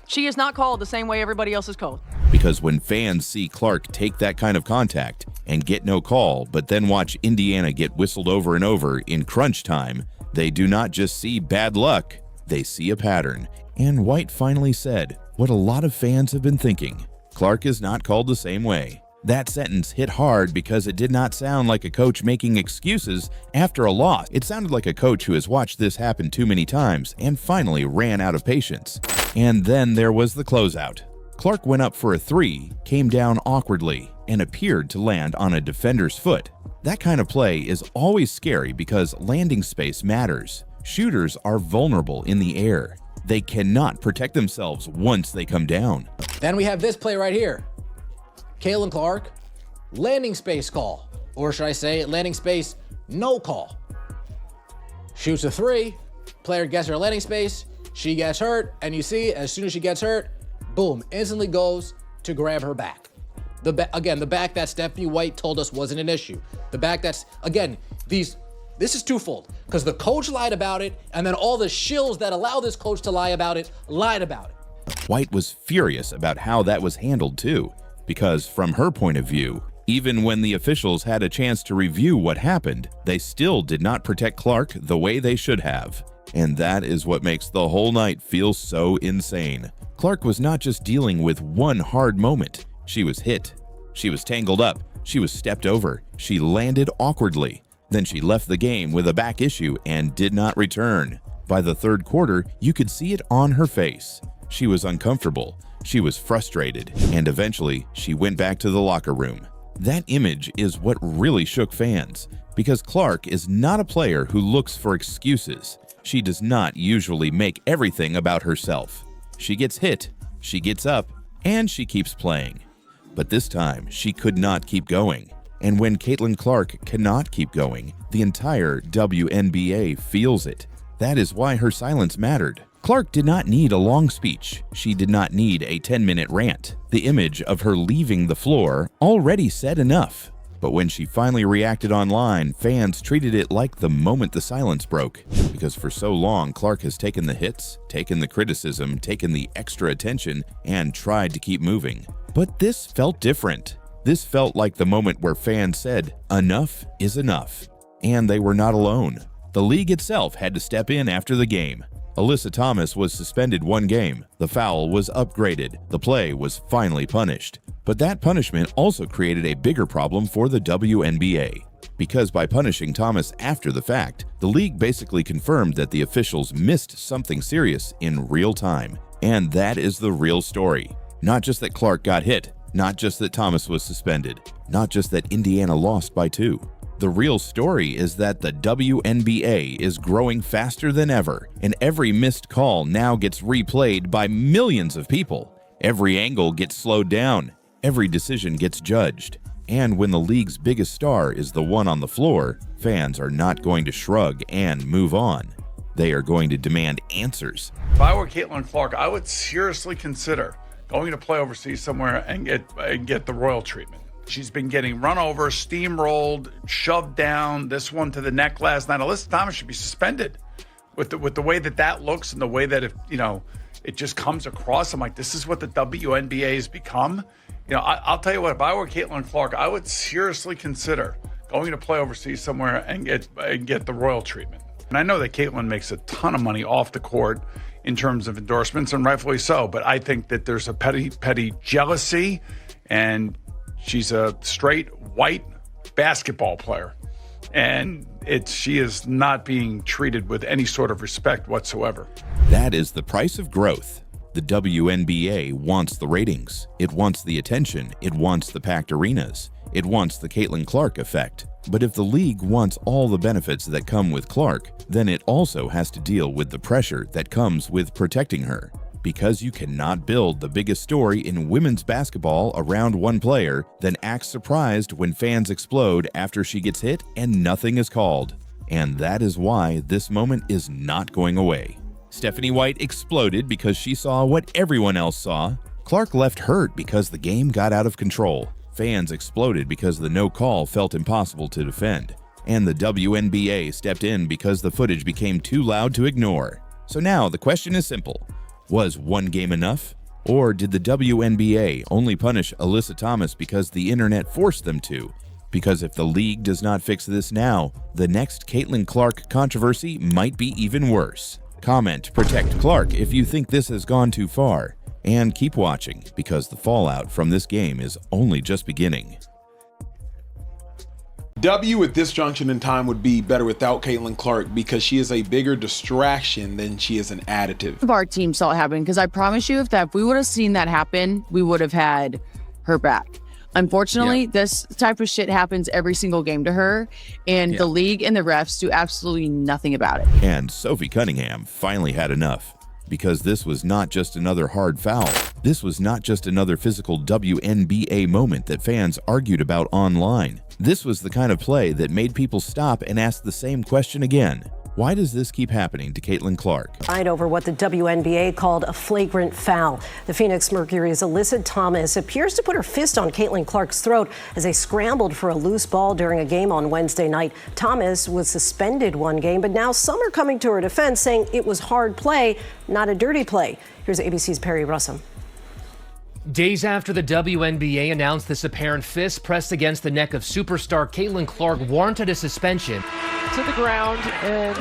She is not called the same way everybody else is called. Because when fans see Clark take that kind of contact and get no call, but then watch Indiana get whistled over and over in crunch time, they do not just see bad luck, they see a pattern. And White finally said what a lot of fans have been thinking. Clark is not called the same way. That sentence hit hard because it did not sound like a coach making excuses after a loss. It sounded like a coach who has watched this happen too many times and finally ran out of patience. And then there was the closeout. Clark went up for a three, came down awkwardly, and appeared to land on a defender's foot. That kind of play is always scary because landing space matters. Shooters are vulnerable in the air. They cannot protect themselves once they come down. Then we have this play right here. Caitlin Clark, landing space call. Or should I say landing space no call. Shoots a three, player gets her landing space, she gets hurt, and you see as soon as she gets hurt, boom, instantly goes to grab her back. The back that Stephanie White told us wasn't an issue. The back that's, again, this is twofold, because the coach lied about it, and then all the shills that allow this coach to lie about it, lied about it. White was furious about how that was handled too, because from her point of view, even when the officials had a chance to review what happened, they still did not protect Clark the way they should have. And that is what makes the whole night feel so insane. Clark was not just dealing with one hard moment. She was hit. She was tangled up. She was stepped over. She landed awkwardly. Then she left the game with a back issue and did not return. By the third quarter, you could see it on her face. She was uncomfortable. She was frustrated. And eventually, she went back to the locker room. That image is what really shook fans, because Clark is not a player who looks for excuses. She does not usually make everything about herself. She gets hit, she gets up, and she keeps playing. But this time, she could not keep going. And when Caitlin Clark cannot keep going, the entire WNBA feels it. That is why her silence mattered. Clark did not need a long speech. She did not need a 10-minute rant. The image of her leaving the floor already said enough. But when she finally reacted online, fans treated it like the moment the silence broke. Because for so long, Clark has taken the hits, taken the criticism, taken the extra attention, and tried to keep moving. But this felt different. This felt like the moment where fans said, enough is enough. And they were not alone. The league itself had to step in after the game. Alyssa Thomas was suspended 1 game. The foul was upgraded. The play was finally punished. But that punishment also created a bigger problem for the WNBA. Because by punishing Thomas after the fact, the league basically confirmed that the officials missed something serious in real time. And that is the real story. Not just that Clark got hit, not just that Thomas was suspended, not just that Indiana lost by 2. The real story is that the WNBA is growing faster than ever, and every missed call now gets replayed by millions of people. Every angle gets slowed down. Every decision gets judged. And when the league's biggest star is the one on the floor, fans are not going to shrug and move on. They are going to demand answers. If I were Caitlin Clark, I would seriously consider going to play overseas somewhere and get the royal treatment. She's been getting run over, steamrolled, shoved down, this one to the neck last night. Alyssa Thomas should be suspended with the way that looks and the way that it just comes across. I'm like, this is what the WNBA has become. I'll tell you what, if I were Caitlin Clark, I would seriously consider going to play overseas somewhere and get the royal treatment. And I know that Caitlin makes a ton of money off the court in terms of endorsements, and rightfully so. But I think that there's a petty jealousy, and she's a straight white basketball player, and she is not being treated with any sort of respect whatsoever. That is the price of growth. The WNBA wants the ratings. It wants the attention. It wants the packed arenas. It wants the Caitlin Clark effect. But if the league wants all the benefits that come with Clark, then it also has to deal with the pressure that comes with protecting her. Because you cannot build the biggest story in women's basketball around one player, then act surprised when fans explode after she gets hit and nothing is called. And that is why this moment is not going away. Stephanie White exploded because she saw what everyone else saw. Clark left hurt because the game got out of control. Fans exploded because the no call felt impossible to defend. And the WNBA stepped in because the footage became too loud to ignore. So now the question is simple. Was one game enough? Or did the WNBA only punish Alyssa Thomas because the internet forced them to? Because if the league does not fix this now, the next Caitlin Clark controversy might be even worse. Comment Protect Clark if you think this has gone too far. And keep watching, because the fallout from this game is only just beginning. W at this junction in time would be better without Caitlin Clark because she is a bigger distraction than she is an additive. Our team saw it happen, because I promise you, if we would have seen that happen, we would have had her back. Unfortunately, this type of shit happens every single game to her, and the league and the refs do absolutely nothing about it. And Sophie Cunningham finally had enough, because this was not just another hard foul. This was not just another physical WNBA moment that fans argued about online. This was the kind of play that made people stop and ask the same question again. Why does this keep happening to Caitlin Clark? Fight over what the WNBA called a flagrant foul. The Phoenix Mercury's Alyssa Thomas appears to put her fist on Caitlin Clark's throat as they scrambled for a loose ball during a game on Wednesday night. Thomas was suspended one game, but now some are coming to her defense, saying it was hard play, not a dirty play. Here's ABC's Perry Russum. Days after the WNBA announced this apparent fist pressed against the neck of superstar Caitlin Clark warranted a suspension. To the ground and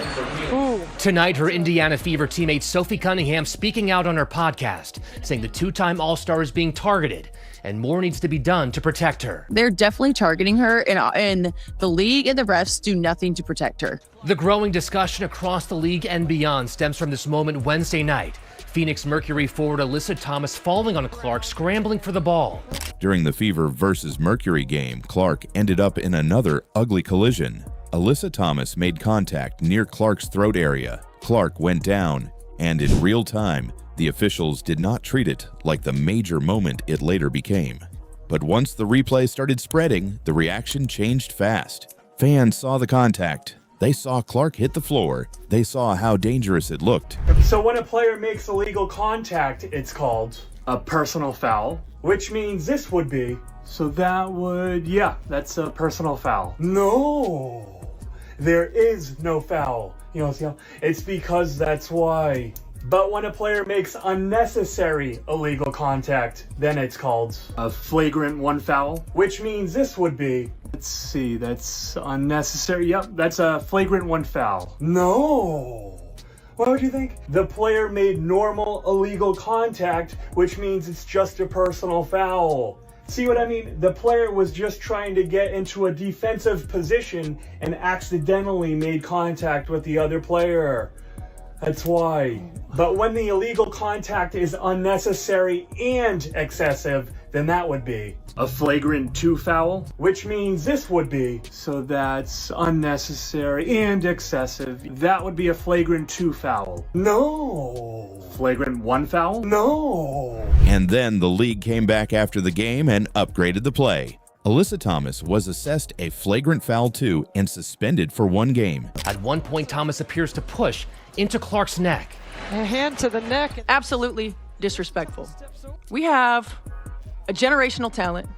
Tonight, her Indiana Fever teammate Sophie Cunningham speaking out on her podcast, saying the two-time All-Star is being targeted and more needs to be done to protect her. They're definitely targeting her, and the league and the refs do nothing to protect her. The growing discussion across the league and beyond stems from this moment Wednesday night. Phoenix Mercury forward Alyssa Thomas falling on Clark, scrambling for the ball. During the Fever versus Mercury game, Clark ended up in another ugly collision. Alyssa Thomas made contact near Clark's throat area. Clark went down, and in real time, the officials did not treat it like the major moment it later became. But once the replay started spreading, the reaction changed fast. Fans saw the contact. They saw Clark hit the floor. They saw how dangerous it looked. So when a player makes illegal contact, it's called a personal foul, which means this would be. So that would, that's a personal foul. No, there is no foul. You know, it's because that's why. But when a player makes unnecessary illegal contact, then it's called a flagrant one foul, which means this would be. Let's see, that's unnecessary. Yep, that's a flagrant one foul. No. What would you think? The player made normal illegal contact, which means it's just a personal foul. See what I mean? The player was just trying to get into a defensive position and accidentally made contact with the other player. That's why. But when the illegal contact is unnecessary and excessive, then that would be a flagrant 2 foul, which means this would be. So that's unnecessary and excessive. That would be a flagrant 2 foul. No. Flagrant 1 foul? No. And then the league came back after the game and upgraded the play. Alyssa Thomas was assessed a flagrant foul 2 and suspended for 1 game. At one point, Thomas appears to push into Clark's neck. a hand to the neck. Absolutely disrespectful. We have a generational talent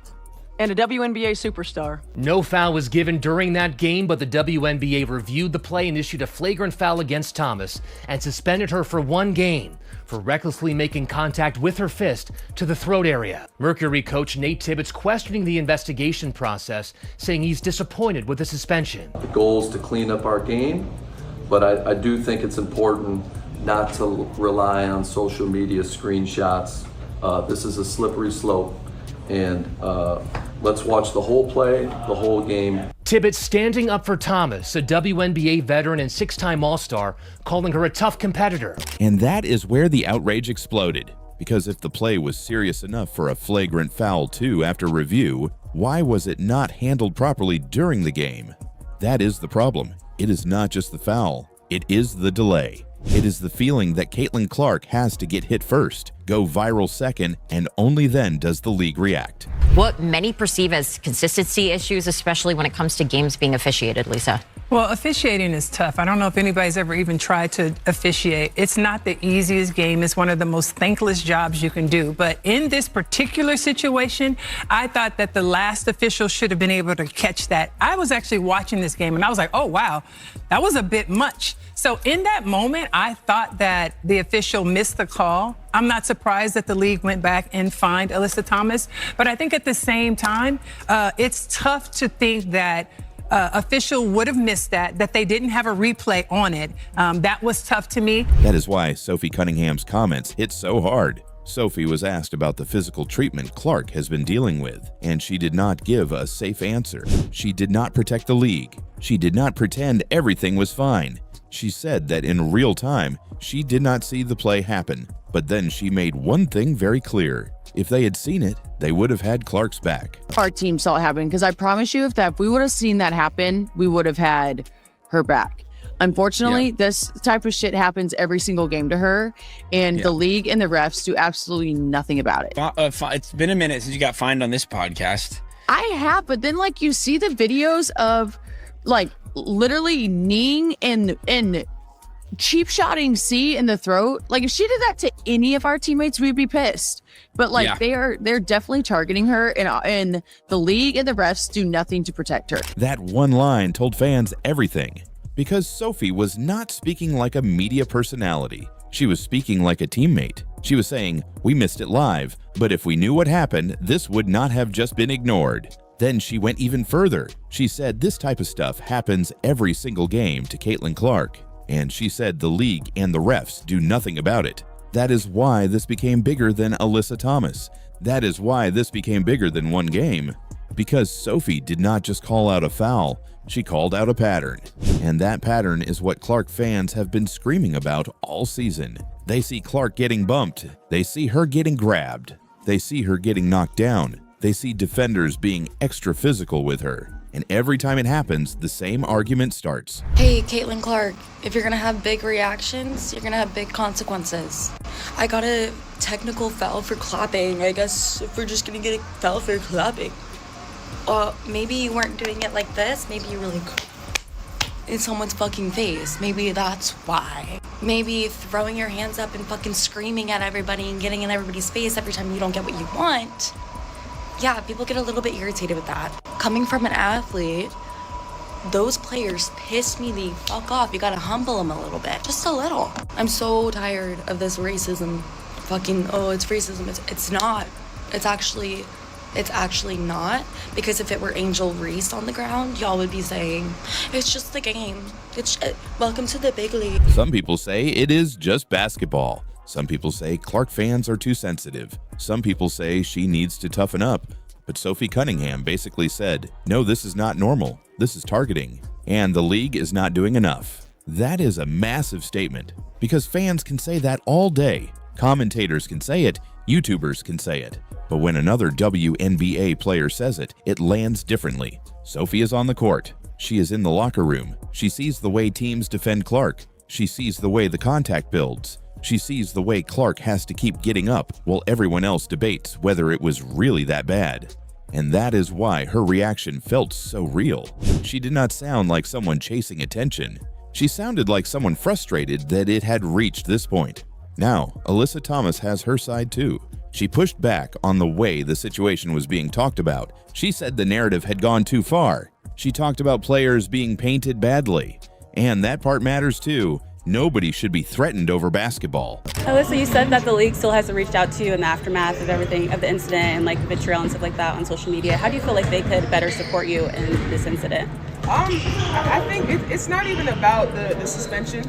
and a WNBA superstar. No foul was given during that game, but the WNBA reviewed the play and issued a flagrant foul against Thomas and suspended her for 1 game for recklessly making contact with her fist to the throat area. Mercury coach Nate Tibbetts questioning the investigation process, saying he's disappointed with the suspension. The goal is to clean up our game, but I do think it's important not to rely on social media screenshots. This is a slippery slope, and let's watch the whole play, the whole game. Tibbetts standing up for Thomas, a WNBA veteran and 6-time All-Star, calling her a tough competitor. And that is where the outrage exploded. Because if the play was serious enough for a flagrant foul too after review, why was it not handled properly during the game? That is the problem. It is not just the foul, it is the delay. It is the feeling that Caitlin Clark has to get hit first, go viral second, and only then does the league react. What many perceive as consistency issues, especially when it comes to games being officiated, Lisa? Well, officiating is tough. I don't know if anybody's ever even tried to officiate. It's not the easiest game. It's one of the most thankless jobs you can do. But in this particular situation, I thought that the last official should have been able to catch that. I was actually watching this game and I was like, oh, wow, that was a bit much. So in that moment, I thought that the official missed the call. I'm not surprised that the league went back and fined Alyssa Thomas. But I think at the same time, it's tough to think that official would have missed that they didn't have a replay on it. That was tough to me. That is why Sophie Cunningham's comments hit so hard. Sophie was asked about the physical treatment Clark has been dealing with, and she did not give a safe answer. She did not protect the league. She did not pretend everything was fine. She said that in real time, she did not see the play happen. But then she made one thing very clear. If they had seen it, they would have had Clark's back. Our team saw it happen, because I promise you, if we would have seen that happen, we would have had her back. Unfortunately, this type of shit happens every single game to her, and the league and the refs do absolutely nothing about it. It's been a minute since you got fined on this podcast. I have, but then like you see the videos of like literally kneeing and cheap shotting C in the throat. Like if she did that to any of our teammates, we'd be pissed. But like they're definitely targeting her, and the league and the refs do nothing to protect her. That one line told fans everything, because Sophie was not speaking like a media personality. She was speaking like a teammate. She was saying, we missed it live, but if we knew what happened, this would not have just been ignored. Then she went even further. She said this type of stuff happens every single game to Caitlin Clark. And she said the league and the refs do nothing about it. That is why this became bigger than Alyssa Thomas. That is why this became bigger than one game. Because Sophie did not just call out a foul, she called out a pattern. And that pattern is what Clark fans have been screaming about all season. They see Clark getting bumped. They see her getting grabbed. They see her getting knocked down. They see defenders being extra physical with her. And every time it happens, the same argument starts. Hey, Caitlin Clark, if you're gonna have big reactions, you're gonna have big consequences. I got a technical foul for clapping. I guess if we're just gonna get a foul for clapping. Maybe you weren't doing it like this. Maybe you really in someone's fucking face. Maybe that's why. Maybe throwing your hands up and fucking screaming at everybody and getting in everybody's face every time you don't get what you want. Yeah, people get a little bit irritated with that. Coming from an athlete, those players piss me the fuck off. You gotta humble them a little bit, just a little. I'm so tired of this racism. Fucking, oh, it's racism. It's not. It's actually not. Because if it were Angel Reese on the ground, y'all would be saying, it's just the game. Welcome to the big league. Some people say it is just basketball. Some people say Clark fans are too sensitive. Some people say she needs to toughen up. But Sophie Cunningham basically said, no, this is not normal. This is targeting. And the league is not doing enough. That is a massive statement, because fans can say that all day. Commentators can say it. YouTubers can say it. But when another WNBA player says it, it lands differently. Sophie is on the court. She is in the locker room. She sees the way teams defend Clark. She sees the way the contact builds. She sees the way Clark has to keep getting up while everyone else debates whether it was really that bad. And that is why her reaction felt so real. She did not sound like someone chasing attention. She sounded like someone frustrated that it had reached this point. Now, Alyssa Thomas has her side too. She pushed back on the way the situation was being talked about. She said the narrative had gone too far. She talked about players being painted badly. And that part matters too. Nobody should be threatened over basketball. Alyssa, you said that the league still hasn't reached out to you in the aftermath of everything, of the incident and like vitriol and stuff like that on social media. How do you feel like they could better support you in this incident? I think it's not even about the suspension.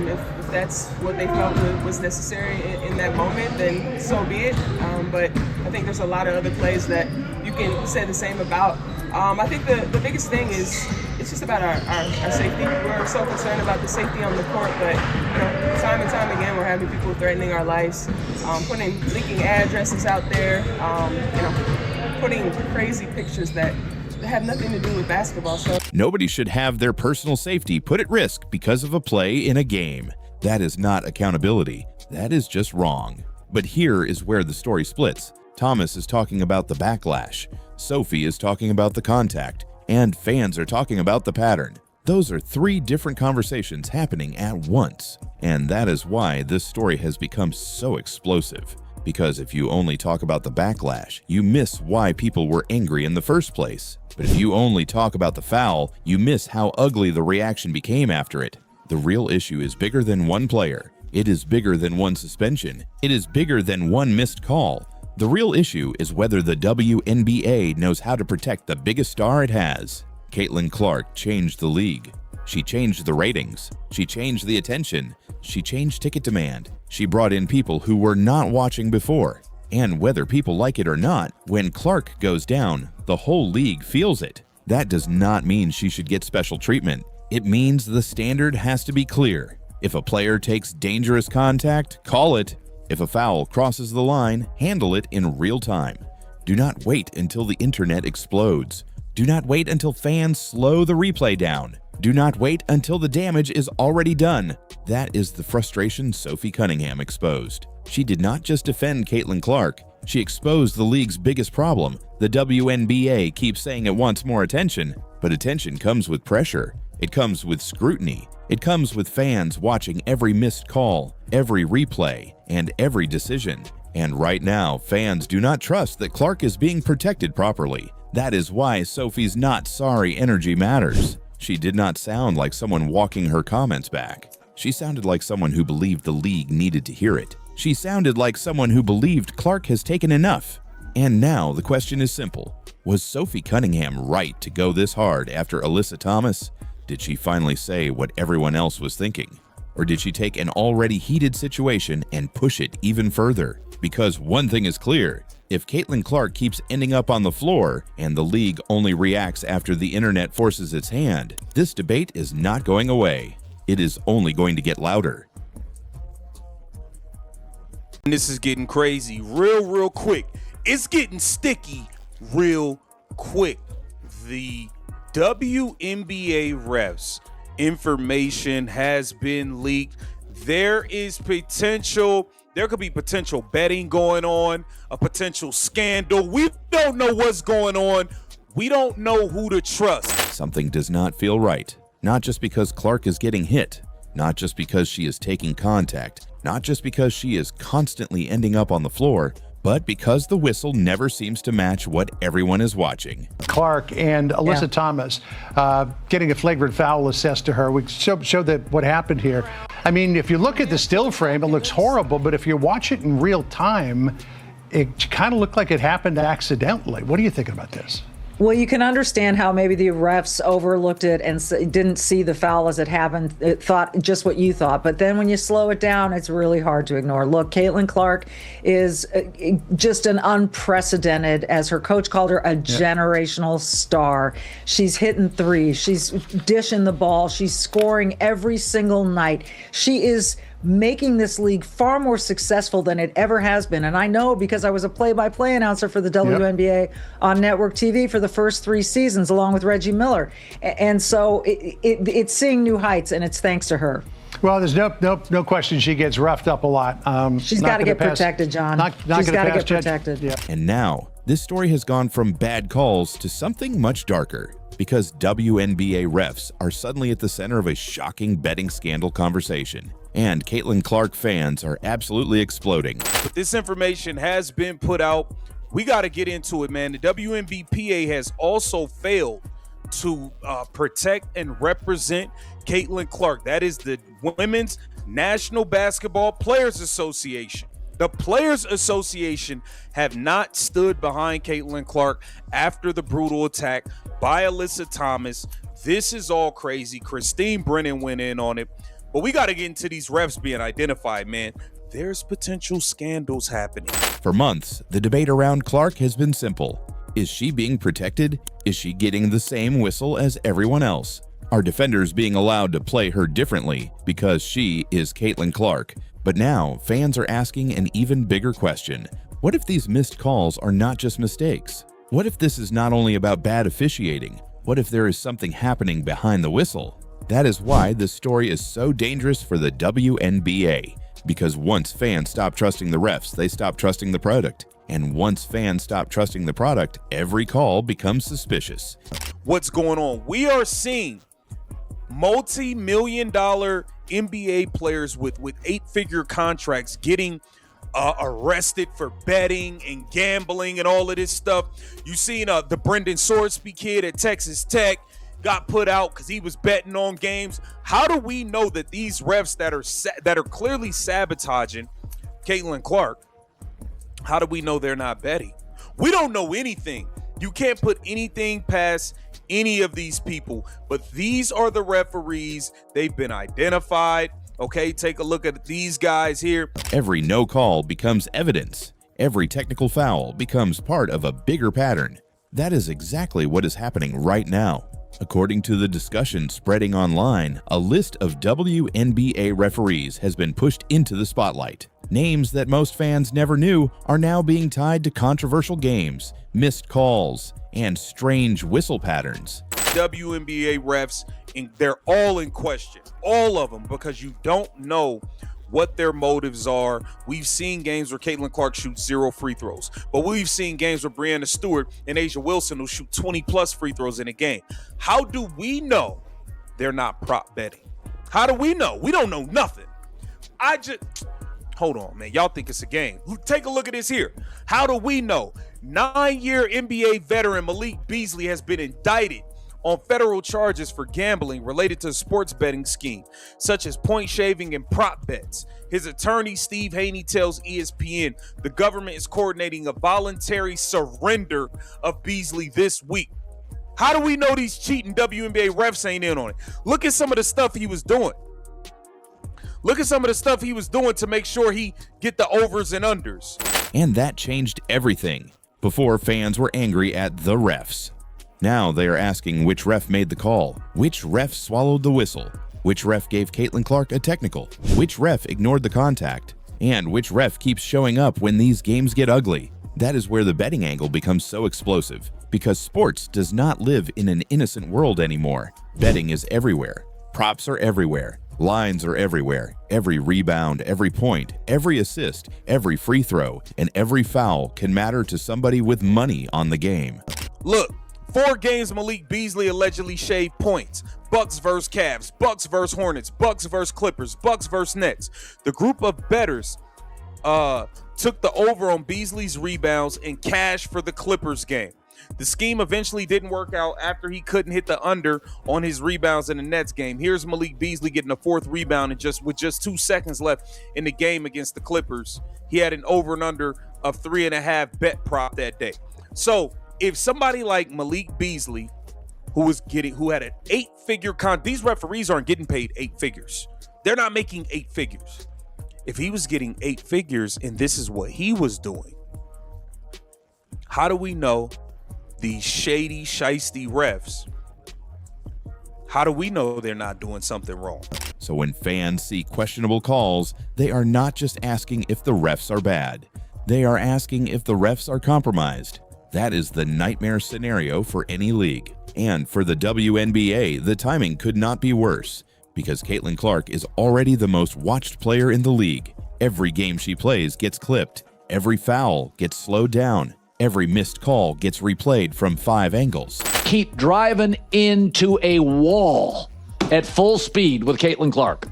If that's what they felt was necessary in that moment, then so be it. But I think there's a lot of other plays that you can say the same about. I think the biggest thing is it's just about our safety. We're so concerned about the safety on the court, but time and time again we're having people threatening our lives, leaking addresses out there, putting crazy pictures that have nothing to do with basketball. So nobody should have their personal safety put at risk because of a play in a game. That is not accountability. That is just wrong. But here is where the story splits. Thomas is talking about the backlash. Sophie is talking about the contact. And fans are talking about the pattern. Those are 3 different conversations happening at once. And that is why this story has become so explosive. Because if you only talk about the backlash, you miss why people were angry in the first place. But if you only talk about the foul, you miss how ugly the reaction became after it. The real issue is bigger than one player. It is bigger than one suspension. It is bigger than one missed call. The real issue is whether the WNBA knows how to protect the biggest star it has. Caitlin Clark changed the league. She changed the ratings. She changed the attention. She changed ticket demand. She brought in people who were not watching before. And whether people like it or not, when Clark goes down, the whole league feels it. That does not mean she should get special treatment. It means the standard has to be clear. If a player takes dangerous contact, call it. If a foul crosses the line, handle it in real time. Do not wait until the internet explodes. Do not wait until fans slow the replay down. Do not wait until the damage is already done. That is the frustration Sophie Cunningham exposed. She did not just defend Caitlin Clark. She exposed the league's biggest problem. The WNBA keeps saying it wants more attention, but attention comes with pressure. It comes with scrutiny. It comes with fans watching every missed call, every replay, and every decision. And right now, fans do not trust that Clark is being protected properly. That is why Sophie's not sorry energy matters. She did not sound like someone walking her comments back. She sounded like someone who believed the league needed to hear it. She sounded like someone who believed Clark has taken enough. And now the question is simple. Was Sophie Cunningham right to go this hard after Alyssa Thomas? Did she finally say what everyone else was thinking? Or did she take an already heated situation and push it even further? Because one thing is clear, if Caitlin Clark keeps ending up on the floor and the league only reacts after the internet forces its hand, this debate is not going away. It is only going to get louder. This is getting crazy real quick. It's getting sticky real quick. The WNBA refs information has been leaked. There could be potential betting going on, a potential scandal. We don't know what's going on. We don't know who to trust. Something does not feel right. Not just because Clark is getting hit, not just because she is taking contact, not just because she is constantly ending up on the floor, but because the whistle never seems to match what everyone is watching. Clark and Alyssa Thomas getting a flagrant foul assessed to her. We showed that what happened here. I mean, if you look at the still frame, it looks horrible, but if you watch it in real time, it kind of looked like it happened accidentally. What are you thinking about this? Well, you can understand how maybe the refs overlooked it and didn't see the foul as it happened. It thought just what you thought. But then when you slow it down, it's really hard to ignore. Look, Caitlin Clark is just an unprecedented, as her coach called her, a generational star. She's hitting threes. She's dishing the ball. She's scoring every single night. She is making this league far more successful than it ever has been. And I know because I was a play-by-play announcer for the WNBA on network TV for the first 3 seasons, along with Reggie Miller. And so it's seeing new heights, and it's thanks to her. Well, there's no question she gets roughed up a lot. She's got to get protected, John. She's got to get protected. Yeah. And now, this story has gone from bad calls to something much darker, because WNBA refs are suddenly at the center of a shocking betting scandal conversation. And Caitlin Clark fans are absolutely exploding. But this information has been put out. We got to get into it, man. The WNBPA has also failed to protect and represent Caitlin Clark. That is the Women's National Basketball Players Association. The Players Association have not stood behind Caitlin Clark after the brutal attack by Alyssa Thomas. This is all crazy. Christine Brennan went in on it. But we got to get into these refs being identified, man. There's potential scandals happening. For months, the debate around Clark has been simple. Is she being protected? Is she getting the same whistle as everyone else? Are defenders being allowed to play her differently because she is Caitlin Clark? But now, fans are asking an even bigger question. What if these missed calls are not just mistakes? What if this is not only about bad officiating? What if there is something happening behind the whistle? That is why this story is so dangerous for the WNBA. Because once fans stop trusting the refs, they stop trusting the product. And once fans stop trusting the product, every call becomes suspicious. What's going on? We are seeing multi-million-dollar NBA players with 8-figure contracts getting arrested for betting and gambling and all of this stuff. You seen the Brendan Swordsby kid at Texas Tech got put out because he was betting on games. How do we know that these refs that are clearly sabotaging Caitlin Clark, how do we know they're not betting? We don't know anything. You can't put anything past any of these people, but these are the referees. They've been identified. Okay, take a look at these guys here. Every no call becomes evidence. Every technical foul becomes part of a bigger pattern. That is exactly what is happening right now. According to the discussion spreading online, a list of WNBA referees has been pushed into the spotlight. Names that most fans never knew are now being tied to controversial games, missed calls, and strange whistle patterns. WNBA refs, and they're all in question, all of them, because you don't know what their motives are. We've seen games where Caitlin Clark shoots 0 free throws, but we've seen games where Breanna Stewart and Asia Wilson will shoot 20+ free throws in a game. How do we know they're not prop betting? How do we know? We don't know nothing. Hold on, man. Y'all think it's a game. Take a look at this here. How do we know? 9-year NBA veteran Malik Beasley has been indicted on federal charges for gambling related to a sports betting scheme, such as point shaving and prop bets. His attorney, Steve Haney, tells ESPN the government is coordinating a voluntary surrender of Beasley this week. How do we know these cheating WNBA refs ain't in on it? Look at some of the stuff he was doing. Look at some of the stuff he was doing to make sure he get the overs and unders. And that changed everything. Before, fans were angry at the refs. Now they are asking which ref made the call, which ref swallowed the whistle, which ref gave Caitlin Clark a technical, which ref ignored the contact, and which ref keeps showing up when these games get ugly. That is where the betting angle becomes so explosive, because sports does not live in an innocent world anymore. Betting is everywhere. Props are everywhere. Lines are everywhere. Every rebound, every point, every assist, every free throw, and every foul can matter to somebody with money on the game. Look, 4 games Malik Beasley allegedly shaved points. Bucks versus Cavs, Bucks versus Hornets, Bucks versus Clippers, Bucks versus Nets. The group of bettors took the over on Beasley's rebounds and cash for the Clippers game. The scheme eventually didn't work out after he couldn't hit the under on his rebounds in the Nets game. Here's Malik Beasley getting a 4th rebound and with just 2 seconds left in the game against the Clippers. He had an over and under of 3.5 bet prop that day. So if somebody like Malik Beasley, who had an 8-figure these referees aren't getting paid 8 figures. They're not making 8 figures. If he was getting 8 figures and this is what he was doing, how do we know these shady, shiesty refs, how do we know they're not doing something wrong? So when fans see questionable calls, they are not just asking if the refs are bad. They are asking if the refs are compromised. That is the nightmare scenario for any league. And for the WNBA, the timing could not be worse, because Caitlin Clark is already the most watched player in the league. Every game she plays gets clipped. Every foul gets slowed down. Every missed call gets replayed from 5 angles. Keep driving into a wall at full speed with Caitlin Clark.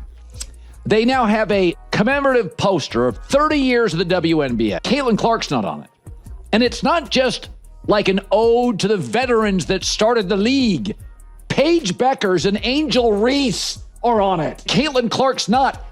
They now have a commemorative poster of 30 years of the WNBA. Caitlin Clark's not on it. And it's not just like an ode to the veterans that started the league. Paige Beckers and Angel Reese are on it. Caitlin Clark's not.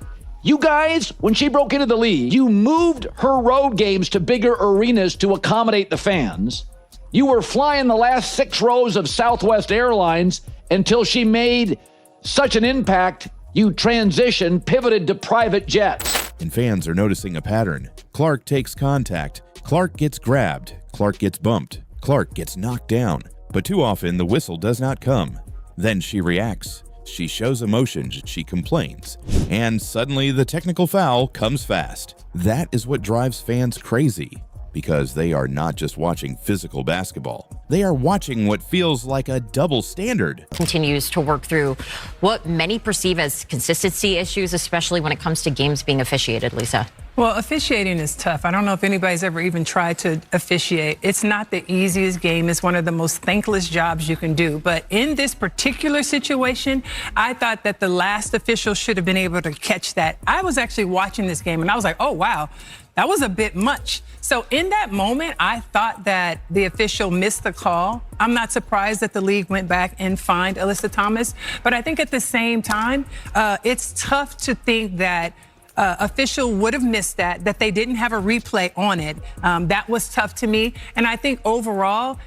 You guys, when she broke into the league, you moved her road games to bigger arenas to accommodate the fans. You were flying the last 6 rows of Southwest Airlines until she made such an impact, you pivoted to private jets. And fans are noticing a pattern. Clark takes contact. Clark gets grabbed. Clark gets bumped. Clark gets knocked down. But too often, the whistle does not come. Then she reacts. She shows emotion, she complains, and suddenly the technical foul comes fast. That is what drives fans crazy, because they are not just watching physical basketball. They are watching what feels like a double standard. Continues to work through what many perceive as consistency issues, especially when it comes to games being officiated, Lisa. Well, officiating is tough. I don't know if anybody's ever even tried to officiate. It's not the easiest game. It's one of the most thankless jobs you can do. But in this particular situation, I thought that the last official should have been able to catch that. I was actually watching this game and I was like, oh, wow, that was a bit much. So in that moment, I thought that the official missed the call. I'm not surprised that the league went back and fined Alyssa Thomas. But I think at the same time, it's tough to think that official would have missed that they didn't have a replay on it. That was tough to me. And I think overall,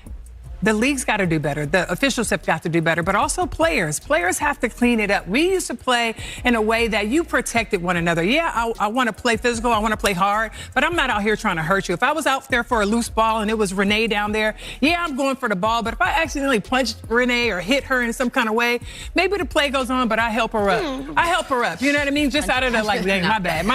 the league's got to do better. The officials have got to do better, but also players. Players have to clean it up. We used to play in a way that you protected one another. Yeah, I want to play physical. I want to play hard, but I'm not out here trying to hurt you. If I was out there for a loose ball and it was Renee down there, yeah, I'm going for the ball. But if I accidentally punched Renee or hit her in some kind of way, maybe the play goes on, but I help her up. I help her up. You know what I mean? Just out of the like, dang, my bad.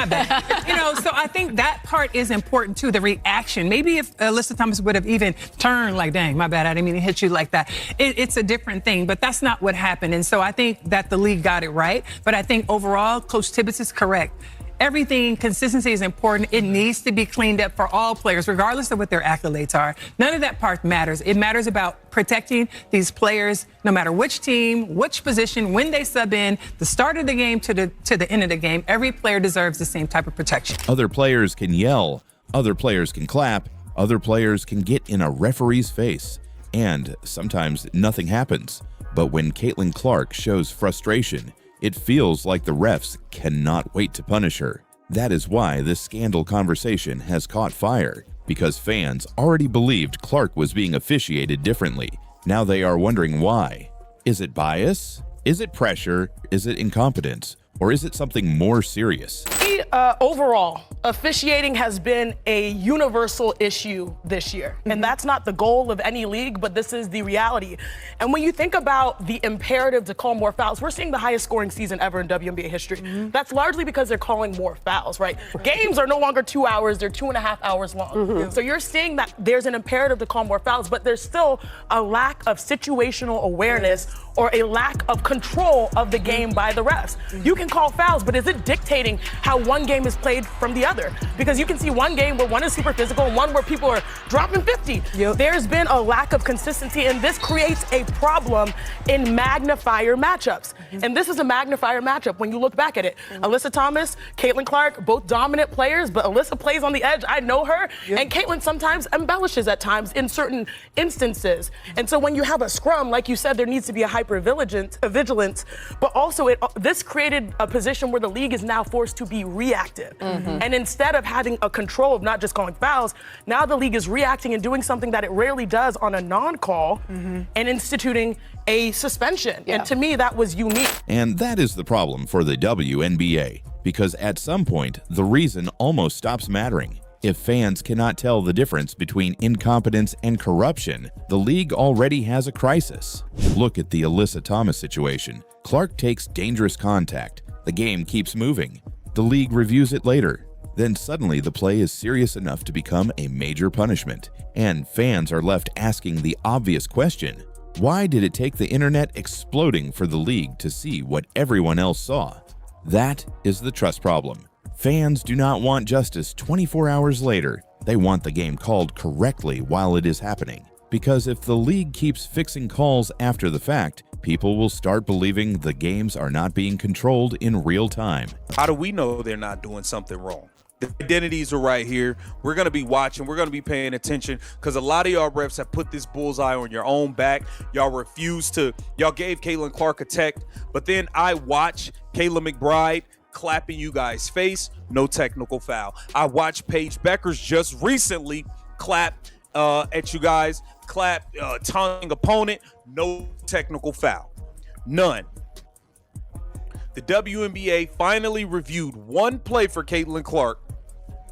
So I think that part is important too, the reaction. Maybe if Alyssa Thomas would have even turned like, dang, my bad, I didn't mean to hit you like that. It's a different thing, but that's not what happened. And so I think that the league got it right. But I think overall, Coach Tibbetts is correct. Everything, consistency is important. It needs to be cleaned up for all players, regardless of what their accolades are. None of that part matters. It matters about protecting these players, no matter which team, which position, when they sub in, the start of the game to the end of the game. Every player deserves the same type of protection. Other players can yell, other players can clap, other players can get in a referee's face. And sometimes nothing happens. But when Caitlin Clark shows frustration, it feels like the refs cannot wait to punish her. That is why this scandal conversation has caught fire, because fans already believed Clark was being officiated differently. Now they are wondering why. Is it bias? Is it pressure? Is it incompetence? Or is it something more serious? Overall, officiating has been a universal issue this year. And that's not the goal of any league, but this is the reality. And when you think about the imperative to call more fouls, we're seeing the highest scoring season ever in WNBA history. That's largely because they're calling more fouls, right? Games are no longer 2 hours, they're 2.5 hours long. So you're seeing that there's an imperative to call more fouls, but there's still a lack of situational awareness or a lack of control of the game by the refs. You can call fouls, but is it dictating how one game is played from the other? Because you can see one game where one is super physical and one where people are dropping 50. There's been a lack of consistency, and this creates a problem in magnifier matchups. And this is a magnifier matchup when you look back at it. Alyssa Thomas, Caitlin Clark, both dominant players, but Alyssa plays on the edge. I know her. And Caitlin sometimes embellishes at times in certain instances. And so when you have a scrum, like you said, there needs to be a hyper-vigilance, but also this created a position where the league is now forced to be reactive. And instead of having a control of not just calling fouls, now the league is reacting and doing something that it rarely does on a non-call and instituting a suspension. And to me, that was unique. And that is the problem for the WNBA, because at some point, the reason almost stops mattering. If fans cannot tell the difference between incompetence and corruption, the league already has a crisis. Look at the Alyssa Thomas situation. Clark takes dangerous contact. The game keeps moving. The league reviews it later. Then suddenly the play is serious enough to become a major punishment. And fans are left asking the obvious question: why did it take the internet exploding for the league to see what everyone else saw? That is the trust problem. Fans do not want justice 24 hours later. They want the game called correctly while it is happening. Because if the league keeps fixing calls after the fact, people will start believing the games are not being controlled in real time. How do we know they're not doing something wrong? The identities are right here. We're going to be watching. We're going to be paying attention, because a lot of y'all refs have put this bullseye on your own back. Y'all refuse to. Y'all gave Caitlin Clark a tech, but then I watch Kayla McBride clapping you guys' face, no technical foul. I watched Paige Beckers just recently clap at you guys, taunting opponent, no technical foul. None. The WNBA finally reviewed one play for Caitlin Clark,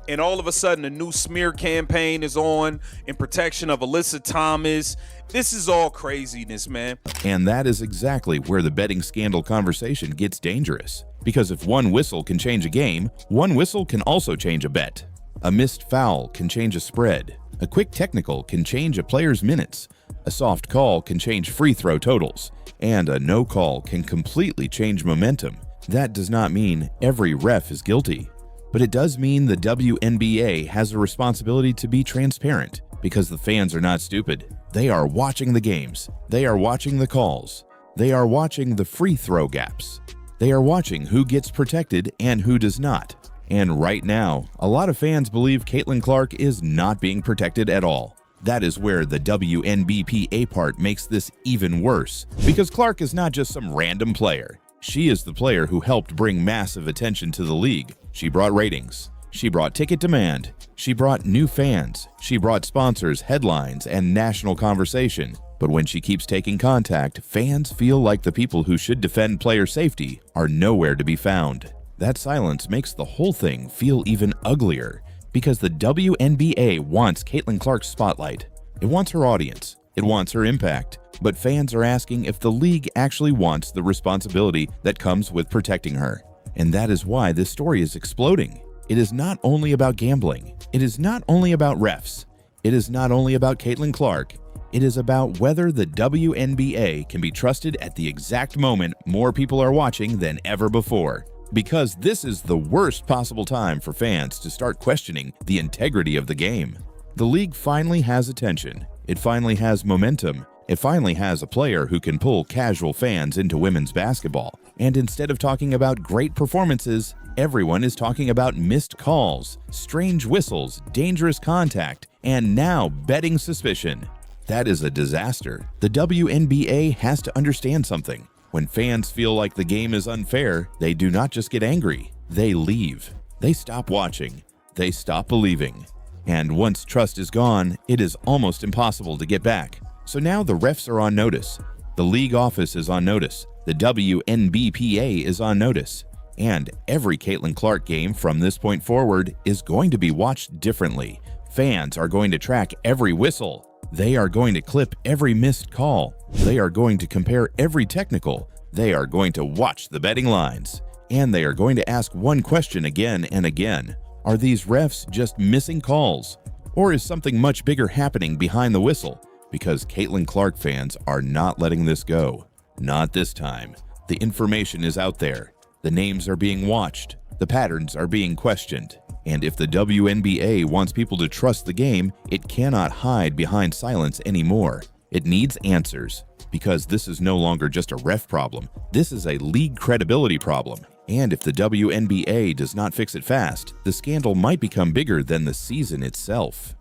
and all of a sudden a new smear campaign is on in protection of Alyssa Thomas. This is all craziness, man. And that is exactly where the betting scandal conversation gets dangerous. Because if one whistle can change a game, one whistle can also change a bet. A missed foul can change a spread. A quick technical can change a player's minutes. A soft call can change free throw totals. And a no call can completely change momentum. That does not mean every ref is guilty. But it does mean the WNBA has a responsibility to be transparent, because the fans are not stupid. They are watching the games. They are watching the calls. They are watching the free throw gaps. They are watching who gets protected and who does not. And right now, a lot of fans believe Caitlin Clark is not being protected at all. That is where the WNBPA part makes this even worse, because Clark is not just some random player. She is the player who helped bring massive attention to the league. She brought ratings. She brought ticket demand. She brought new fans. She brought sponsors, headlines, and national conversation. But when she keeps taking contact, fans feel like the people who should defend player safety are nowhere to be found. That silence makes the whole thing feel even uglier, because the WNBA wants Caitlin Clark's spotlight. It wants her audience. It wants her impact. But fans are asking if the league actually wants the responsibility that comes with protecting her. And that is why this story is exploding. It is not only about gambling. It is not only about refs. It is not only about Caitlin Clark. It is about whether the WNBA can be trusted at the exact moment more people are watching than ever before. Because this is the worst possible time for fans to start questioning the integrity of the game. The league finally has attention. It finally has momentum. It finally has a player who can pull casual fans into women's basketball. And instead of talking about great performances, everyone is talking about missed calls, strange whistles, dangerous contact, and now betting suspicion. That is a disaster. The WNBA has to understand something. When fans feel like the game is unfair, they do not just get angry. They leave. They stop watching. They stop believing. And once trust is gone, it is almost impossible to get back. So now the refs are on notice. The league office is on notice. The WNBPA is on notice. And every Caitlin Clark game from this point forward is going to be watched differently. Fans are going to track every whistle. They are going to clip every missed call. They are going to compare every technical. They are going to watch the betting lines. And they are going to ask one question again and again. Are these refs just missing calls? Or is something much bigger happening behind the whistle? Because Caitlin Clark fans are not letting this go. Not this time. The information is out there. The names are being watched. The patterns are being questioned. And if the WNBA wants people to trust the game, it cannot hide behind silence anymore. It needs answers, because this is no longer just a ref problem. This is a league credibility problem. And if the WNBA does not fix it fast, the scandal might become bigger than the season itself.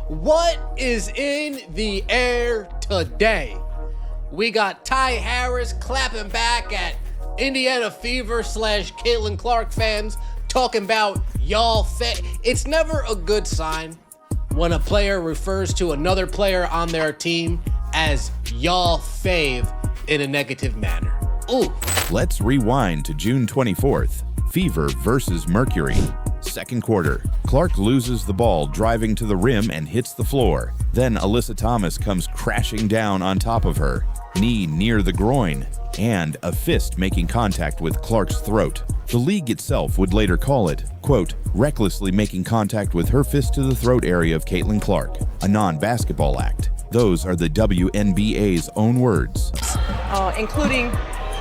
What is in the air today? We got Ty Harris clapping back at Indiana Fever / Caitlin Clark fans talking about y'all It's never a good sign when a player refers to another player on their team as y'all fave in a negative manner. Ooh. Let's rewind to June 24th. Fever versus Mercury. Second quarter. Clark loses the ball driving to the rim and hits the floor. Then Alyssa Thomas comes crashing down on top of her. Knee near the groin, and a fist making contact with Clark's throat. The league itself would later call it, quote, recklessly making contact with her fist to the throat area of Caitlin Clark, a non-basketball act. Those are the WNBA's own words. Including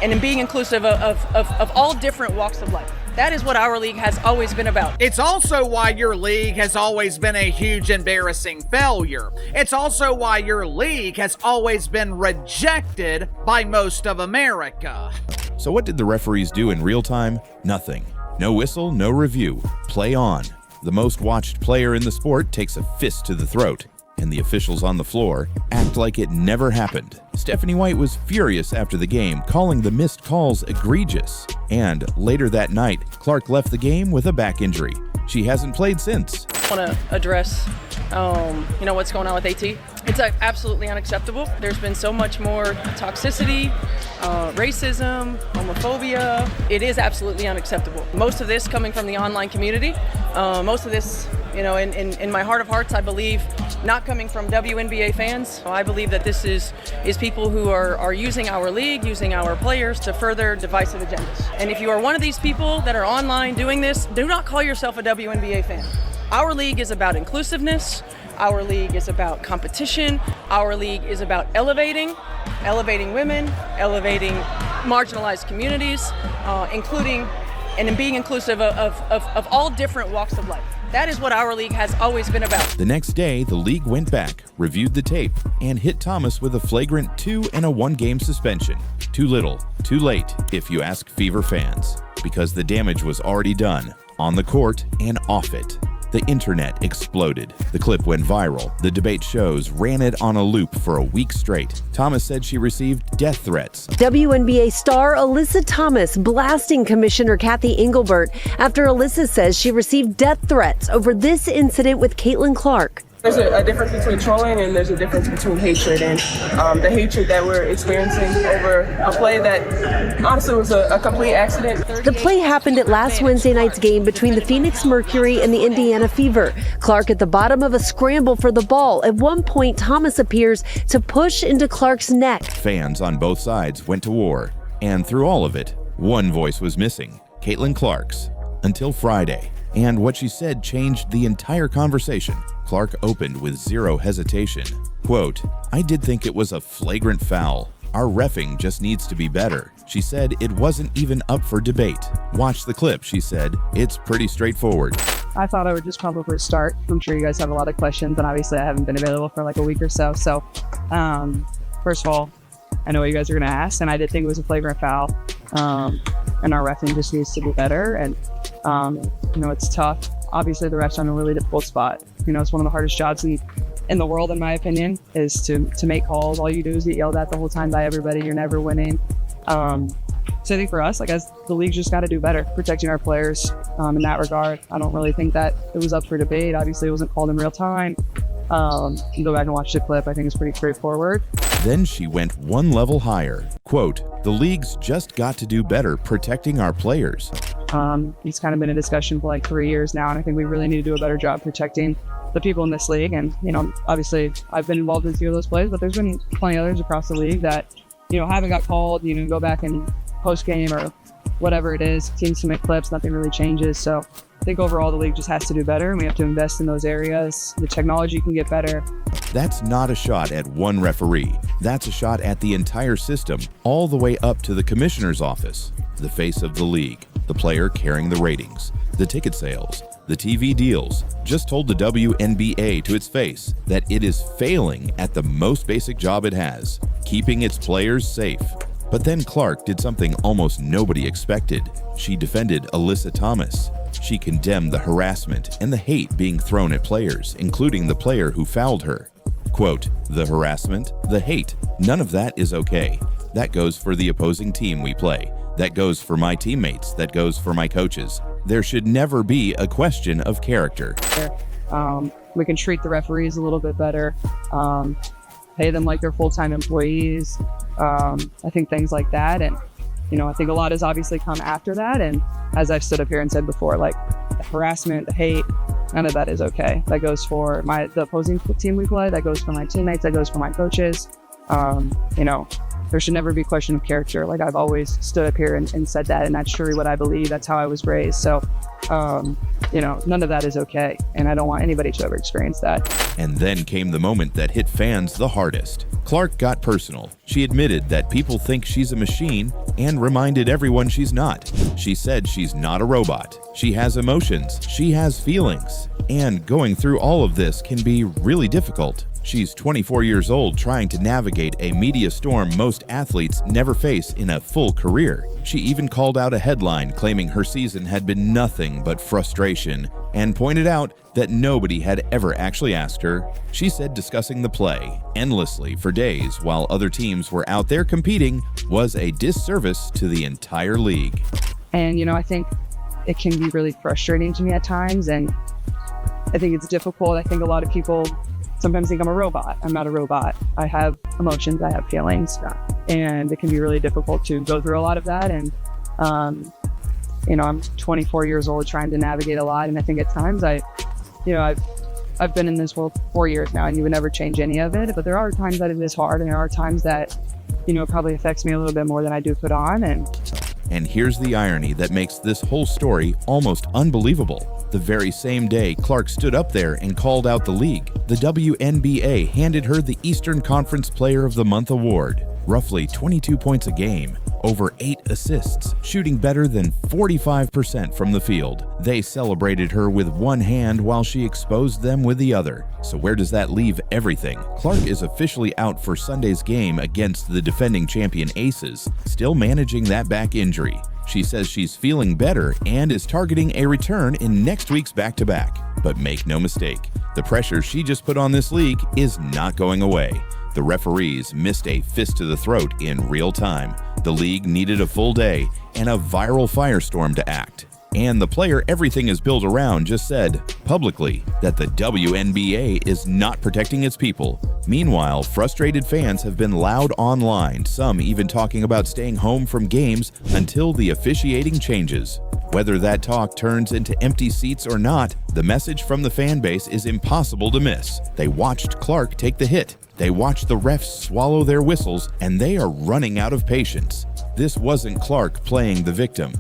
and being inclusive of all different walks of life. That is what our league has always been about. It's also why your league has always been a huge embarrassing failure. It's also why your league has always been rejected by most of America. So what did the referees do in real time? Nothing. No whistle, no review. Play on. The most watched player in the sport takes a fist to the throat, and the officials on the floor act like it never happened. Stephanie White was furious after the game, calling the missed calls egregious. And later that night, Clark left the game with a back injury. She hasn't played since. I want to address, what's going on with AT. It's absolutely unacceptable. There's been so much more toxicity, racism, homophobia. It is absolutely unacceptable. Most of this coming from the online community. Most of this, in my heart of hearts, I believe, not coming from WNBA fans. I believe that this is people who are using our league, using our players to further divisive agendas. And if you are one of these people that are online doing this, do not call yourself a WNBA fan. Our league is about inclusiveness. Our league is about competition. Our league is about elevating women, elevating marginalized communities, including and being inclusive of all different walks of life. That is what our league has always been about. The next day, the league went back, reviewed the tape, and hit Thomas with a flagrant 2 and a 1-game suspension. Too little, too late, if you ask Fever fans, because the damage was already done, on the court and off it. The internet exploded. The clip went viral. The debate shows ran it on a loop for a week straight. Thomas said she received death threats. WNBA star Alyssa Thomas blasting Commissioner Kathy Engelbert after Alyssa says she received death threats over this incident with Caitlin Clark. There's a difference between trolling and there's a difference between hatred, and the hatred that we're experiencing over a play that honestly was a complete accident. The play happened at last Wednesday night's game between the Phoenix Mercury and the Indiana Fever. Clark at the bottom of a scramble for the ball. At one point, Thomas appears to push into Clark's neck. Fans on both sides went to war, and through all of it, one voice was missing, Caitlin Clark's, until Friday. And what she said changed the entire conversation. Clark opened with zero hesitation. Quote, "I did think it was a flagrant foul. Our reffing just needs to be better." She said it wasn't even up for debate. Watch the clip, she said. It's pretty straightforward. I thought I would just probably start. I'm sure you guys have a lot of questions, and obviously I haven't been available for like a week or so. So, first of all, I know what you guys are going to ask, and I did think it was a flagrant foul. And our reffing just needs to be better. And, it's tough. Obviously, the refs are in a really difficult spot. It's one of the hardest jobs in the world, in my opinion, is to make calls. All you do is get yelled at the whole time by everybody. You're never winning. So I think for us, as the league's just got to do better protecting our players in that regard. I don't really think that it was up for debate. Obviously, it wasn't called in real time. You can go back and watch the clip. I think it's pretty straightforward. Then she went one level higher. Quote, "The league's just got to do better protecting our players." It's kind of been a discussion for like 3 years now, and I think we really need to do a better job protecting the people in this league. And, obviously I've been involved in a few of those plays, but there's been plenty of others across the league that, haven't got called, go back and post game or whatever it is, teams submit clips, nothing really changes. So I think overall the league just has to do better, and we have to invest in those areas. The technology can get better. That's not a shot at one referee. That's a shot at the entire system, all the way up to the commissioner's office, the face of the league, the player carrying the ratings, the ticket sales, the TV deals. Just told the WNBA to its face that it is failing at the most basic job it has, keeping its players safe. But then Clark did something almost nobody expected. She defended Alyssa Thomas. She condemned the harassment and the hate being thrown at players, including the player who fouled her. Quote, "The harassment, the hate, none of that is okay. That goes for the opposing team we play. That goes for my teammates. That goes for my coaches. There should never be a question of character." We can treat the referees a little bit better, pay them like they're full-time employees. I think things like that. And, I think a lot has obviously come after that. And as I've stood up here and said before, like the harassment, the hate, none of that is okay. That goes for the opposing team we play. That goes for my teammates. That goes for my coaches. There should never be a question of character. Like I've always stood up here and said that, and that's truly what I believe. That's how I was raised. So, none of that is okay. And I don't want anybody to ever experience that. And then came the moment that hit fans the hardest. Clark got personal. She admitted that people think she's a machine and reminded everyone she's not. She said she's not a robot. She has emotions. She has feelings. And going through all of this can be really difficult. She's 24 years old trying to navigate a media storm most athletes never face in a full career. She even called out a headline claiming her season had been nothing but frustration and pointed out that nobody had ever actually asked her. She said discussing the play endlessly for days while other teams were out there competing was a disservice to the entire league. And, I think it can be really frustrating to me at times, and I think it's difficult. I think a lot of people sometimes think I'm a robot. I'm not a robot. I have emotions, I have feelings, and it can be really difficult to go through a lot of that. And, I'm 24 years old trying to navigate a lot. And I think at times I've been in this world 4 years now, and you would never change any of it. But there are times that it is hard, and there are times that, it probably affects me a little bit more than I do put on. And here's the irony that makes this whole story almost unbelievable. The very same day Clark stood up there and called out the league, the WNBA handed her the Eastern Conference Player of the Month award, roughly 22 points a game, over 8 assists, shooting better than 45% from the field. They celebrated her with one hand while she exposed them with the other. So where does that leave everything? Clark is officially out for Sunday's game against the defending champion Aces, still managing that back injury. She says she's feeling better and is targeting a return in next week's back-to-back. But make no mistake, the pressure she just put on this league is not going away. The referees missed a fist to the throat in real time. The league needed a full day and a viral firestorm to act. And the player everything is built around just said, publicly, that the WNBA is not protecting its people. Meanwhile, frustrated fans have been loud online, some even talking about staying home from games until the officiating changes. Whether that talk turns into empty seats or not, the message from the fan base is impossible to miss. They watched Clark take the hit. They watched the refs swallow their whistles, and they are running out of patience. This wasn't Clark playing the victim.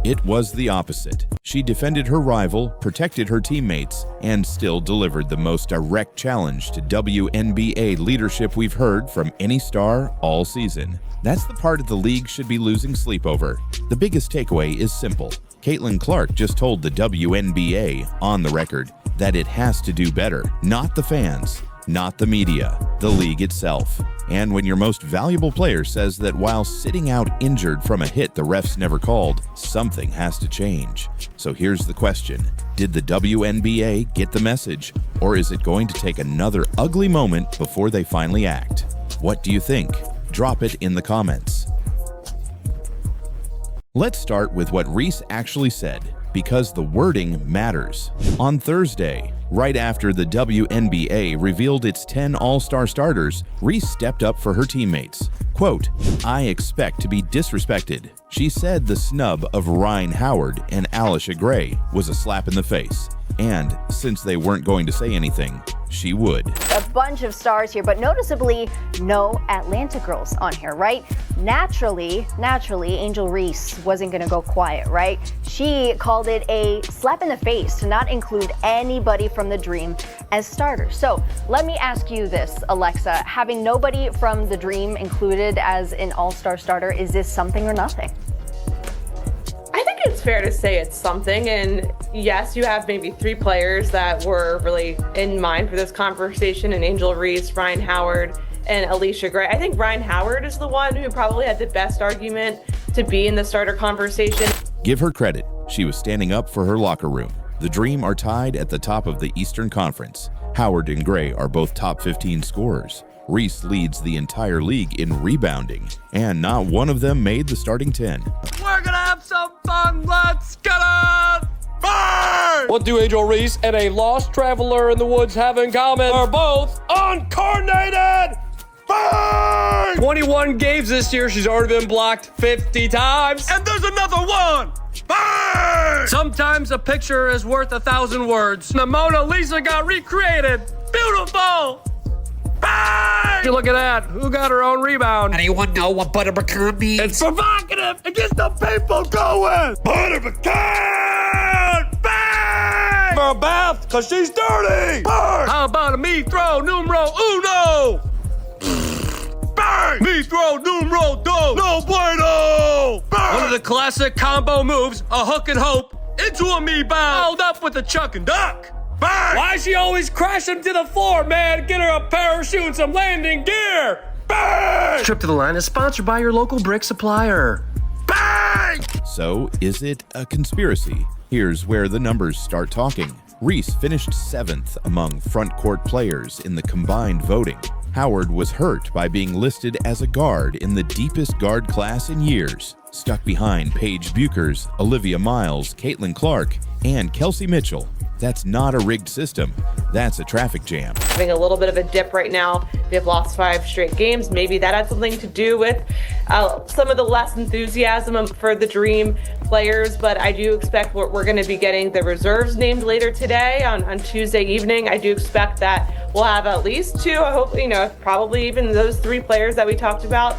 It was the opposite. She defended her rival, protected her teammates, and still delivered the most direct challenge to WNBA leadership we've heard from any star all season. That's the part of the league should be losing sleep over. The biggest takeaway is simple. Caitlin Clark just told the WNBA, on the record, that it has to do better, not the fans. Not the media, the league itself. And when your most valuable player says that while sitting out injured from a hit the refs never called, something has to change. So here's the question. Did the WNBA get the message? Or is it going to take another ugly moment before they finally act? What do you think? Drop it in the comments. Let's start with what Reese actually said, because the wording matters. On Thursday, right after the WNBA revealed its 10 All-Star starters, Reese stepped up for her teammates. Quote, "I expect to be disrespected." She said the snub of Ryan Howard and Alisha Gray was a slap in the face. And since they weren't going to say anything, she would. A bunch of stars here, but noticeably no Atlanta girls on here, right? Naturally, Angel Reese wasn't going to go quiet, right? She called it a slap in the face to not include anybody from the Dream as starters. So let me ask you this, Alexa. Having nobody from the Dream included as an all-star starter, is this something or nothing? I think it's fair to say it's something, and yes, you have maybe 3 players that were really in mind for this conversation, and Angel Reese, Ryan Howard, and Alisha Gray. I think Ryan Howard is the one who probably had the best argument to be in the starter conversation. Give her credit. She was standing up for her locker room. The Dream are tied at the top of the Eastern Conference. Howard and Gray are both top 15 scorers. Reese leads the entire league in rebounding, and not one of them made the starting 10. We're gonna have some fun. Let's get it! Burn! What do Angel Reese and a lost traveler in the woods have in common? Are both uncoordinated! Burn! 21 games this year. She's already been blocked 50 times. And there's another one! Burn! Sometimes a picture is worth 1,000 words. The Mona Lisa got recreated. Beautiful! Bang! Look at that. Who got her own rebound? Anyone know what butter pecan means? It's provocative. It gets the people going. Butter pecan! Bang! For a bath, because she's dirty. Burn! How about a me throw numero uno? Bang! Me throw numero dos. No bueno! Bang! One of the classic combo moves, a hook and hope, into a me bound. Held up with a chuck and duck. Bang! Why is she always crashing to the floor, man? Get her a parachute and some landing gear! Bang! Trip to the Line is sponsored by your local brick supplier. Bang! So, is it a conspiracy? Here's where the numbers start talking. Reese finished 7th among front court players in the combined voting. Howard was hurt by being listed as a guard in the deepest guard class in years, stuck behind Paige Buchers, Olivia Miles, Caitlin Clark, and Kelsey Mitchell. That's not a rigged system. That's a traffic jam. Having a little bit of a dip right now. They've lost 5 straight games. Maybe that had something to do with some of the less enthusiasm for the Dream players, but I do expect we're going to be getting the reserves named later today on Tuesday evening. I do expect that we'll have at least 2, I hope, probably even those 3 players that we talked about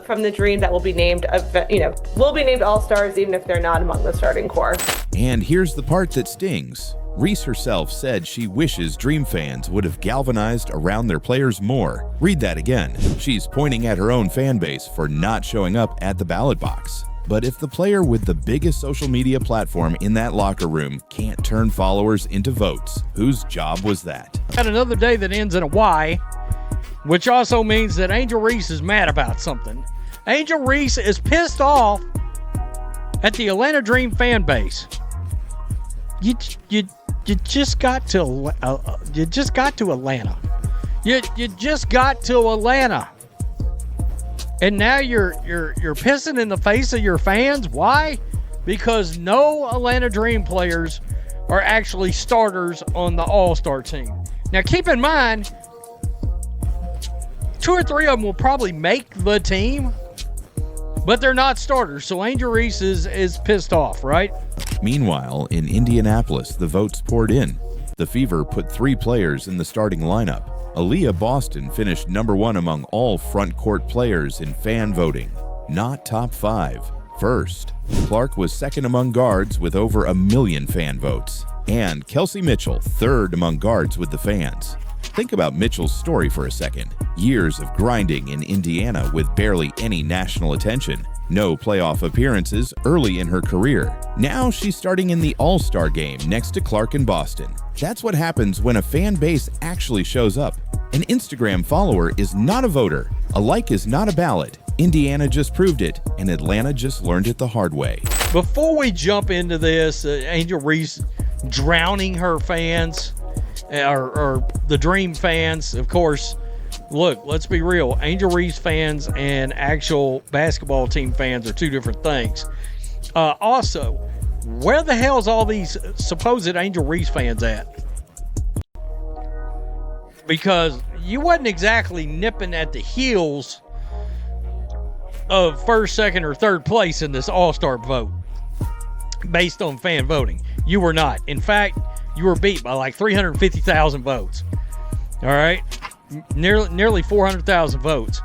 from the Dream that will be named, will be named All-Stars even if they're not among the starting core. And here's the part that stings. Reese herself said she wishes Dream fans would have galvanized around their players more. Read that again. She's pointing at her own fan base for not showing up at the ballot box. But if the player with the biggest social media platform in that locker room can't turn followers into votes, whose job was that? Got another day that ends in a Y, which also means that Angel Reese is mad about something. Angel Reese is pissed off at the Atlanta Dream fan base. You just got to Atlanta. You just got to Atlanta. And now you're pissing in the face of your fans. Why? Because no Atlanta Dream players are actually starters on the All-Star team. Now keep in mind, 2 or 3 of them will probably make the team, but they're not starters. So Angel Reese is pissed off, right? Meanwhile, in Indianapolis, the votes poured in. The Fever put 3 players in the starting lineup. Aaliyah Boston finished number 1 among all front court players in fan voting, not top 5. First, Clark was second among guards with over 1 million fan votes, and Kelsey Mitchell third among guards with the fans. Think about Mitchell's story for a second. Years of grinding in Indiana with barely any national attention. No playoff appearances early in her career. Now she's starting in the All-Star game next to Clark in Boston. That's what happens when a fan base actually shows up. An Instagram follower is not a voter. A like is not a ballot. Indiana just proved it, and Atlanta just learned it the hard way. Before we jump into this, Angel Reese drowning her fans, or the Dream fans, of course. Look, let's be real. Angel Reese fans and actual basketball team fans are 2 different things. Also, where the hell's all these supposed Angel Reese fans at? Because you wasn't exactly nipping at the heels of first, second, or third place in this All-Star vote based on fan voting. You were not. In fact, you were beat by like 350,000 votes. All right? Nearly 400,000 votes.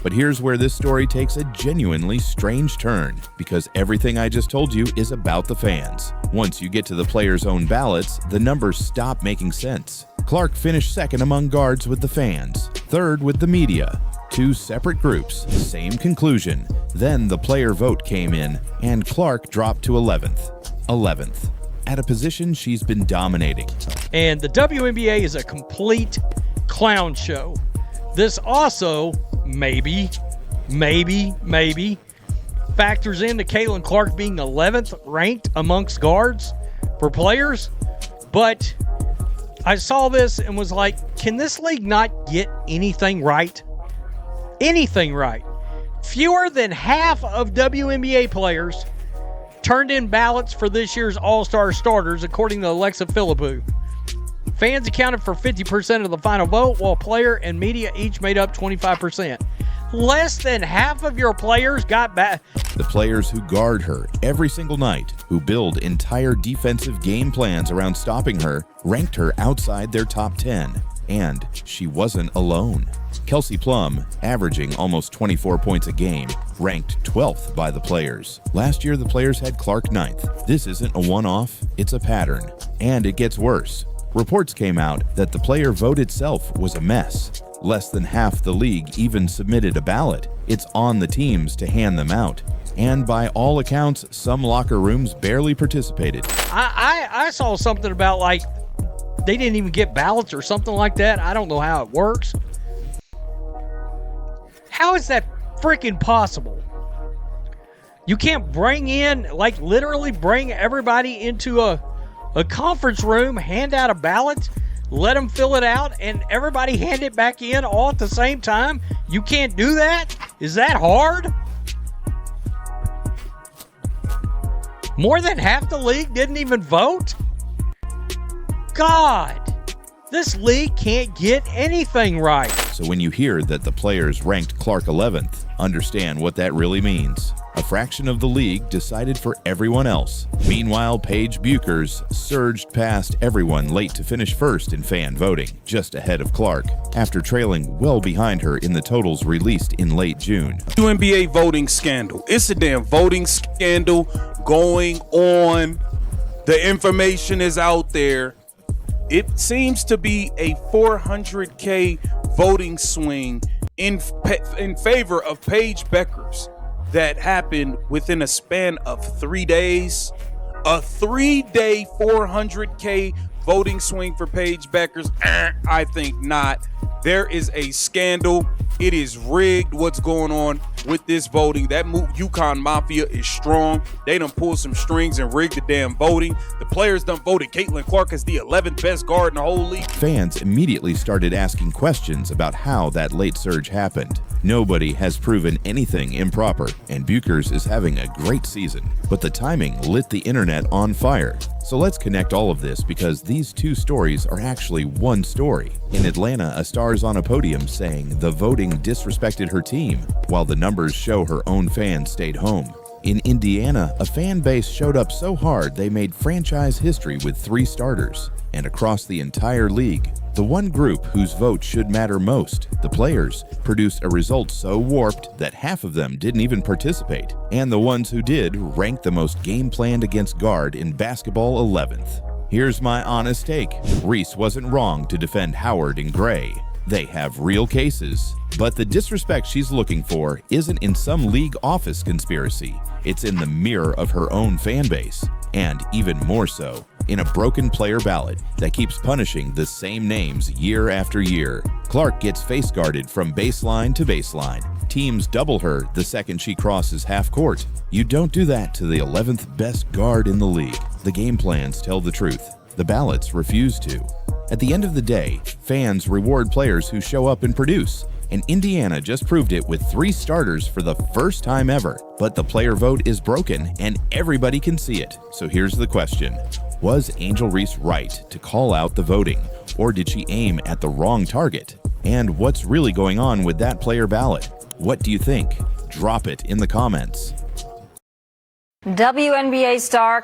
But here's where this story takes a genuinely strange turn, because everything I just told you is about the fans. Once you get to the players' own ballots, the numbers stop making sense. Clark finished second among guards with the fans, third with the media. 2 separate groups, same conclusion. Then the player vote came in, and Clark dropped to 11th. At a position she's been dominating. And the WNBA is a complete clown show. This also maybe factors into Caitlin Clark being 11th ranked amongst guards for players. But I saw this and was like, can this league not get anything right? Anything right. Fewer than half of WNBA players turned in ballots for this year's All-Star starters, according to Alexa Philippou. Fans accounted for 50% of the final vote, while player and media each made up 25%. Less than half of your players got back. The players who guard her every single night, who build entire defensive game plans around stopping her, ranked her outside their top 10. And she wasn't alone. Kelsey Plum, averaging almost 24 points a game, ranked 12th by the players. Last year, the players had Clark 9th. This isn't a one-off, it's a pattern. And it gets worse. Reports came out that the player vote itself was a mess. Less than half the league even submitted a ballot. It's on the teams to hand them out. And by all accounts, some locker rooms barely participated. I saw something about like they didn't even get ballots or something like that. I don't know how it works. How is that freaking possible? You can't bring in, like literally bring everybody into a conference room, hand out a ballot, let them fill it out, and everybody hand it back in all at the same time? You can't do that? Is that hard? More than half the league didn't even vote? God, this league can't get anything right. So when you hear that the players ranked Clark 11th, understand what that really means. A fraction of the league decided for everyone else. Meanwhile, Paige Buchers surged past everyone late to finish first in fan voting, just ahead of Clark, after trailing well behind her in the totals released in late June. WNBA voting scandal. It's a damn voting scandal going on The information is out there. It seems to be a 400K voting swing in favor of Paige Beckers that happened within a span of 3 days. A 3-day 400K voting swing for Paige Beckers? I think not. There is a scandal. It is rigged what's going on with this voting. That UConn Mafia is strong. They done pulled some strings and rigged the damn voting. The players done voted Caitlin Clark as the 11th best guard in the whole league. Fans immediately started asking questions about how that late surge happened. Nobody has proven anything improper, and Buchers is having a great season. But the timing lit the internet on fire. So let's connect all of this because these two stories are actually one story. In Atlanta, a star is on a podium saying the voting disrespected her team, while the numbers show her own fans stayed home. In Indiana, a fan base showed up so hard they made franchise history with 3 starters. And across the entire league, the one group whose vote should matter most, the players, produced a result so warped that half of them didn't even participate, and the ones who did ranked the most game planned against guard in basketball 11th. Here's my honest take. Reese wasn't wrong to defend Howard and Gray. They have real cases, but the disrespect she's looking for isn't in some league office conspiracy. It's in the mirror of her own fan base, and even more so, in a broken player ballot that keeps punishing the same names year after year. Clark gets face guarded from baseline to baseline. Teams double her the second she crosses half court. You don't do that to the 11th best guard in the league. The game plans tell the truth. The ballots refuse to. At the end of the day, fans reward players who show up and produce. And Indiana just proved it with 3 starters for the first time ever. But the player vote is broken and everybody can see it. So here's the question. Was Angel Reese right to call out the voting? Or did she aim at the wrong target? And what's really going on with that player ballot? What do you think? Drop it in the comments. WNBA star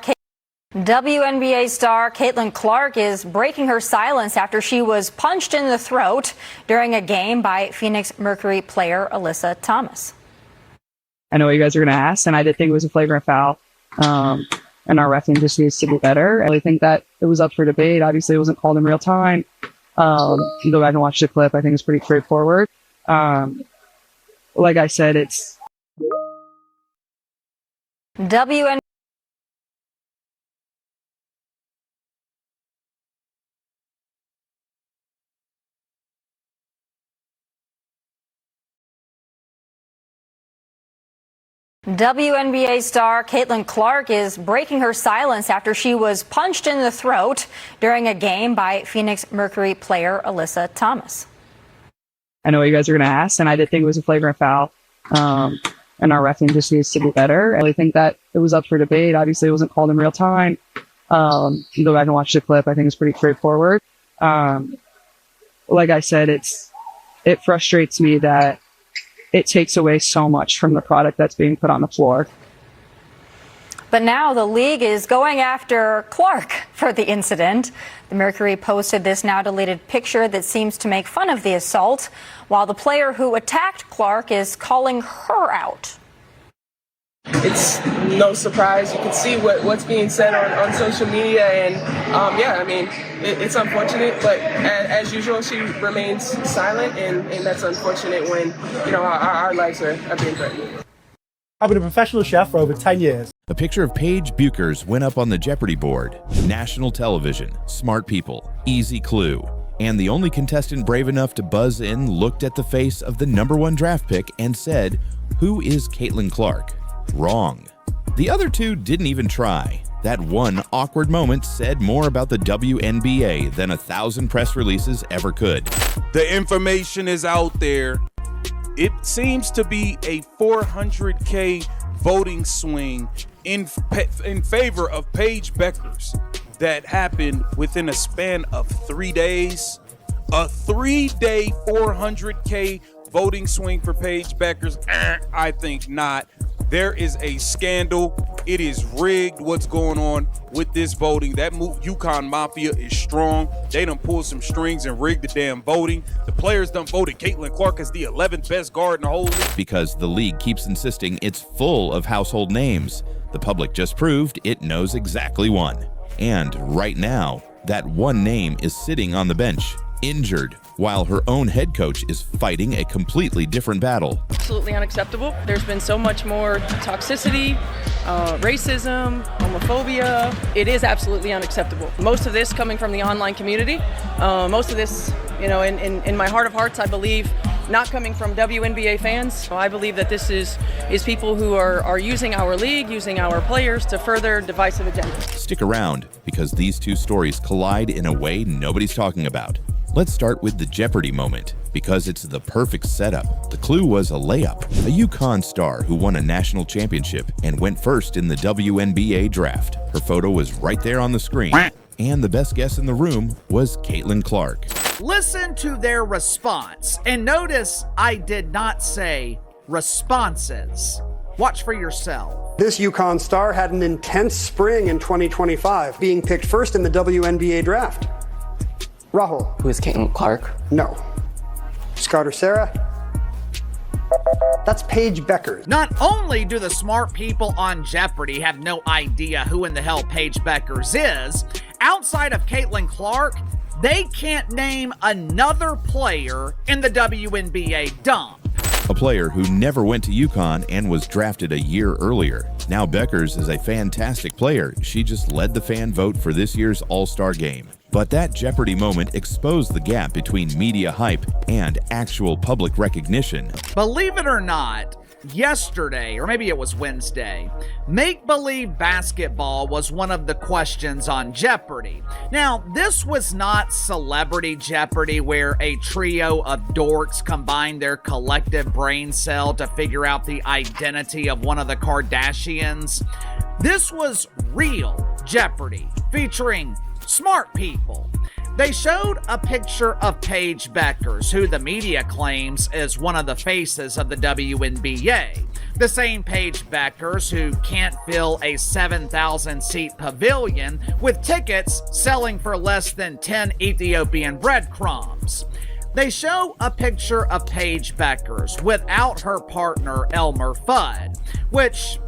Caitlin Clark is breaking her silence after she was punched in the throat during a game by Phoenix Mercury player Alyssa Thomas. I know what you guys are going to ask, and I did think it was a flagrant foul. And our refing just needs to be better. I really think that it was up for debate. Obviously, it wasn't called in real time. You go back and watch the clip. I think it's pretty straightforward. Like I said, it's WNBA star Caitlin Clark is breaking her silence after she was punched in the throat during a game by Phoenix Mercury player Alyssa Thomas. I know what you guys are going to ask, and I did think it was a flagrant foul. And our refing just needs to be better. I really think that it was up for debate. Obviously, it wasn't called in real time. You go back and watch the clip. I think it's pretty straightforward. Like I said, it frustrates me that it takes away so much from the product that's being put on the floor. But now the league is going after Clark for the incident. The Mercury posted this now deleted picture that seems to make fun of the assault, while the player who attacked Clark is calling her out. It's no surprise. You can see what's being said on social media, and it's unfortunate. But as usual, she remains silent, and that's unfortunate when our lives are being threatened. I've been a professional chef for over 10 years. A picture of Paige Buchers went up on the Jeopardy board. National television, smart people, easy clue. And the only contestant brave enough to buzz in looked at the face of the #1 draft pick and said, "Who is Caitlin Clark?" Wrong. The other two didn't even try. That one awkward moment said more about the WNBA than 1,000 press releases ever could. The information is out there. It seems to be a 400K voting swing in favor of Paige Beckers that happened within a span of 3 days. A 3-day 400K voting swing for Paige Beckers? I think not. There is a scandal. It is rigged what's going on with this voting. That UConn Mafia is strong. They done pulled some strings and rigged the damn voting. The players done voted Caitlin Clark as the 11th best guard in the whole league. Because the league keeps insisting it's full of household names. The public just proved it knows exactly one. And right now, that one name is sitting on the bench, injured, while her own head coach is fighting a completely different battle. Absolutely unacceptable. There's been so much more toxicity, racism, homophobia. It is absolutely unacceptable. Most of this coming from the online community. Most of this, in my heart of hearts, I believe, not coming from WNBA fans. I believe that this is people who are using our league, using our players to further divisive agenda. Stick around, because these two stories collide in a way nobody's talking about. Let's start with the Jeopardy moment, because it's the perfect setup. The clue was a layup. A UConn star who won a national championship and went first in the WNBA draft. Her photo was right there on the screen. And the best guess in the room was Caitlin Clark. Listen to their response, and notice I did not say responses. Watch for yourself. This UConn star had an intense spring in 2025, being picked first in the WNBA draft. Rahul. Who is Caitlin Clark? No. Scott or Sarah? That's Paige Beckers. Not only do the smart people on Jeopardy have no idea who in the hell Paige Beckers is, outside of Caitlin Clark, they can't name another player in the WNBA dump. A player who never went to UConn and was drafted a year earlier. Now Beckers is a fantastic player. She just led the fan vote for this year's All-Star game. But that Jeopardy moment exposed the gap between media hype and actual public recognition. Believe it or not, yesterday, or maybe it was Wednesday, make-believe basketball was one of the questions on Jeopardy. Now, this was not Celebrity Jeopardy, where a trio of dorks combined their collective brain cell to figure out the identity of one of the Kardashians. This was real Jeopardy, featuring smart people. They showed a picture of Paige Beckers, who the media claims is one of the faces of the WNBA. The same Paige Beckers who can't fill a 7,000-seat pavilion with tickets selling for less than 10 Ethiopian breadcrumbs. They show a picture of Paige Beckers without her partner Elmer Fudd, which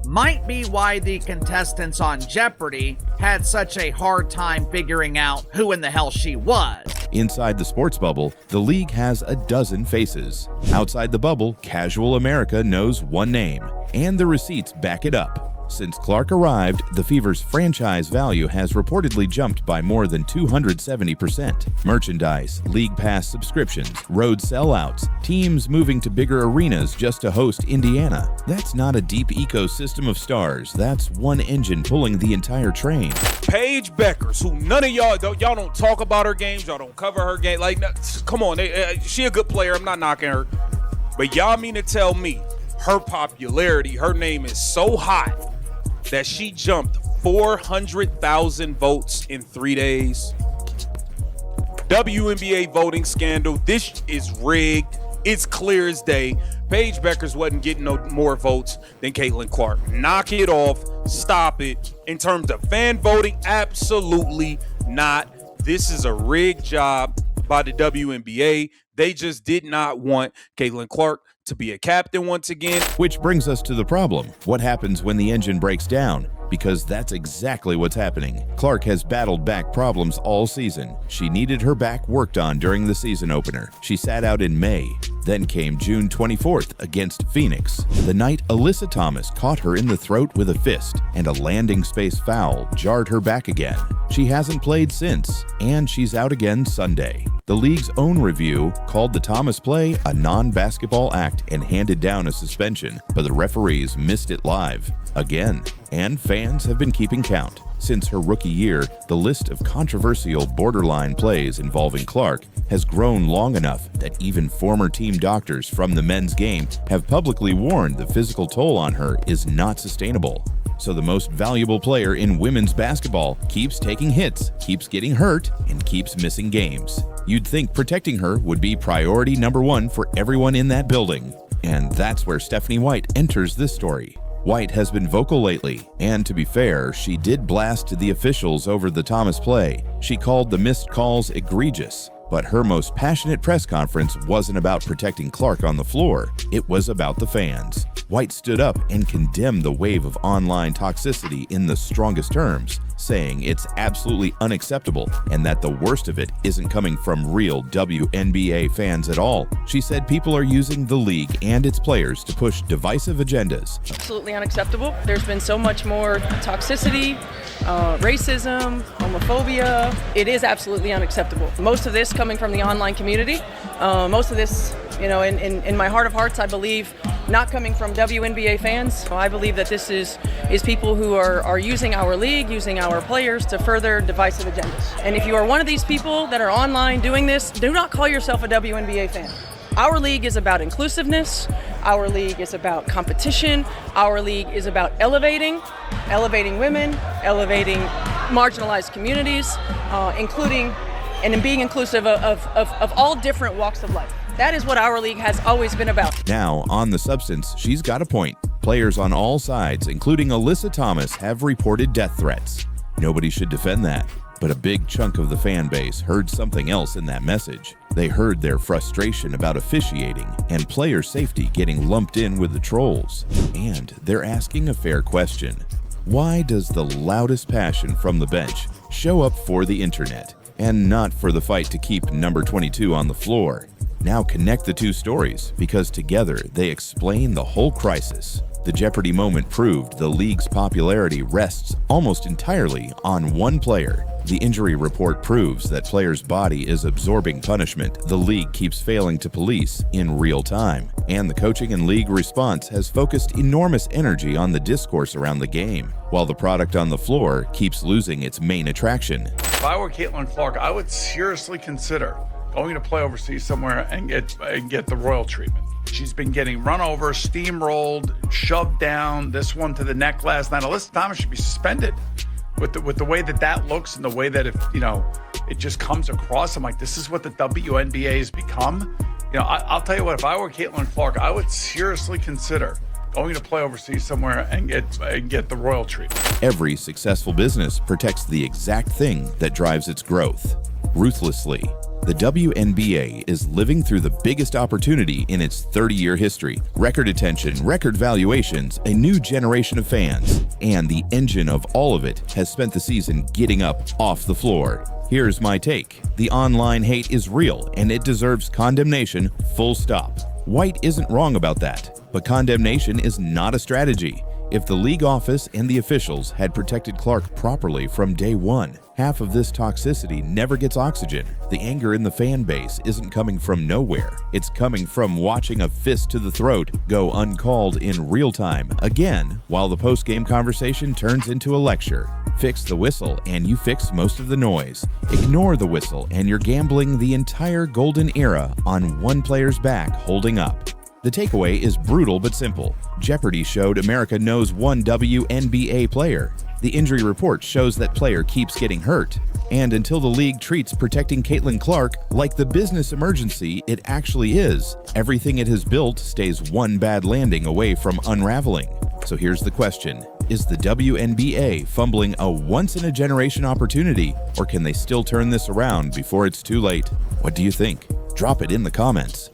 might be why the contestants on Jeopardy had such a hard time figuring out who in the hell she was. Inside the sports bubble, the league has a dozen faces. Outside the bubble, casual America knows one name, and the receipts back it up. Since Clark arrived, the Fever's franchise value has reportedly jumped by more than 270%. Merchandise, league pass subscriptions, road sellouts, teams moving to bigger arenas just to host Indiana. That's not a deep ecosystem of stars. That's one engine pulling the entire train. Paige Beckers, who none of y'all don't talk about her games, y'all don't cover her game. Like, come on, she a good player. I'm not knocking her, but y'all mean to tell me her popularity, her name is so hot that she jumped 400,000 votes in 3 days? WNBA voting scandal. This is rigged. It's clear as day. Paige Beckers wasn't getting no more votes than Caitlin Clark. Knock it off. Stop it. In terms of fan voting, absolutely not. This is a rigged job by the WNBA. They just did not want Caitlin Clark to be a captain once again. Which brings us to the problem. What happens when the engine breaks down? Because that's exactly what's happening. Clark has battled back problems all season. She needed her back worked on during the season opener. She sat out in May. Then came June 24th against Phoenix, the night Alyssa Thomas caught her in the throat with a fist, and a landing space foul jarred her back again. She hasn't played since, and she's out again Sunday. The league's own review called the Thomas play a non-basketball act and handed down a suspension, but the referees missed it live again, and fans have been keeping count. Since her rookie year, the list of controversial borderline plays involving Clark has grown long enough that even former team doctors from the men's game have publicly warned the physical toll on her is not sustainable. So the most valuable player in women's basketball keeps taking hits, keeps getting hurt, and keeps missing games. You'd think protecting her would be priority number one for everyone in that building. And that's where Stephanie White enters this story. White has been vocal lately, and to be fair, she did blast the officials over the Thomas play. She called the missed calls egregious. But her most passionate press conference wasn't about protecting Clark on the floor. It was about the fans. White stood up and condemned the wave of online toxicity in the strongest terms, saying it's absolutely unacceptable and that the worst of it isn't coming from real WNBA fans at all. She said people are using the league and its players to push divisive agendas. Absolutely unacceptable. There's been so much more toxicity, racism, homophobia. It is absolutely unacceptable. Most of this coming from the online community. Most of this, in my heart of hearts, I believe, not coming from WNBA fans. I believe that this is people who are using our league, using our players to further divisive agendas. And if you are one of these people that are online doing this, do not call yourself a WNBA fan. Our league is about inclusiveness. Our league is about competition. Our league is about elevating women, elevating marginalized communities, including and being inclusive of all different walks of life. That is what our league has always been about. Now, on the substance, she's got a point. Players on all sides, including Alyssa Thomas, have reported death threats. Nobody should defend that. But a big chunk of the fan base heard something else in that message. They heard their frustration about officiating and player safety getting lumped in with the trolls. And they're asking a fair question. Why does the loudest passion from the bench show up for the internet and not for the fight to keep number 22 on the floor? Now connect the two stories because together they explain the whole crisis. The Jeopardy moment proved the league's popularity rests almost entirely on one player. The injury report proves that player's body is absorbing punishment the league keeps failing to police in real time. And the coaching and league response has focused enormous energy on the discourse around the game, while the product on the floor keeps losing its main attraction. If I were Caitlin Clark, I would seriously consider going to play overseas somewhere and get the royal treatment. She's been getting run over, steamrolled, shoved down, this one to the neck last night. Alyssa Thomas should be suspended with the way that looks and the way that it just comes across. I'm like, this is what the WNBA has become. I'll tell you what, if I were Caitlin Clark, I would seriously consider going to play overseas somewhere and get the royal treatment. Every successful business protects the exact thing that drives its growth, ruthlessly. The WNBA is living through the biggest opportunity in its 30-year history. Record attention, record valuations, a new generation of fans, and the engine of all of it has spent the season getting up off the floor. Here's my take. The online hate is real, and it deserves condemnation, full stop. White isn't wrong about that, but condemnation is not a strategy. If the league office and the officials had protected Clark properly from day one, half of this toxicity never gets oxygen. The anger in the fan base isn't coming from nowhere. It's coming from watching a fist to the throat go uncalled in real time again, while the post-game conversation turns into a lecture. Fix the whistle and you fix most of the noise. Ignore the whistle and you're gambling the entire golden era on one player's back holding up. The takeaway is brutal but simple. Jeopardy showed America knows one WNBA player. The injury report shows that player keeps getting hurt. And until the league treats protecting Caitlin Clark like the business emergency it actually is, everything it has built stays one bad landing away from unraveling. So here's the question. Is the WNBA fumbling a once-in-a-generation opportunity, or can they still turn this around before it's too late? What do you think? Drop it in the comments.